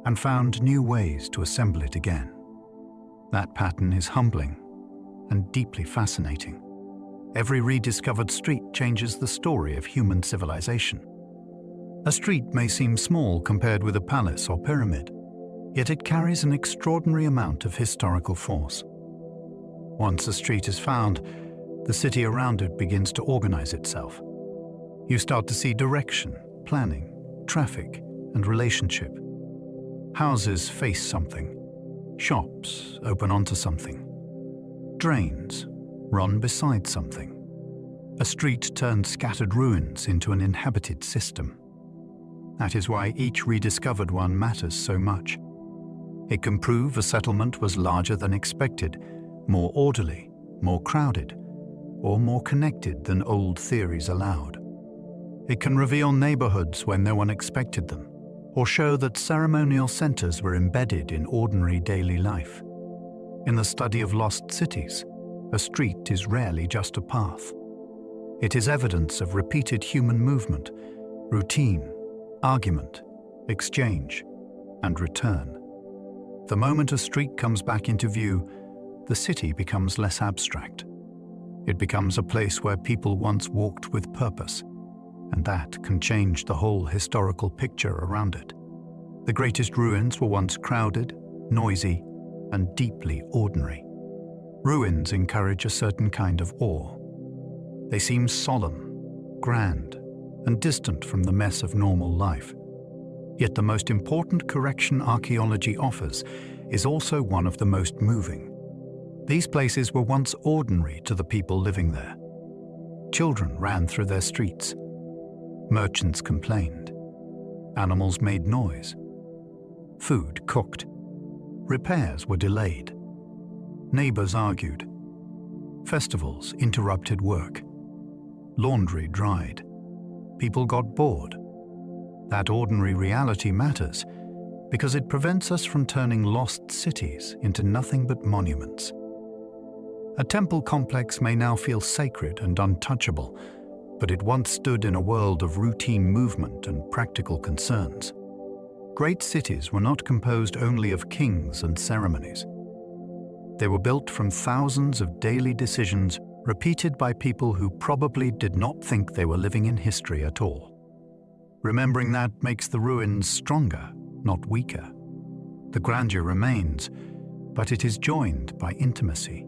and found new ways to assemble it again. That pattern is humbling and deeply fascinating. Every rediscovered street changes the story of human civilization. A street may seem small compared with a palace or pyramid, yet it carries an extraordinary amount of historical force. Once a street is found, the city around it begins to organize itself. You start to see direction, planning, traffic, and relationship. Houses face something. Shops open onto something. Drains run beside something. A street turns scattered ruins into an inhabited system. That is why each rediscovered one matters so much. It can prove a settlement was larger than expected, more orderly, more crowded, or more connected than old theories allowed. It can reveal neighborhoods when no one expected them, or show that ceremonial centers were embedded in ordinary daily life. In the study of lost cities, a street is rarely just a path. It is evidence of repeated human movement, routine, argument, exchange, and return. The moment a street comes back into view, the city becomes less abstract. It becomes a place where people once walked with purpose, and that can change the whole historical picture around it. The greatest ruins were once crowded, noisy, and deeply ordinary. Ruins encourage a certain kind of awe. They seem solemn, grand, and distant from the mess of normal life. Yet the most important correction archaeology offers is also one of the most moving. These places were once ordinary to the people living there. Children ran through their streets. Merchants complained. Animals made noise. Food cooked. Repairs were delayed. Neighbors argued. Festivals interrupted work. Laundry dried. People got bored. That ordinary reality matters because it prevents us from turning lost cities into nothing but monuments. A temple complex may now feel sacred and untouchable, but it once stood in a world of routine movement and practical concerns. Great cities were not composed only of kings and ceremonies. They were built from thousands of daily decisions repeated by people who probably did not think they were living in history at all. Remembering that makes the ruins stronger, not weaker. The grandeur remains, but it is joined by intimacy.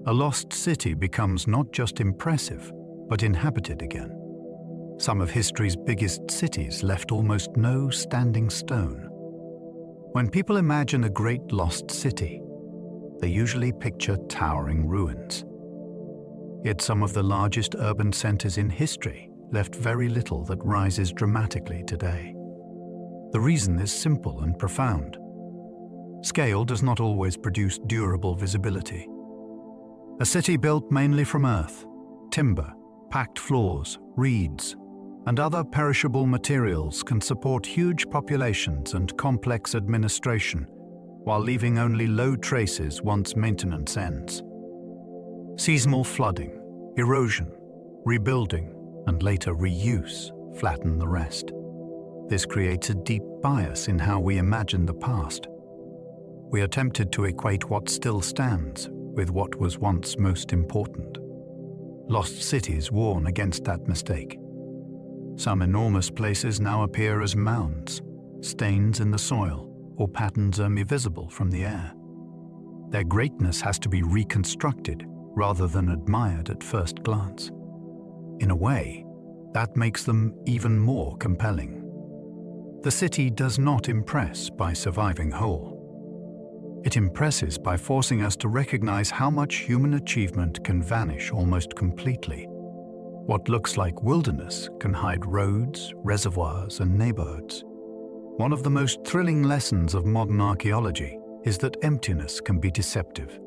A lost city becomes not just impressive, but inhabited again. Some of history's biggest cities left almost no standing stone. When people imagine a great lost city, they usually picture towering ruins. Yet some of the largest urban centers in history left very little that rises dramatically today. The reason is simple and profound. Scale does not always produce durable visibility. A city built mainly from earth, timber, packed floors, reeds, and other perishable materials can support huge populations and complex administration, while leaving only low traces once maintenance ends. Seasonal flooding, erosion, rebuilding, and later reuse flatten the rest. This creates a deep bias in how we imagine the past. We are tempted to equate what still stands with what was once most important. Lost cities warn against that mistake. Some enormous places now appear as mounds, stains in the soil, or patterns only visible from the air. Their greatness has to be reconstructed rather than admired at first glance. In a way, that makes them even more compelling. The city does not impress by surviving whole. It impresses by forcing us to recognize how much human achievement can vanish almost completely. What looks like wilderness can hide roads, reservoirs, and neighborhoods. One of the most thrilling lessons of modern archaeology is that emptiness can be deceptive.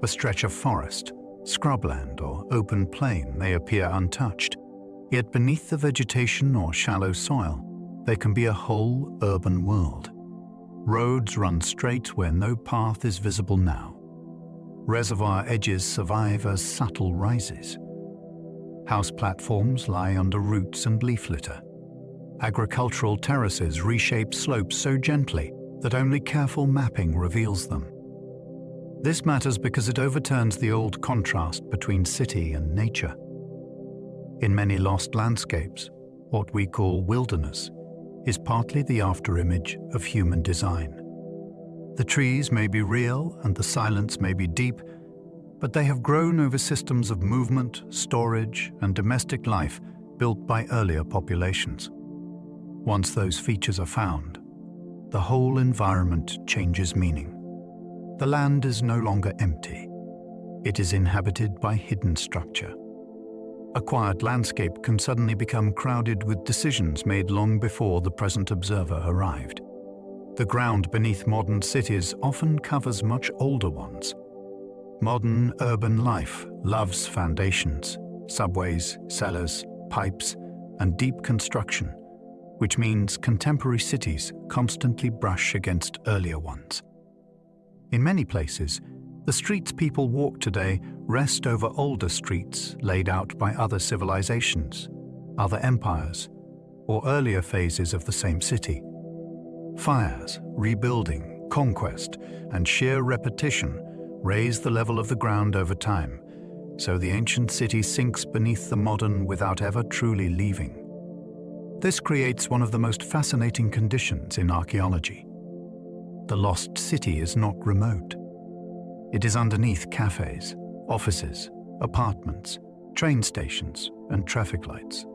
A stretch of forest, scrubland, or open plain may appear untouched, yet beneath the vegetation or shallow soil, there can be a whole urban world. Roads run straight where no path is visible now. Reservoir edges survive as subtle rises. House platforms lie under roots and leaf litter. Agricultural terraces reshape slopes so gently that only careful mapping reveals them. This matters because it overturns the old contrast between city and nature. In many lost landscapes, what we call wilderness is partly the afterimage of human design. The trees may be real and the silence may be deep, but they have grown over systems of movement, storage, and domestic life built by earlier populations. Once those features are found, the whole environment changes meaning. The land is no longer empty. It is inhabited by hidden structure. A quiet landscape can suddenly become crowded with decisions made long before the present observer arrived. The ground beneath modern cities often covers much older ones. Modern urban life loves foundations, subways, cellars, pipes, and deep construction, which means contemporary cities constantly brush against earlier ones. In many places, the streets people walk today rest over older streets laid out by other civilizations, other empires, or earlier phases of the same city. Fires, rebuilding, conquest, and sheer repetition raise the level of the ground over time, so the ancient city sinks beneath the modern without ever truly leaving. This creates one of the most fascinating conditions in archaeology. The lost city is not remote. It is underneath cafes, offices, apartments, train stations, and traffic lights.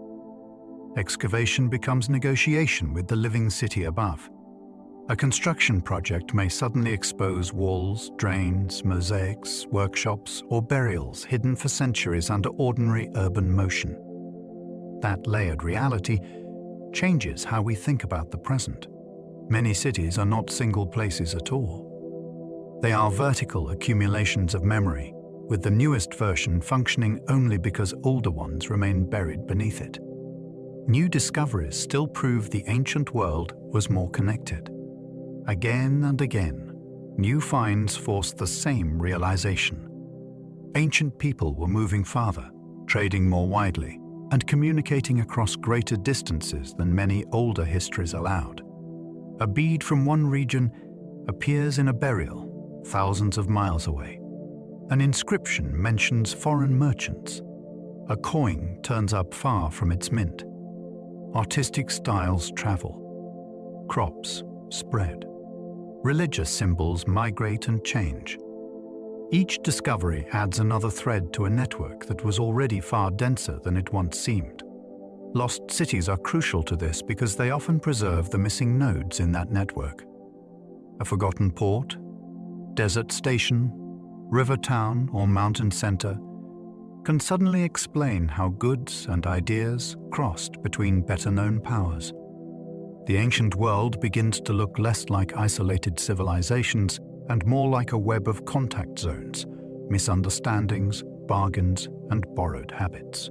Excavation becomes negotiation with the living city above. A construction project may suddenly expose walls, drains, mosaics, workshops, or burials hidden for centuries under ordinary urban motion. That layered reality changes how we think about the present. Many cities are not single places at all. They are vertical accumulations of memory, with the newest version functioning only because older ones remain buried beneath it. New discoveries still prove the ancient world was more connected. Again and again, new finds force the same realization. Ancient people were moving farther, trading more widely, and communicating across greater distances than many older histories allowed. A bead from one region appears in a burial thousands of miles away. An inscription mentions foreign merchants. A coin turns up far from its mint. Artistic styles travel. Crops spread. Religious symbols migrate and change. Each discovery adds another thread to a network that was already far denser than it once seemed. Lost cities are crucial to this because they often preserve the missing nodes in that network. A forgotten port, desert station, river town, or mountain center can suddenly explain how goods and ideas crossed between better-known powers. The ancient world begins to look less like isolated civilizations and more like a web of contact zones, misunderstandings, bargains, and borrowed habits.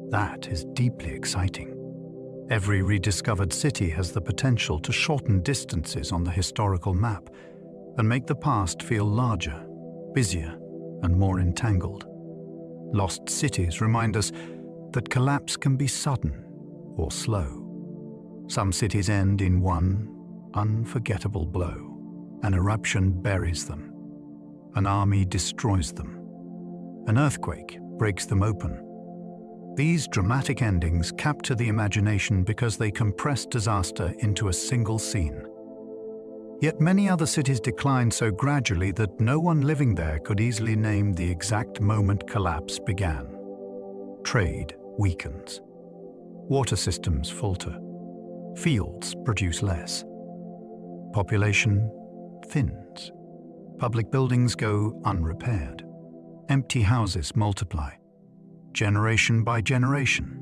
That is deeply exciting. Every rediscovered city has the potential to shorten distances on the historical map and make the past feel larger, busier, and more entangled. Lost cities remind us that collapse can be sudden or slow. Some cities end in one unforgettable blow. An eruption buries them. An army destroys them. An earthquake breaks them open. These dramatic endings capture the imagination because they compress disaster into a single scene. Yet many other cities decline so gradually that no one living there could easily name the exact moment collapse began. Trade weakens. Water systems falter. Fields produce less. Population thins. Public buildings go unrepaired. Empty houses multiply. Generation by generation,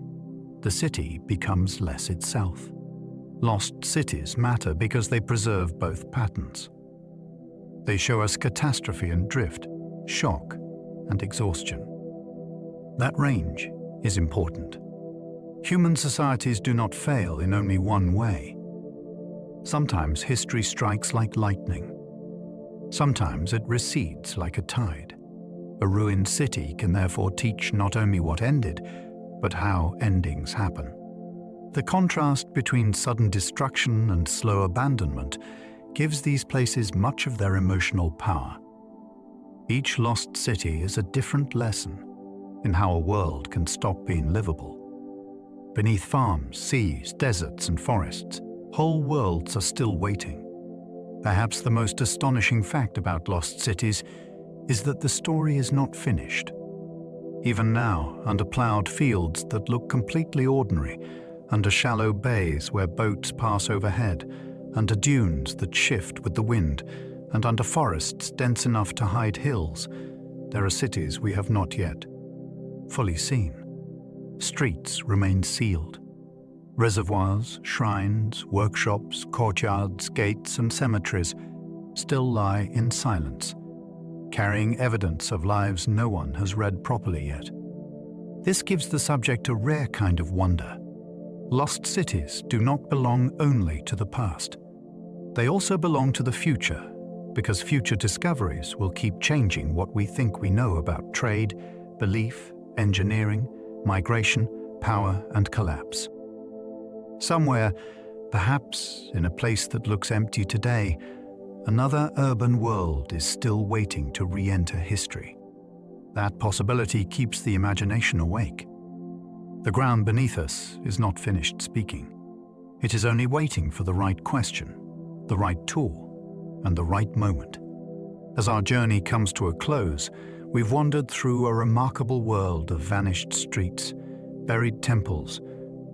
the city becomes less itself. Lost cities matter because they preserve both patterns. They show us catastrophe and drift, shock and exhaustion. That range is important. Human societies do not fail in only one way. Sometimes history strikes like lightning. Sometimes it recedes like a tide. A ruined city can therefore teach not only what ended, but how endings happen. The contrast between sudden destruction and slow abandonment gives these places much of their emotional power. Each lost city is a different lesson in how a world can stop being livable. Beneath farms, seas, deserts, and forests, whole worlds are still waiting. Perhaps the most astonishing fact about lost cities is that the story is not finished. Even now, under ploughed fields that look completely ordinary, under shallow bays where boats pass overhead, under dunes that shift with the wind, and under forests dense enough to hide hills, there are cities we have not yet fully seen. Streets remain sealed. Reservoirs, shrines, workshops, courtyards, gates, and cemeteries still lie in silence, carrying evidence of lives no one has read properly yet. This gives the subject a rare kind of wonder. Lost cities do not belong only to the past. They also belong to the future, because future discoveries will keep changing what we think we know about trade, belief, engineering, migration, power, and collapse. Somewhere, perhaps in a place that looks empty today, another urban world is still waiting to re-enter history. That possibility keeps the imagination awake. The ground beneath us is not finished speaking. It is only waiting for the right question, the right tool, and the right moment. As our journey comes to a close, we've wandered through a remarkable world of vanished streets, buried temples,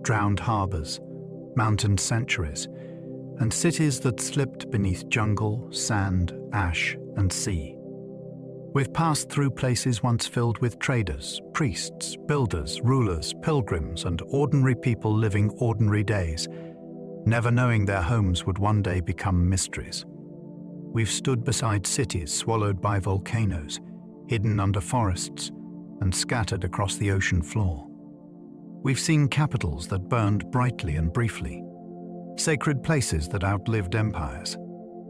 drowned harbors, mountain sanctuaries, and cities that slipped beneath jungle, sand, ash, and sea. We've passed through places once filled with traders, priests, builders, rulers, pilgrims, and ordinary people living ordinary days, never knowing their homes would one day become mysteries. We've stood beside cities swallowed by volcanoes, hidden under forests, and scattered across the ocean floor. We've seen capitals that burned brightly and briefly, sacred places that outlived empires,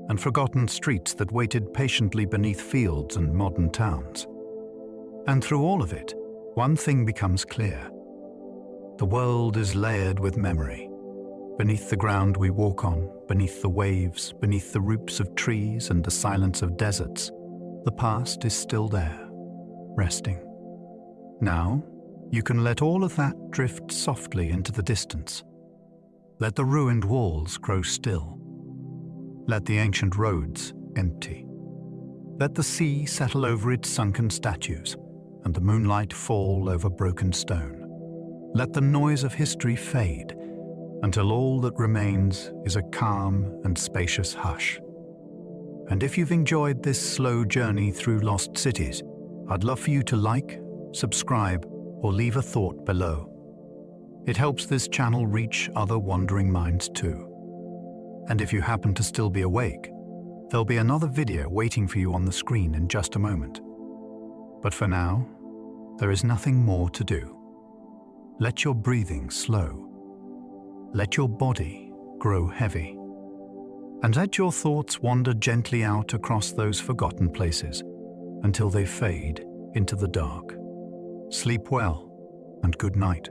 and forgotten streets that waited patiently beneath fields and modern towns. And through all of it, one thing becomes clear. The world is layered with memory. Beneath the ground we walk on, beneath the waves, beneath the roots of trees and the silence of deserts, the past is still there, resting. Now, you can let all of that drift softly into the distance. Let the ruined walls grow still. Let the ancient roads empty. Let the sea settle over its sunken statues and the moonlight fall over broken stone. Let the noise of history fade until all that remains is a calm and spacious hush. And if you've enjoyed this slow journey through lost cities, I'd love for you to like, subscribe, or leave a thought below. It helps this channel reach other wandering minds too. And if you happen to still be awake, there'll be another video waiting for you on the screen in just a moment. But for now, there is nothing more to do. Let your breathing slow. Let your body grow heavy. And let your thoughts wander gently out across those forgotten places until they fade into the dark. Sleep well and good night.